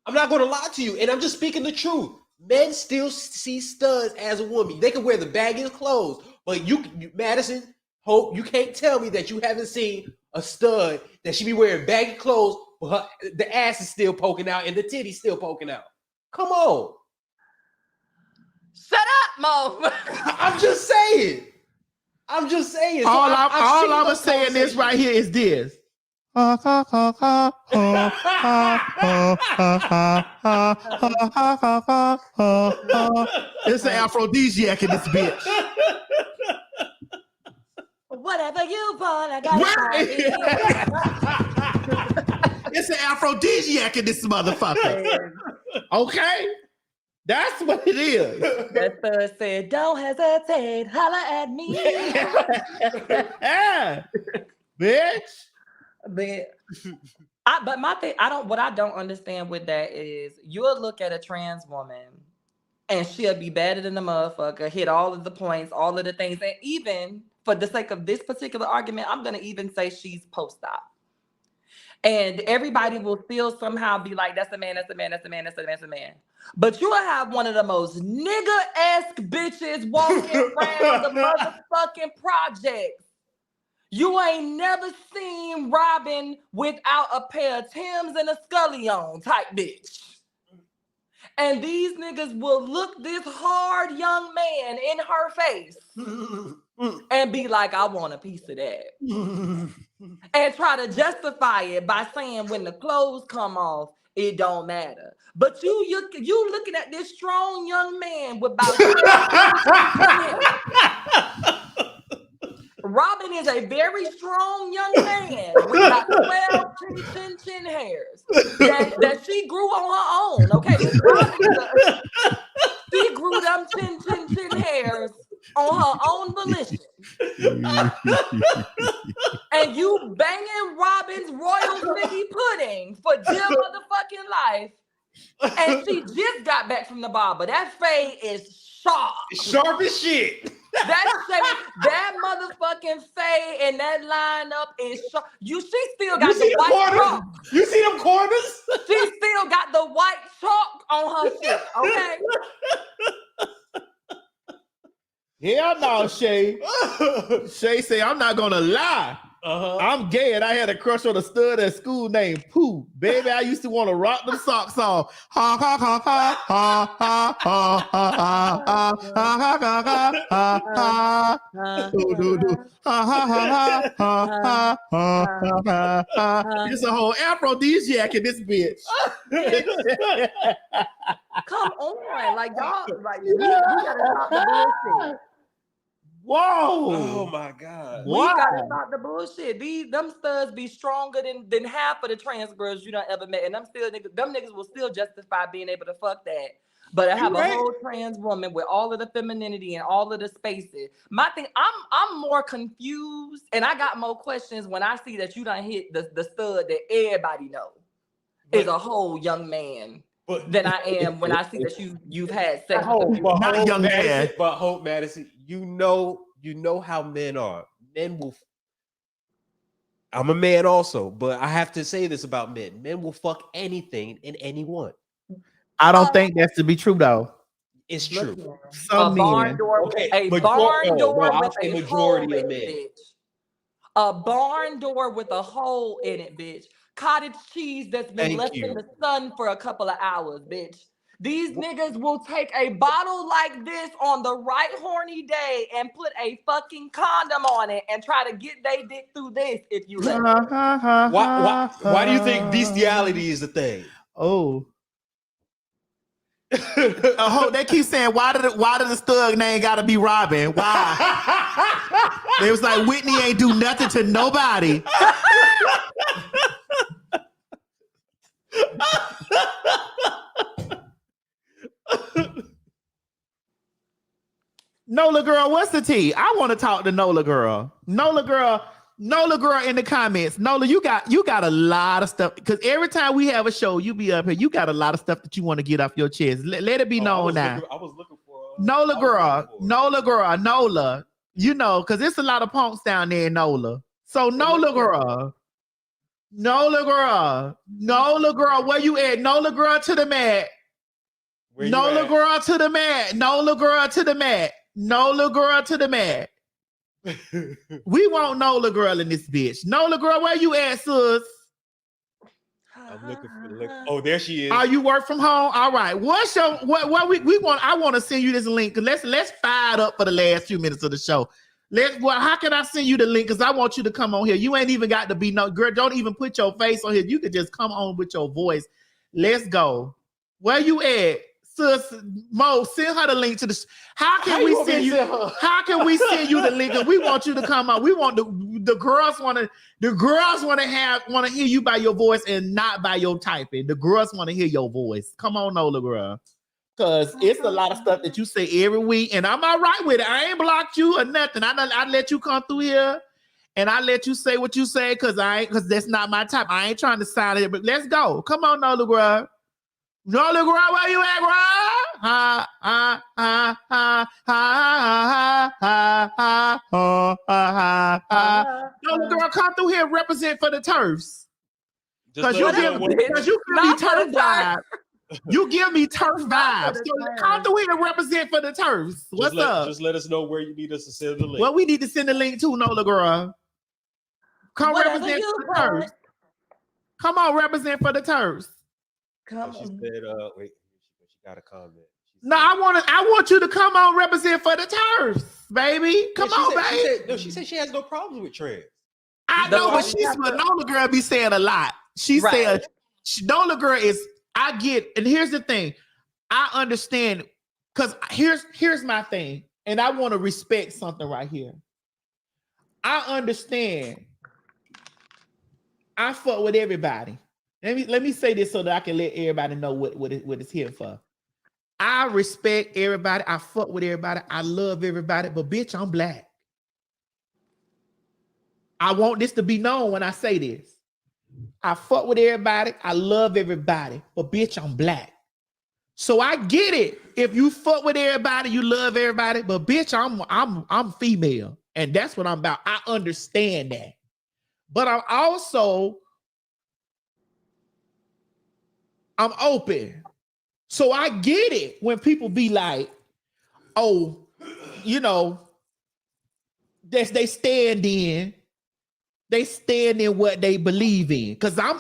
I'm not going to lie to you, and I'm just speaking the truth. Men still see studs as a woman. They can wear the baggiest clothes, but you Madison, Hope, you can't tell me that you haven't seen a stud that she be wearing baggy clothes, but the ass is still poking out and the titty's still poking out. Come on. Shut up, Mo. I'm just saying. All I'm saying this right here is this. It's an aphrodisiac in this bitch. Whatever you want, I got it. It's an aphrodisiac in this motherfucker. Okay? That's what it is. That thug said, don't hesitate, holla at me. Yeah. Bitch. But my thing, what I don't understand with that is you'll look at a trans woman and she'll be better than the motherfucker, hit all of the points, all of the things. And even for the sake of this particular argument, I'm going to even say she's post-op. And everybody will still somehow be like, that's a man, that's a man, that's a man, that's a man, that's a man. But you will have one of the most nigga-esque bitches walking around the motherfucking projects. You ain't never seen Robin without a pair of Timbs and a Scully on type bitch. And these niggas will look this hard young man in her face and be like, I want a piece of that. And try to justify it by saying when the clothes come off, it don't matter. But you looking at this strong young man with about Robin is a very strong young man with about 12 chin hairs that she grew on her own. Okay, she grew them chin hairs on her own volition. And you banging Robin's royal figgy pudding for dear motherfucking life. And she just got back from the barber. That fade is sharp. Sharp as shit. That motherfucking fade and that lineup is sharp. She still got the white chalk. You see them corners? She still got the white chalk on her shit, okay? Hell no, Shay. Shay say, I'm not gonna lie. I'm gay and I had a crush on a stud at school named Pooh. Baby, I used to want to rock them socks off. Ha ha ha ha ha ha ha ha ha ha ha ha ha do do do ha ha ha ha ha ha ha. It's a whole aphrodisiac in this bitch. Come on, like y'all, like we gotta stop the bullshit. Whoa! Oh my God! We gotta stop the bullshit. Them studs be stronger than half of the trans girls you done ever met, and them niggas will still justify being able to fuck that. But I have a whole trans woman with all of the femininity and all of the spaces. My thing, I'm more confused, and I got more questions when I see that you done hit the stud that everybody knows is a whole young man. Than I am when I see that you've had sex with not a young man. But Hope Madison, you know how men are. Men will. I'm a man also, but I have to say this about men. Men will fuck anything and anyone. I don't think that's to be true though. It's Look true. here. Some A barn men. door, Okay, a but barn door I'll with say a hole majority in of it, men. bitch. A barn door with a hole in it, bitch. Cottage cheese that's been Thank left you. in the sun for a couple of hours, bitch. These niggas will take a bottle like this on the right horny day and put a fucking condom on it and try to get they dick through this if you let them. Why do you think bestiality is a thing? Oh. They keep saying, why did the thug name gotta be Robin? Why? They was like, Whitney ain't do nothing to nobody. Nola girl, what's the tea? I want to talk to Nola girl. Nola girl in the comments. Nola, you got a lot of stuff, because every time we have a show, you be up here. You got a lot of stuff that you want to get off your chest. Let it be known now. I was looking for Nola girl, you know, because there's a lot of punks down there in Nola. So Nola girl, where you at? Nola girl to the mat. Nola girl to the mat. Nola girl to the mat. Nola girl to the mat. We want Nola girl in this bitch. Nola girl, where you at, sis? I'm looking for oh, there she is. Are you work from home? All right. What's your what we want? I want to send you this link. Let's fire it up for the last few minutes of the show. How can I send you the link? Because I want you to come on here. You ain't even got to be no girl. Don't even put your face on here. You could just come on with your voice. Let's go. Where you at? Sis, Mo, send her the link to the. How can we send you the link? And we want you to come on. We want the girls want to hear you by your voice and not by your typing. The girls want to hear your voice. Come on, Nola girl, because it's a lot of stuff that you say every week, and I'm all right with it. I ain't blocked you or nothing. I let you come through here, and I let you say what you say because that's not my type. I ain't trying to sign it, but let's go. Come on, Nola girl. Nola girl, where you at, girl? Nola girl, come through here and represent for the turfs. Because you give me turf vibes. You give me turf vibes. So come through here and represent for the turfs. What's up? Just let us know where you need us to send the link. Well, we need to send the link to Nola girl. Come represent for the turfs. Come on, represent for the turfs. Come she said, wait, she got a comment. No, I want you to come on, represent for the turfs, baby. Come on, baby. She said she has no problems with trans. I know, but Nola girl be saying a lot. She said Nola girl is. I get, and here's the thing. I understand, because here's my thing, and I want to respect something right here. I understand. I fuck with everybody. Let me say this so that I can let everybody know what it's here for. I respect everybody. I fuck with everybody. I love everybody. But bitch, I'm black. I want this to be known when I say this. I fuck with everybody. I love everybody. But bitch, I'm black. So I get it. If you fuck with everybody, you love everybody. But bitch, I'm female. And that's what I'm about. I understand that. But I'm open. So I get it when people be like, oh, you know, they stand in what they believe in. Because I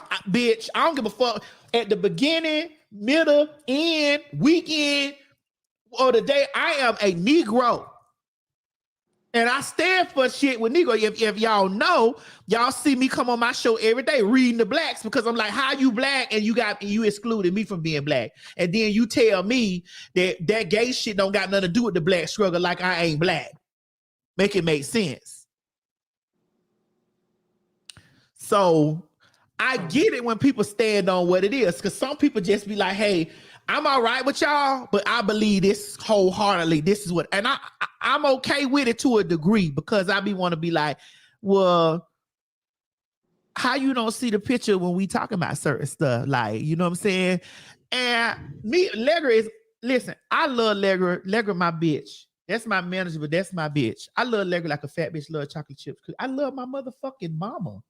don't give a fuck at the beginning, middle, end, weekend, or the day. I am a Negro. And I stand for shit with Negro. If y'all know, y'all see me come on my show every day reading the blacks, because I'm like, how you black and you excluded me from being black? And then you tell me that gay shit don't got nothing to do with the black struggle, like I ain't black. Make it make sense. So I get it when people stand on what it is, because some people just be like, hey, I'm all right with y'all, but I believe this wholeheartedly. This is what, and I'm okay with it to a degree, because I want to be like, well, how you don't see the picture when we talking about certain stuff? Like, you know what I'm saying? And me, listen, I love Legger. Legger, my bitch. That's my manager, but that's my bitch. I love Legger like a fat bitch love chocolate chips. I love my motherfucking mama.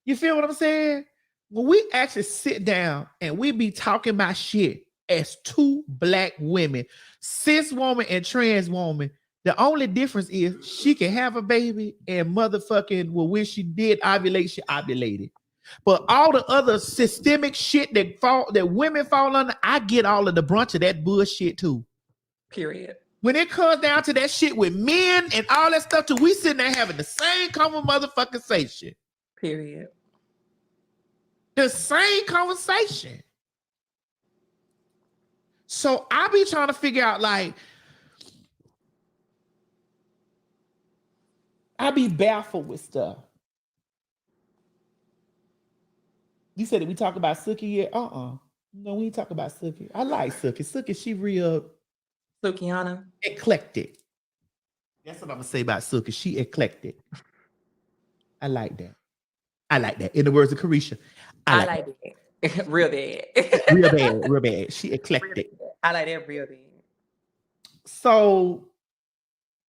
You feel what I'm saying? When we actually sit down and we be talking about shit as two black women, cis woman and trans woman. The only difference is she can have a baby and motherfucking, well, when she did ovulate, she ovulated. But all the other systemic shit that women fall under, I get all of the brunt of that bullshit too. Period. When it comes down to that shit with men and all that stuff too, we sitting there having the same common motherfucking conversation. Period. The same conversation. So I be trying to figure out, like, I be baffled with stuff. You said that we talk about Suki yet? No, we ain't talk about Suki. I like Suki. Suki, she real Sukiana. eclectic. That's what I'm gonna say about Suki. She eclectic. I like that. I like that. In the words of Carisha, I like it. Real bad. Real bad, real bad. She eclectic. I like that real bad. So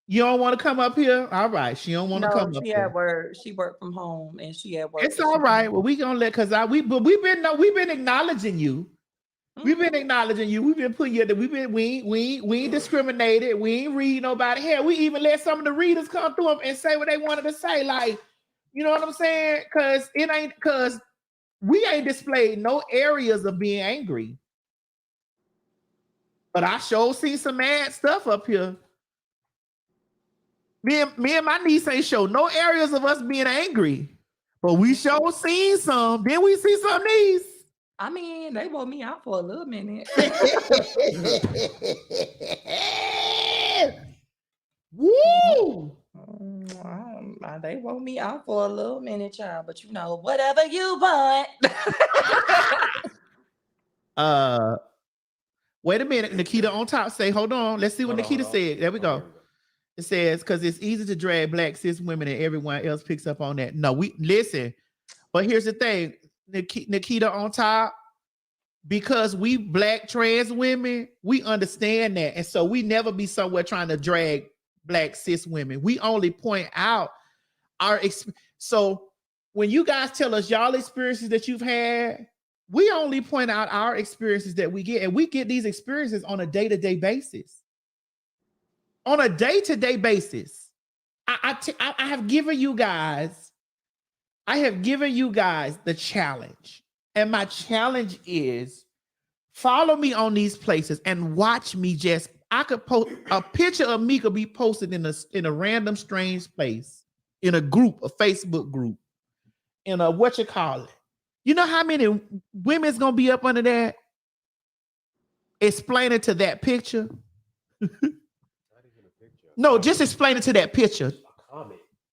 you don't want to come up here? All right. She don't want to come up she here. at work. She worked from home and she at work. It's all right. Well, we gonna let, we've been acknowledging you. We've been acknowledging you. We've been putting you that we ain't discriminated. We ain't read nobody. Hell, we even let some of the readers come through them and say what they wanted to say. Like, you know what I'm saying? Because we ain't displayed no areas of being angry. But I sure see some mad stuff up here. Me and my niece ain't show no areas of us being angry. But we sure seen some. Then we see some niece. I mean, they wore me out for a little minute. Woo! They wore me out for a little minute, child. But you know, whatever you want. Wait a minute. Nikita on top say, hold on. Let's see what Nikita said. There we go. It says, because it's easy to drag black cis women and everyone else picks up on that. No, we listen. But here's the thing, Nikita on top, because we black trans women, we understand that. And so we never be somewhere trying to drag black cis women. We only point out our so when you guys tell us y'all experiences that you've had, we only point out our experiences that we get. And we get these experiences on a day-to-day basis. On a day-to-day basis. I have given you guys the challenge. And my challenge is follow me on these places and watch me I could post a picture of me could be posted in a random strange place, in a group, a Facebook group, in a You know how many women's gonna be up under that? Explain it to that picture. No, just explain it to that picture.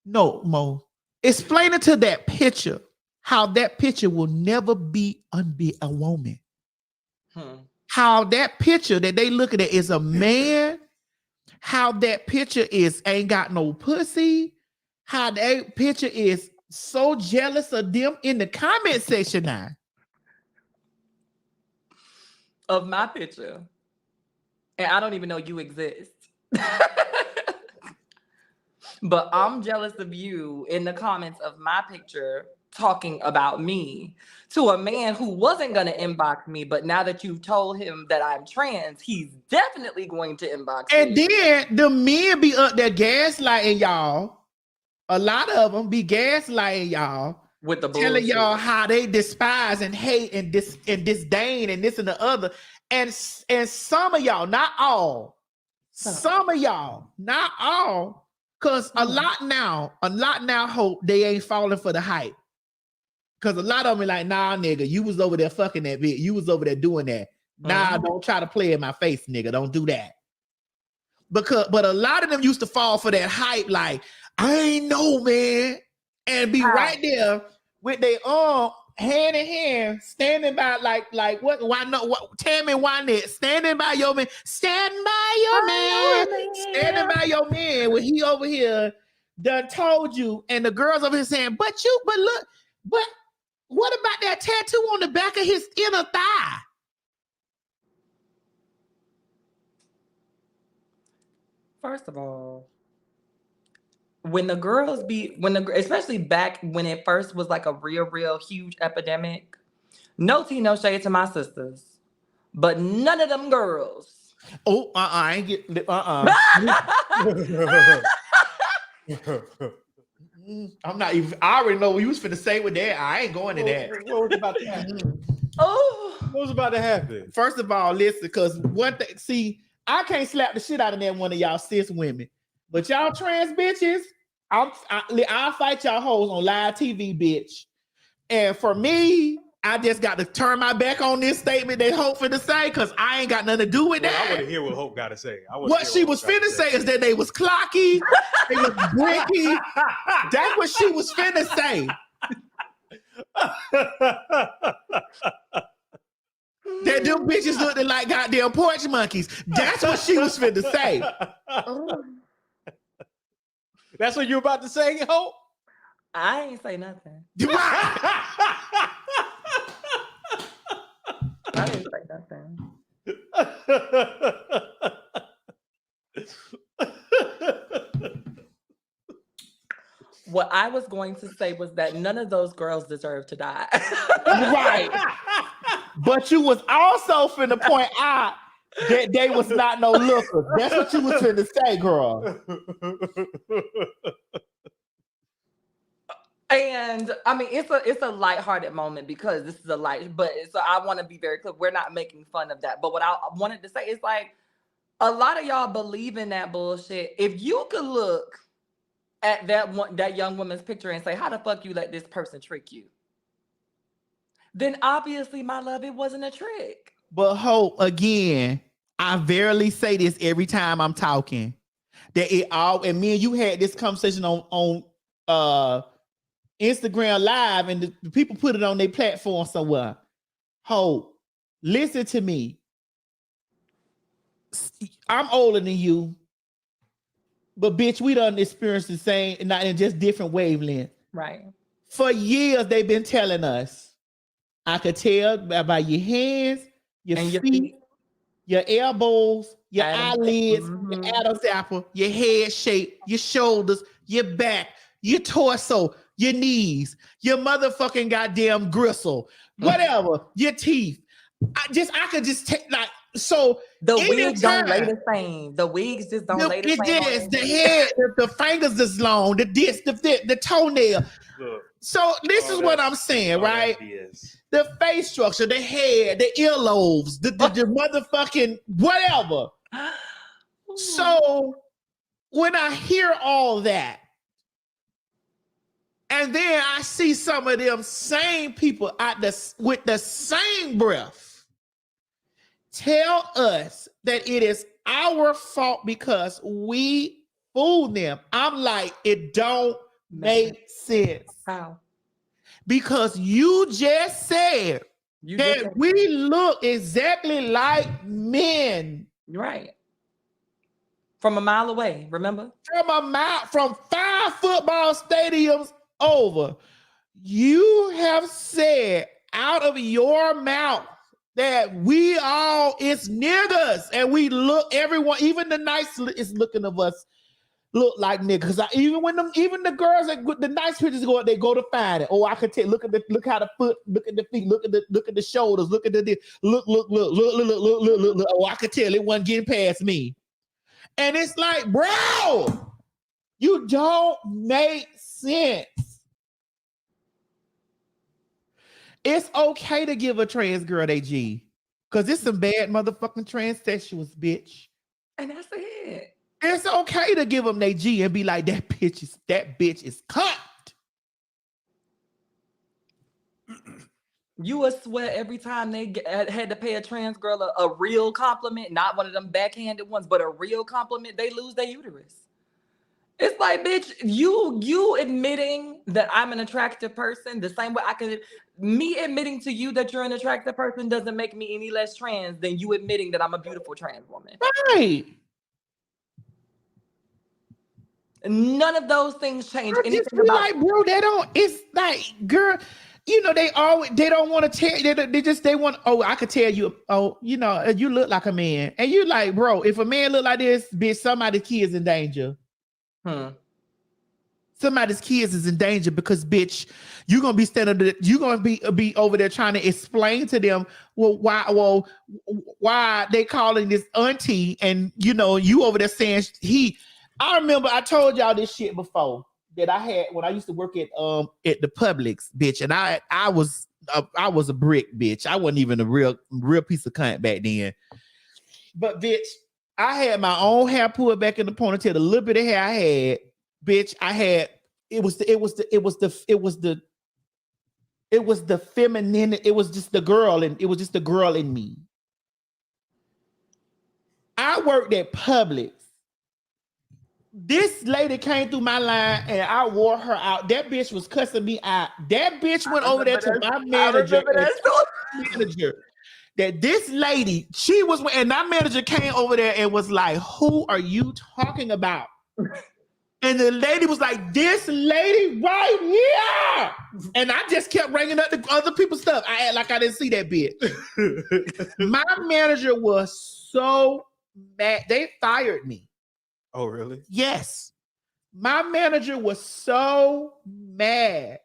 No, Mo. Explain it to that picture. How that picture will never be a woman. How that picture that they looking at is a man. How that picture ain't got no pussy. How that picture is so jealous of them in the comment section now. Of my picture. And I don't even know you exist. But I'm jealous of you in the comments of my picture talking about me to a man who wasn't going to inbox me, but now that you've told him that I'm trans, he's definitely going to inbox me. And then the men be up there gaslighting y'all. A lot of them be gaslighting y'all. With the telling y'all how they despise and hate and disdain and this and the other. And some of y'all, not all, some of y'all, not all, because a lot now hope they ain't falling for the hype. Because a lot of them are like, nah, nigga, you was over there fucking that bitch. You was over there doing that. Nah, don't try to play in my face, nigga. Don't do that. But a lot of them used to fall for that hype, like, I ain't know, man. And be right there with their arm hand in hand, standing by like what? Why not? What? Tammy Wynette standing by your man, standing by your man, standing by your man. When he over here done told you, and the girls over here saying, but what about that tattoo on the back of his inner thigh? First of all, especially back when it first was like a real huge epidemic, no tea, no shade to my sisters. but none of them girls. Oh, I ain't get I'm not even. I already know what you was finna say with that. I ain't going to that. What was about to happen? Oh, What was about to happen? First of all, listen, because one thing, see, I can't slap the shit out of that one of y'all cis women, but y'all trans bitches, I'll fight y'all hoes on live TV, bitch. And for me, I just got to turn my back on this statement that Hope finna say, because I ain't got nothing to do with Well, I that. want to hear what Hope got to say. What she was finna say is that they was clocky, they was bricky. That's what she was finna say. That them bitches looking like goddamn porch monkeys. That's what she was finna say. That's what you about to say, Hope? I ain't say nothing. I didn't say nothing. What I was going to say was that none of those girls deserve to die. Right. But you was also finna point out that they was not no lookers. That's what you was finna say, girl. And I mean, it's a lighthearted moment because this is a light, but so I want to be very clear. We're not making fun of that. But what I wanted to say is like, a lot of y'all believe in that bullshit. If you could look at that young woman's picture and say, how the fuck you let this person trick you? Then obviously, my love, it wasn't a trick. But Hope, again, I verily say this every time I'm talking, that it all, and me and you had this conversation on Instagram Live, and the people put it on their platform somewhere. Hope, listen to me. I'm older than you, but bitch, we done experienced the same, not in just different wavelengths. Right. For years, they've been telling us. I could tell by your hands, your feet, your elbows, your eyelids, your Adam's apple, your head shape, your shoulders, your back, your torso, your knees, your motherfucking goddamn gristle, whatever, your teeth. I could just take like, so the wigs don't lay the same. The wigs just don't lay the same. The head, the fingers is long, the disc, the toenail. So this is what I'm saying, right? The face structure, the hair, the earlobes, the motherfucking whatever. So when I hear all that, and then I see some of them same people with the same breath tell us that it is our fault because we fooled them. I'm like, it don't make sense. How? Because you just said that we look exactly like men. Right. From a mile away, remember? From 5 football stadiums over. You have said out of your mouth that we all is niggas, and we look, everyone, even the nice is looking of us look like niggas. Even the girls that the nice pictures go, they go to find it. Oh, I could tell. Look how the foot, look at the feet, look at the shoulders, look at the look. Oh, I could tell it wasn't getting past me. And it's like, bro, you don't make sense. It's okay to give a trans girl they G, because it's some bad motherfucking transsexuals, bitch. And that's it. It's okay to give them they G and be like, that bitch is cut. You would swear every time they had to pay a trans girl a real compliment, not one of them backhanded ones, but a real compliment, they lose their uterus. It's like, bitch, you admitting that I'm an attractive person the same way me admitting to you that you're an attractive person doesn't make me any less trans than you admitting that I'm a beautiful trans woman. Right. None of those things change anything about. Like, bro, it's like, girl, you know, they don't want to tell, they want, oh, I could tell you, oh, you know, you look like a man. And you like, bro, if a man look like this, bitch, somebody's kid's in danger. somebody's kids is in danger because, bitch, you're gonna be you're gonna be over there trying to explain to them why they calling this auntie, and you over there saying I remember I told y'all this shit before that I had when I used to work at the Publix, bitch, and I was a brick, bitch. I wasn't even a real piece of cunt back then. But bitch, I had my own hair pulled back in the ponytail. The little bit of hair I had, bitch, it was the feminine. It was just the girl, and it was just the girl in me. I worked at Publix. This lady came through my line and I wore her out. That bitch was cussing me out. That bitch went over there to my manager that this lady, and my manager came over there and was like, who are you talking about? And the lady was like, this lady right here. And I just kept ringing up the other people's stuff. I act like I didn't see that bitch. My manager was so mad. They fired me. Oh, really? Yes. My manager was so mad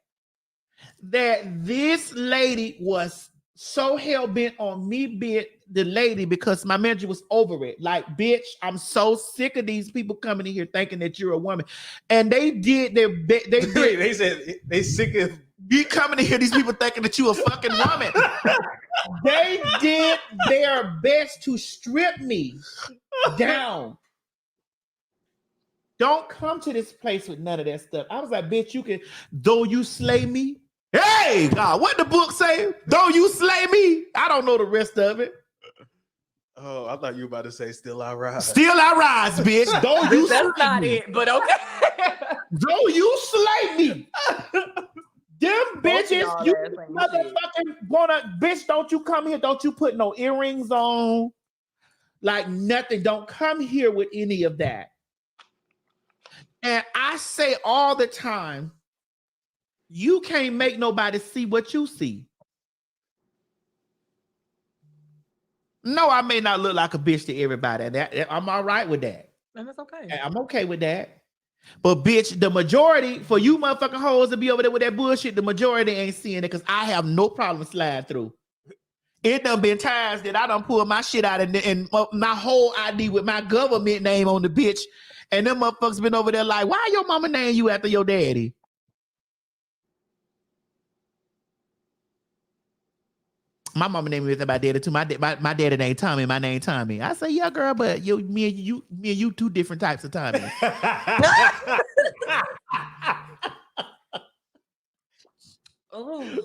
that this lady was so hell-bent on me being the lady because my manager was over it. Like, bitch, I'm so sick of these people coming in here thinking that you're a woman. And they did their best. They said they sick of you coming in here, these people thinking that you a fucking woman. They did their best to strip me down. Don't come to this place with none of that stuff. I was like, bitch, you can, though you slay me. Hey, God, what the book say? Though you slay me. I don't know the rest of it. Oh, I thought you were about to say still I rise. Still I rise, bitch. Though you That's slay not me. it, but okay. Though you slay me. Them bitches, you motherfucking wanna, bitch, don't you come here. Don't you put no earrings on. Like nothing. Don't come here with any of that. And I say all the time, you can't make nobody see what you see. No, I may not look like a bitch to everybody. And I'm all right with that. And that's okay. I'm okay with that. But bitch, the majority, for you motherfucking hoes to be over there with that bullshit, the majority ain't seeing it because I have no problem sliding through. It done been times that I done pulled my shit out and my whole ID with my government name on the bitch. And them motherfuckers been over there like, why your mama name you after your daddy? My mama named me after my daddy too. My daddy named Tommy. My name Tommy. I say, yeah, girl, but me and you two different types of Tommy. Oh.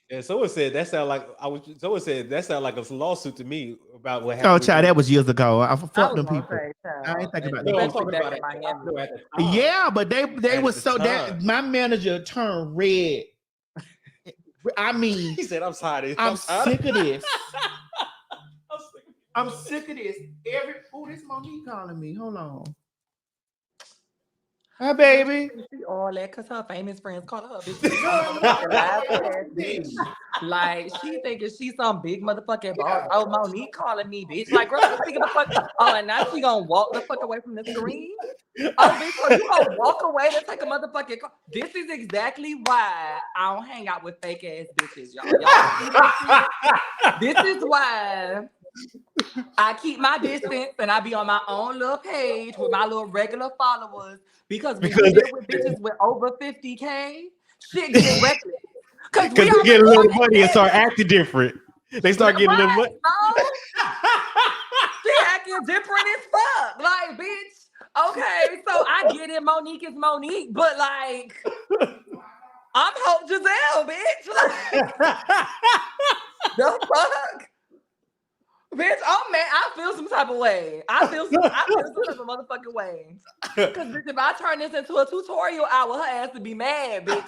And someone said that sounded like a lawsuit to me about what happened. Oh, child, that was years ago. I fucked them people. I ain't thinking about No, that. I'm talking about it. Yeah, but they was the so time. that my manager turned red. I mean, He said, I'm sorry. I'm sick of this. I'm sick of this. This Monique calling me. Hold on. Hi, baby. See all that because her famous friends call her a bitch. Like she thinking she's some big motherfucking boss. Oh, Monique calling me bitch. Like, girl, she give a fuck. Oh, and now she gonna walk the fuck away from the screen. Oh, bitch, so you gonna walk away to take a motherfucking call. This is exactly why I don't hang out with fake ass bitches, y'all. This is why I keep my distance and I be on my own little page with my little regular followers because we deal with bitches with over 50K, shit get reckless. Because they get a little money and start acting different. They start getting a little money. She acting different as fuck. Like, bitch, okay, so I get it, Monique is Monique, but like, I'm Hope Giselle, bitch. Like, the fuck? Bitch, oh man, I feel some type of way. I feel some type of motherfucking way. Because bitch, if I turn this into a tutorial hour, her ass would be mad, bitch.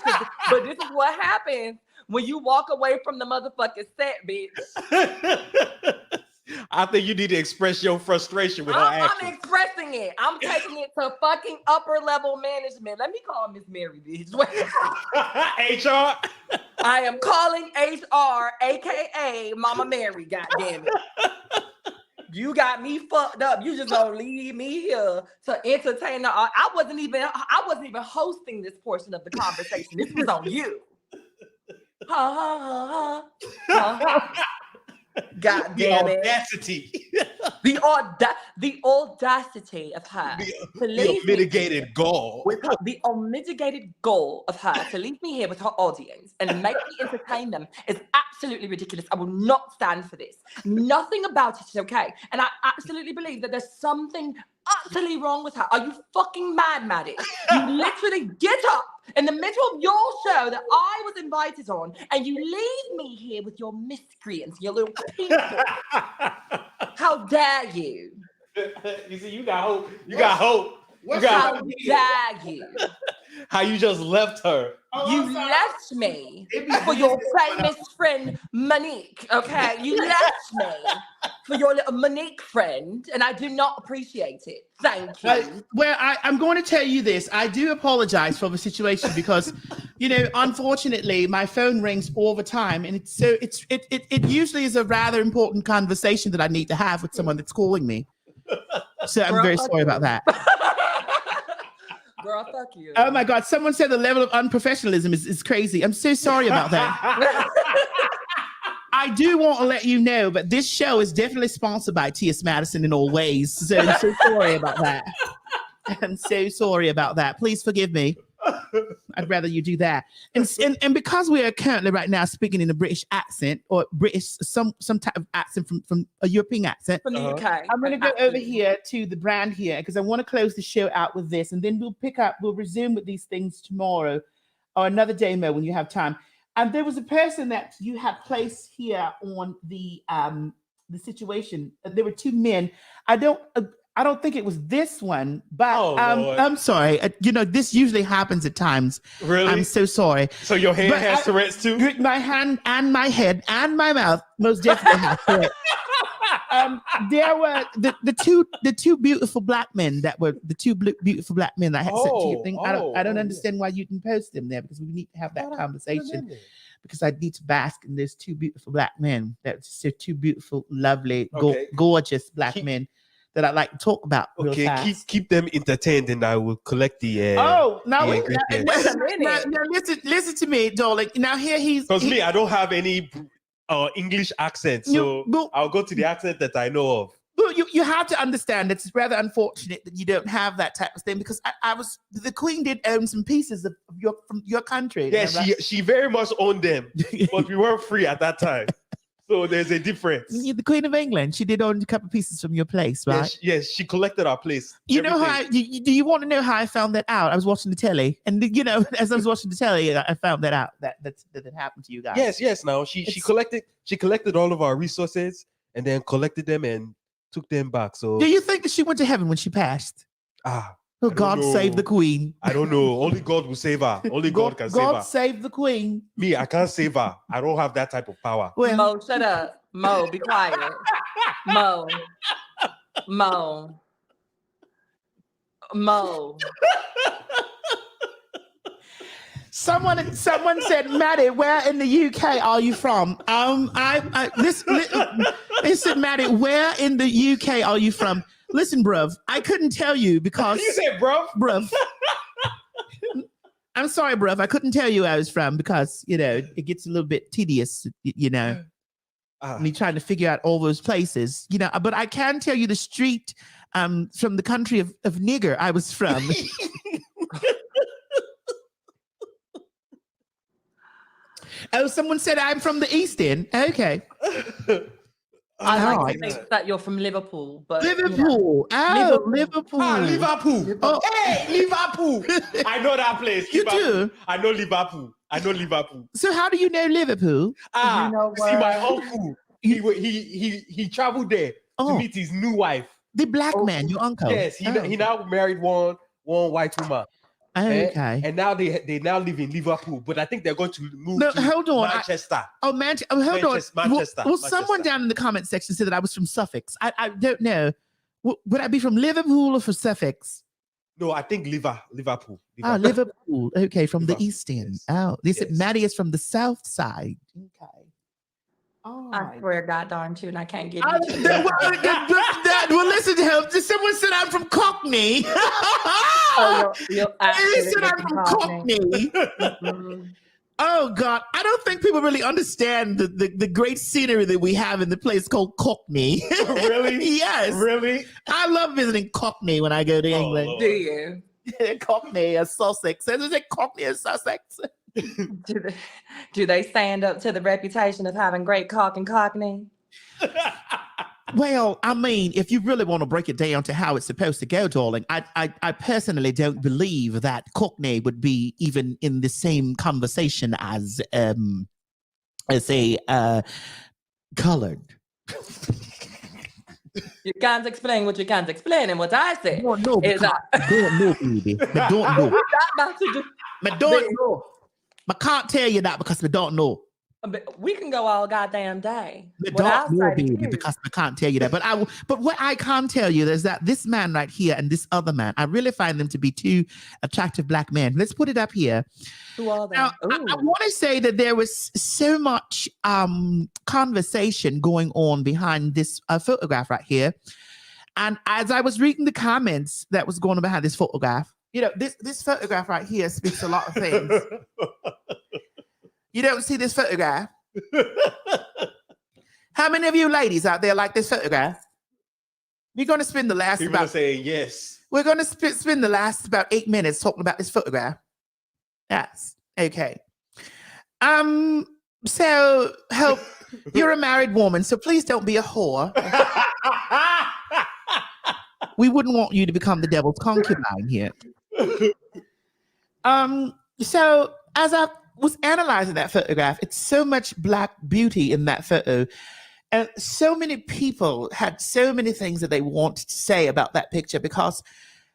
But this is what happens when you walk away from the motherfucking set, bitch. I think you need to express your frustration with her I'm actions. expressing it. I'm taking it to fucking upper level management. Let me call Miss Mary, bitch. HR. I am calling HR, aka Mama Mary. God damn it. You got me fucked up. You just gonna leave me here to entertain I wasn't even hosting this portion of the conversation. This was on you. Ha ha ha ha. God damn it. Audacity. The audacity of her to leave unmitigated gall. with her, the unmitigated goal of her to leave me here with her audience and make me entertain them is absolutely ridiculous. I will not stand for this. Nothing about it is okay. And I absolutely believe that there's something utterly wrong with her. Are you fucking mad, Maddie? You literally get up in the middle of your show that I was invited on, and you leave me here with your miscreants, your little people. How dare you? You see, you got hope. You got hope. How dare you? How you just left her. You left me for your famous friend Monique, okay? You left me for your little Monique friend, and I do not appreciate it. Thank you. I'm going to tell you this. I do apologize for the situation because, unfortunately, my phone rings all the time, and it usually is a rather important conversation that I need to have with someone that's calling me. So I'm very sorry about that. Girl, fuck you. Oh my God. Someone said the level of unprofessionalism is crazy. I'm so sorry about that. I do want to let you know, but this show is definitely sponsored by T.S. Madison in all ways. So I'm so sorry about that. I'm so sorry about that. Please forgive me. I'd rather you do that. And because we are currently right now speaking in a British accent or British, some type of accent from a European accent. From the UK. I'm going to go over here to the brand here because I want to close the show out with this, and then we'll resume with these things tomorrow or another day, Mo, when you have time. And there was a person that you had placed here on the situation. There were two men. I don't think it was this one, but I'm sorry. This usually happens at times. Really? I'm so sorry. So your hand has Tourette's too? My hand and my head and my mouth most definitely have Tourette's. There were the two beautiful black men that were the two beautiful black men that I had sent to you. I don't understand why you didn't post them there because we need to have that conversation. Because I need to bask in those two beautiful black men. That's two beautiful, lovely, gorgeous black men that I'd like to talk about. Okay, real fast. keep them entertained, and I will collect the. Listen to me, darling. Now here because me, I don't have any English accent, so I'll go to the accent that I know of. Well, you have to understand it's rather unfortunate that you don't have that type of thing because the Queen did own some pieces of your country. Yeah, she very much owned them, but we weren't free at that time. So there's a difference. The Queen of England, she did own a couple of pieces from your place, right? Yes, she collected our place. You know how? Do you want to know how I found that out? I was watching the telly, and as I was watching the telly, I found that out that it happened to you guys. Yes. Now she collected all of our resources and then collected them and took them back. So do you think that she went to heaven when she passed? Oh, God save the Queen. I don't know. Only God will save her. Only God can save her. God save the Queen. Me, I can't save her. I don't have that type of power. Well, Mo, shut up. Mo, be quiet. Mo. Someone said, Maddie, where in the UK are you from? Listen, Maddie, where in the UK are you from? Listen, bruv, I couldn't tell you because you said, bruv. I'm sorry, bruv. I couldn't tell you where I was from because it gets a little bit tedious, me trying to figure out all those places, But I can tell you the street from the country of nigger I was from. Oh, someone said I'm from the East End. Okay. I like to think that you're from Liverpool, but Liverpool. Liverpool. Liverpool. Oh. Hey, Liverpool. I know that place. You Liverpool. do? I know Liverpool. So how do you know Liverpool? See, my uncle. He traveled there to meet his new wife. The black man, your uncle. Yes, he now married one white woman. Okay. And now they now live in Liverpool, but I think they're going to move to Manchester. Manchester. Well, someone down in the comment section said that I was from Suffolk. I don't know. Would I be from Liverpool or from Suffolk? No, I think Liverpool. Liverpool. Okay, from Liverpool. the East End. Yes. Oh, they said Maddie is from the South Side. Okay. Oh, I swear, God darn tune, I can't get well, listen to him. Someone said I'm from Cockney. you're He said I'm from Cockney. Oh God, I don't think people really understand the great scenery that we have in the place called Cockney. Really? Yes. Really? I love visiting Cockney when I go to England. Lord. Do you? Cockney or Sussex. Is it Cockney or Sussex? Do they stand up to the reputation of having great cock and cockney? Well, I mean, if you really want to break it down to how it's supposed to go, darling, I personally don't believe that Cockney would be even in the same conversation as colored. You can't explain what you can't explain, and what I said Don't know, is because I don't know, baby. I don't know. what that about to do? I don't know. I can't tell you that because I don't know. We can go all goddamn day. I What I'll don't know, say to baby, you- because I can't tell you that. But what I can tell you is that this man right here and this other man, I really find them to be two attractive black men. Let's put it up here. Who are they? Now, I want to say that there was so much conversation going on behind this photograph right here. And as I was reading the comments that was going on behind this photograph, you know, this photograph right here speaks a lot of things. You don't see this photograph? How many of you ladies out there like this photograph? We're going to spend the last People are saying yes. We're going to spend the last about 8 minutes talking about this photograph. Yes. Okay. So help. You're a married woman, so please don't be a whore. We wouldn't want you to become the devil's concubine here. So as I was analyzing that photograph, it's so much black beauty in that photo. And so many people had so many things that they wanted to say about that picture, because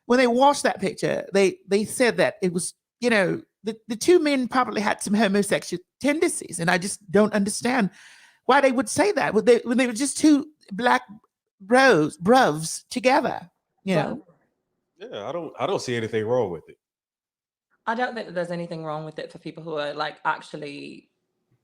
when they watched that picture, they said that it was, you know, the two men probably had some homosexual tendencies. And I just don't understand why they would say that when they were just two black bruvs together, you know. Yeah, I don't see anything wrong with it. I don't think that there's anything wrong with it for people who are like actually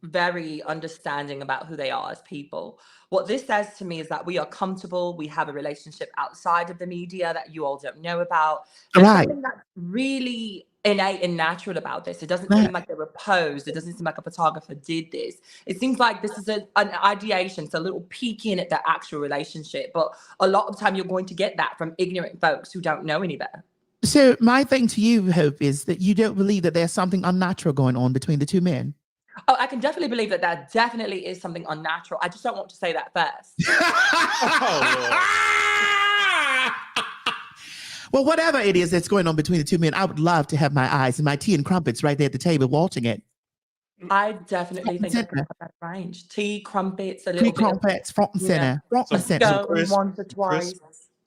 very understanding about who they are as people. What this says to me is that we are comfortable. We have a relationship outside of the media that you all don't know about. There's Right. something that's really innate and natural about this. It doesn't Right. seem like they were posed. It doesn't seem like a photographer did this. It seems like this is an ideation. It's a little peek in at the actual relationship. But a lot of the time you're going to get that from ignorant folks who don't know any better. So my thing to you, Hope, is that you don't believe that there's something unnatural going on between the two men. Oh, I can definitely believe that there definitely is something unnatural. I just don't want to say that first. Well, whatever it is that's going on between the two men, I would love to have my eyes and my tea and crumpets right there at the table watching it. I definitely think it's that range. Tea, crumpets, a little Tea bit of crumpets, front and center, front and center, go crisp- once or twice.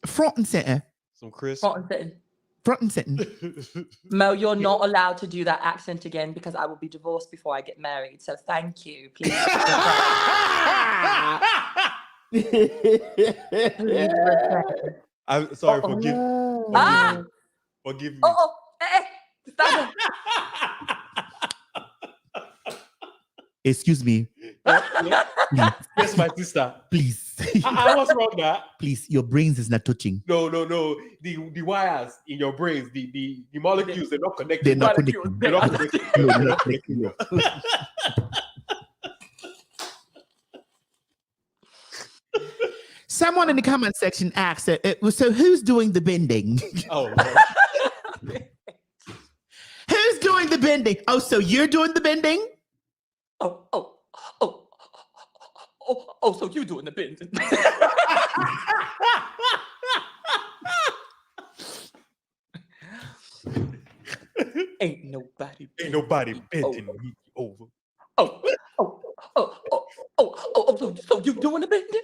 front and center, Some crisp. Front and sitting. front and sitting. Mo, you're not allowed to do that accent again because I will be divorced before I get married. So thank you. Please. I'm sorry, forgive me. Stop Excuse me, Yes, my sister. please. What's wrong with that? Please, your brains is not touching. No. The wires in your brains, the molecules, they're not connected. They're not Molecules. connecting. They're not connected. No, they're not connecting. Someone in the comment section asked, so who's doing the bending? Oh, Lord. Who's doing the bending? Oh, so you're doing the bending? Oh, so you're doing the bending. Ain't nobody bending me over. So you doing the bending?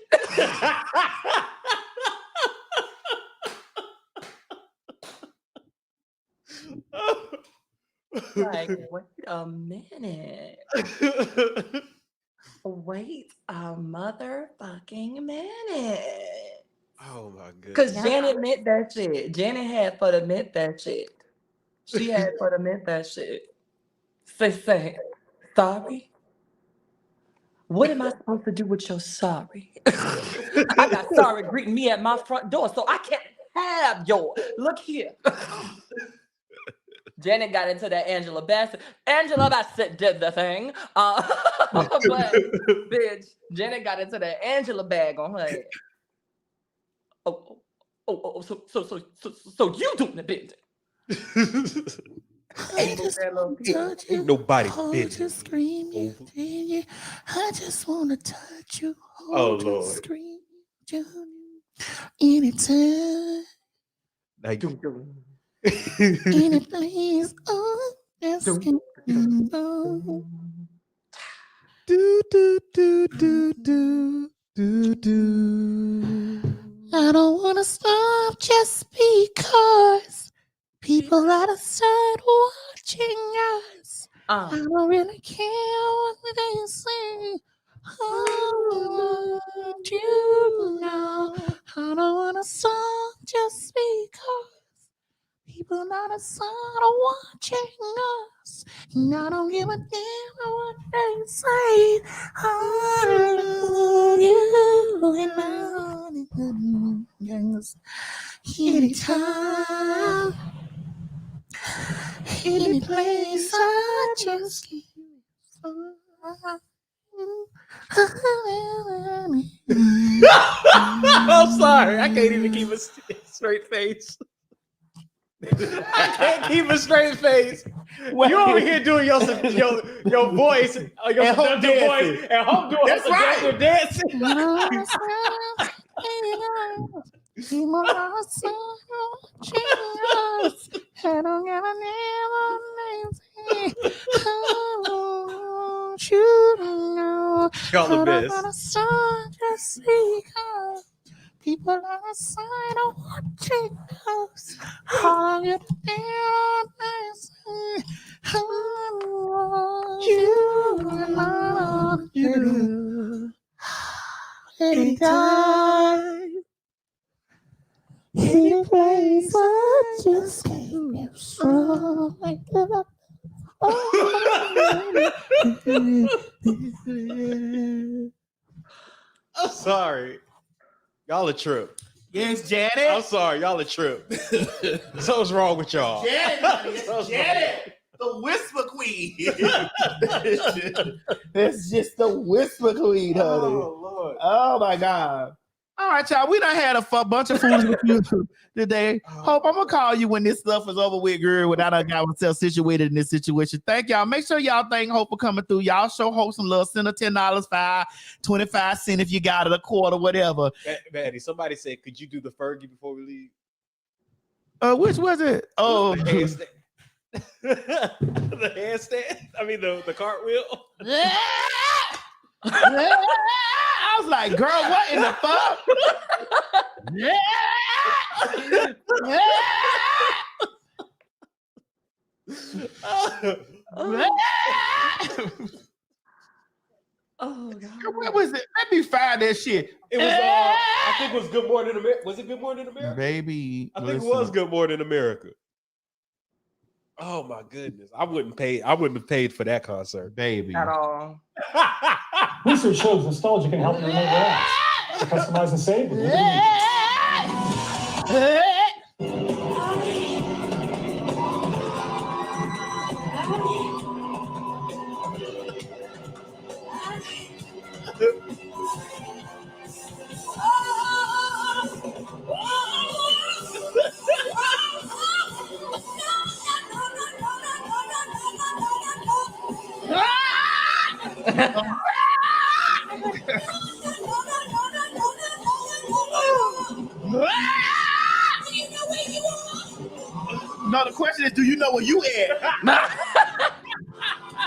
Like, wait a minute. Wait a motherfucking minute. Oh my goodness. Because Janet meant that shit. Janet had for the meant that shit. She had for the meant that shit. Say, sorry. What am I supposed to do with your sorry? I got sorry greeting me at my front door, so I can't have your. Look here. Janet got into that Angela Bassett. Angela Bassett did the thing. But, bitch, Janet got into that Angela bag on her head. So you doing the bit. Ain't nobody Hold screaming. I just want to touch you. Oh, Lord. Scream you. Anytime. Like, Any place. Oh, yes. do do do do do do do. I don't want to stop just because people outside watching us. I don't really care what they say. I want you now. I don't want to stop just because people outside are watching us. And I don't give a damn what they say. I love you and anytime, any place, I just keep I'm sorry, I can't even keep a straight face. I can't keep a straight face. You over here doing your voice, your home seductive dancing. voice, and home doing That's right. seductive dancing. people outside watching us. I don't give a damn what they say. I want you to know. Y'all the I don't best. want to start just because people outside are watching us. I don't give a damn what they say. I want you and I want you. Anytime, any place, I just keep you strong. I'm sorry. Y'all a trip. Yes, Janet. I'm sorry, y'all a trip. Something's wrong with y'all. Janet, honey, it's Janet, the whisper queen. That's just the whisper queen, honey. Oh, Lord. Oh my God. All right, y'all. We done had a bunch of fools with you today. Hope I'm gonna call you when this stuff is over with, girl. When I done got myself situated in this situation. Thank y'all. Make sure y'all thank Hope for coming through. Y'all show Hope some love. Send her $10, 5, 25 cents if you got it, a quarter, whatever. Maddie, somebody said, could you do the Fergie before we leave? Which was it? Oh, The handstand. The handstand. I mean the cartwheel. I was like, girl, what in the fuck? Oh God. What was it? Let me find that shit. It was I think it was Good Morning America. Was it Good Morning America? Baby, I think it was Good Morning America. Oh my goodness. I wouldn't have paid for that concert. baby. At all. Research shows nostalgia can help you remember apps. To customize and save with No, the question is, do you know where you at?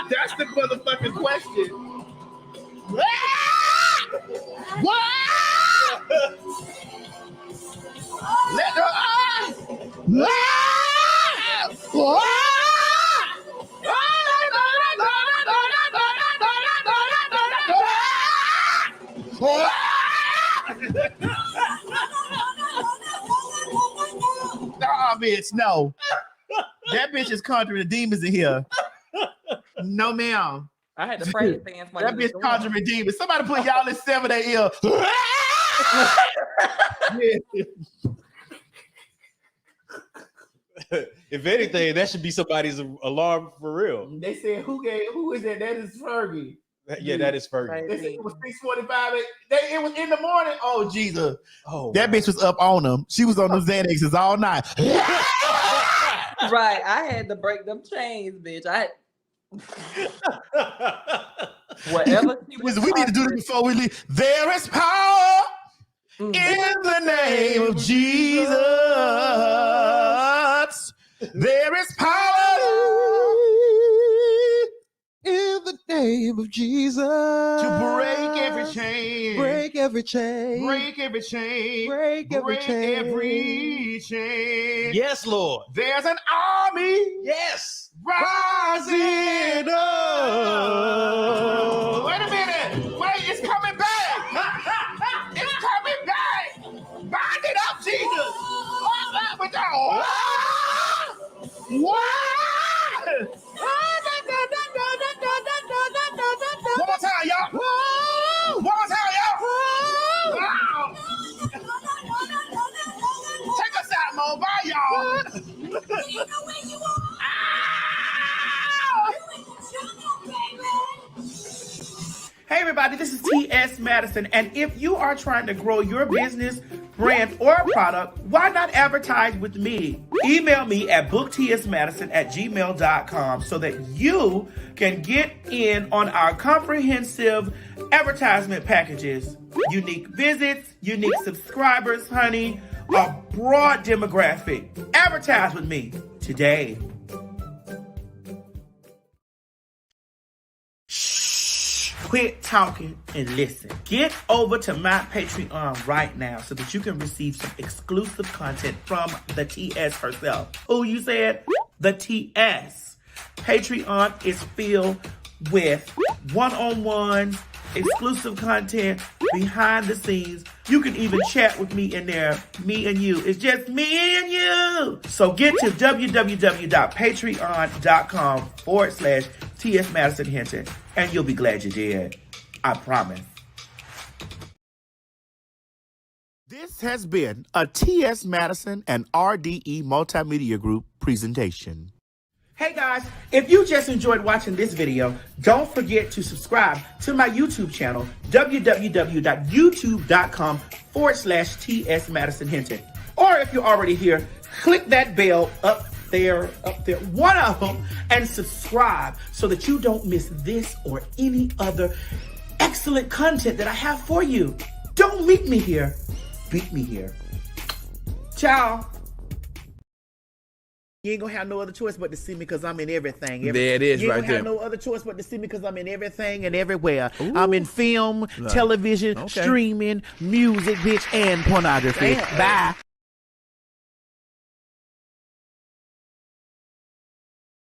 That's the motherfucking question. What? Let her bitch, no. That bitch is conjuring the demons in here. No, ma'am. I had the praise dance. That bitch conjuring demons. Somebody put y'all in 7 a.m. If anything, that should be somebody's alarm for real. They said, who is that? That is Fergie. Yeah, that is Fergie. They said it was 6:45. It was in the morning. Oh, Jesus. Oh, that bitch was up on them. She was on those Xanaxes all night. Right. I had to break them chains, bitch. Whatever. We need to do this before we leave. There is power in the name of Jesus. There is power in the name of Jesus to break every chain. Break every chain. Break every chain. Break every chain. Every chain. Yes, Lord. There's an army. Yes. Rising up. Wait a minute. Wait, it's coming back. It's coming back. Bind it up, Jesus. What's up with y'all? What? One more time, y'all. One more time, y'all. Check us out, Mo. Bye, y'all. Hey everybody, this is T.S. Madison, and if you are trying to grow your business, brand, or product, why not advertise with me? Email me at booktsmadison@gmail.com so that you can get in on our comprehensive advertisement packages. Unique visits, unique subscribers, honey, a broad demographic. Advertise with me today. Quit talking and listen. Get over to my Patreon right now so that you can receive some exclusive content from the TS herself. Who you said? The TS. Patreon is filled with one-on-ones, exclusive content, behind the scenes. You can even chat with me in there, me and you. It's just me and you. So get to www.patreon.com/TS Madison Hinton, and you'll be glad you did. I promise. This has been a T.S. Madison and RDE Multimedia Group presentation. Hey guys, if you just enjoyed watching this video, don't forget to subscribe to my YouTube channel, www.youtube.com/TS Madison Hinton. Or if you're already here, click that bell up there, one of them, and subscribe so that you don't miss this or any other excellent content that I have for you. Don't meet me here, beat me here. Ciao. You ain't gonna have no other choice but to see me because I'm in everything. There it is, you right ain't there. gonna have no other choice but to see me because I'm in everything and everywhere. Ooh. I'm in film, television, streaming, music, bitch, and pornography. Bye.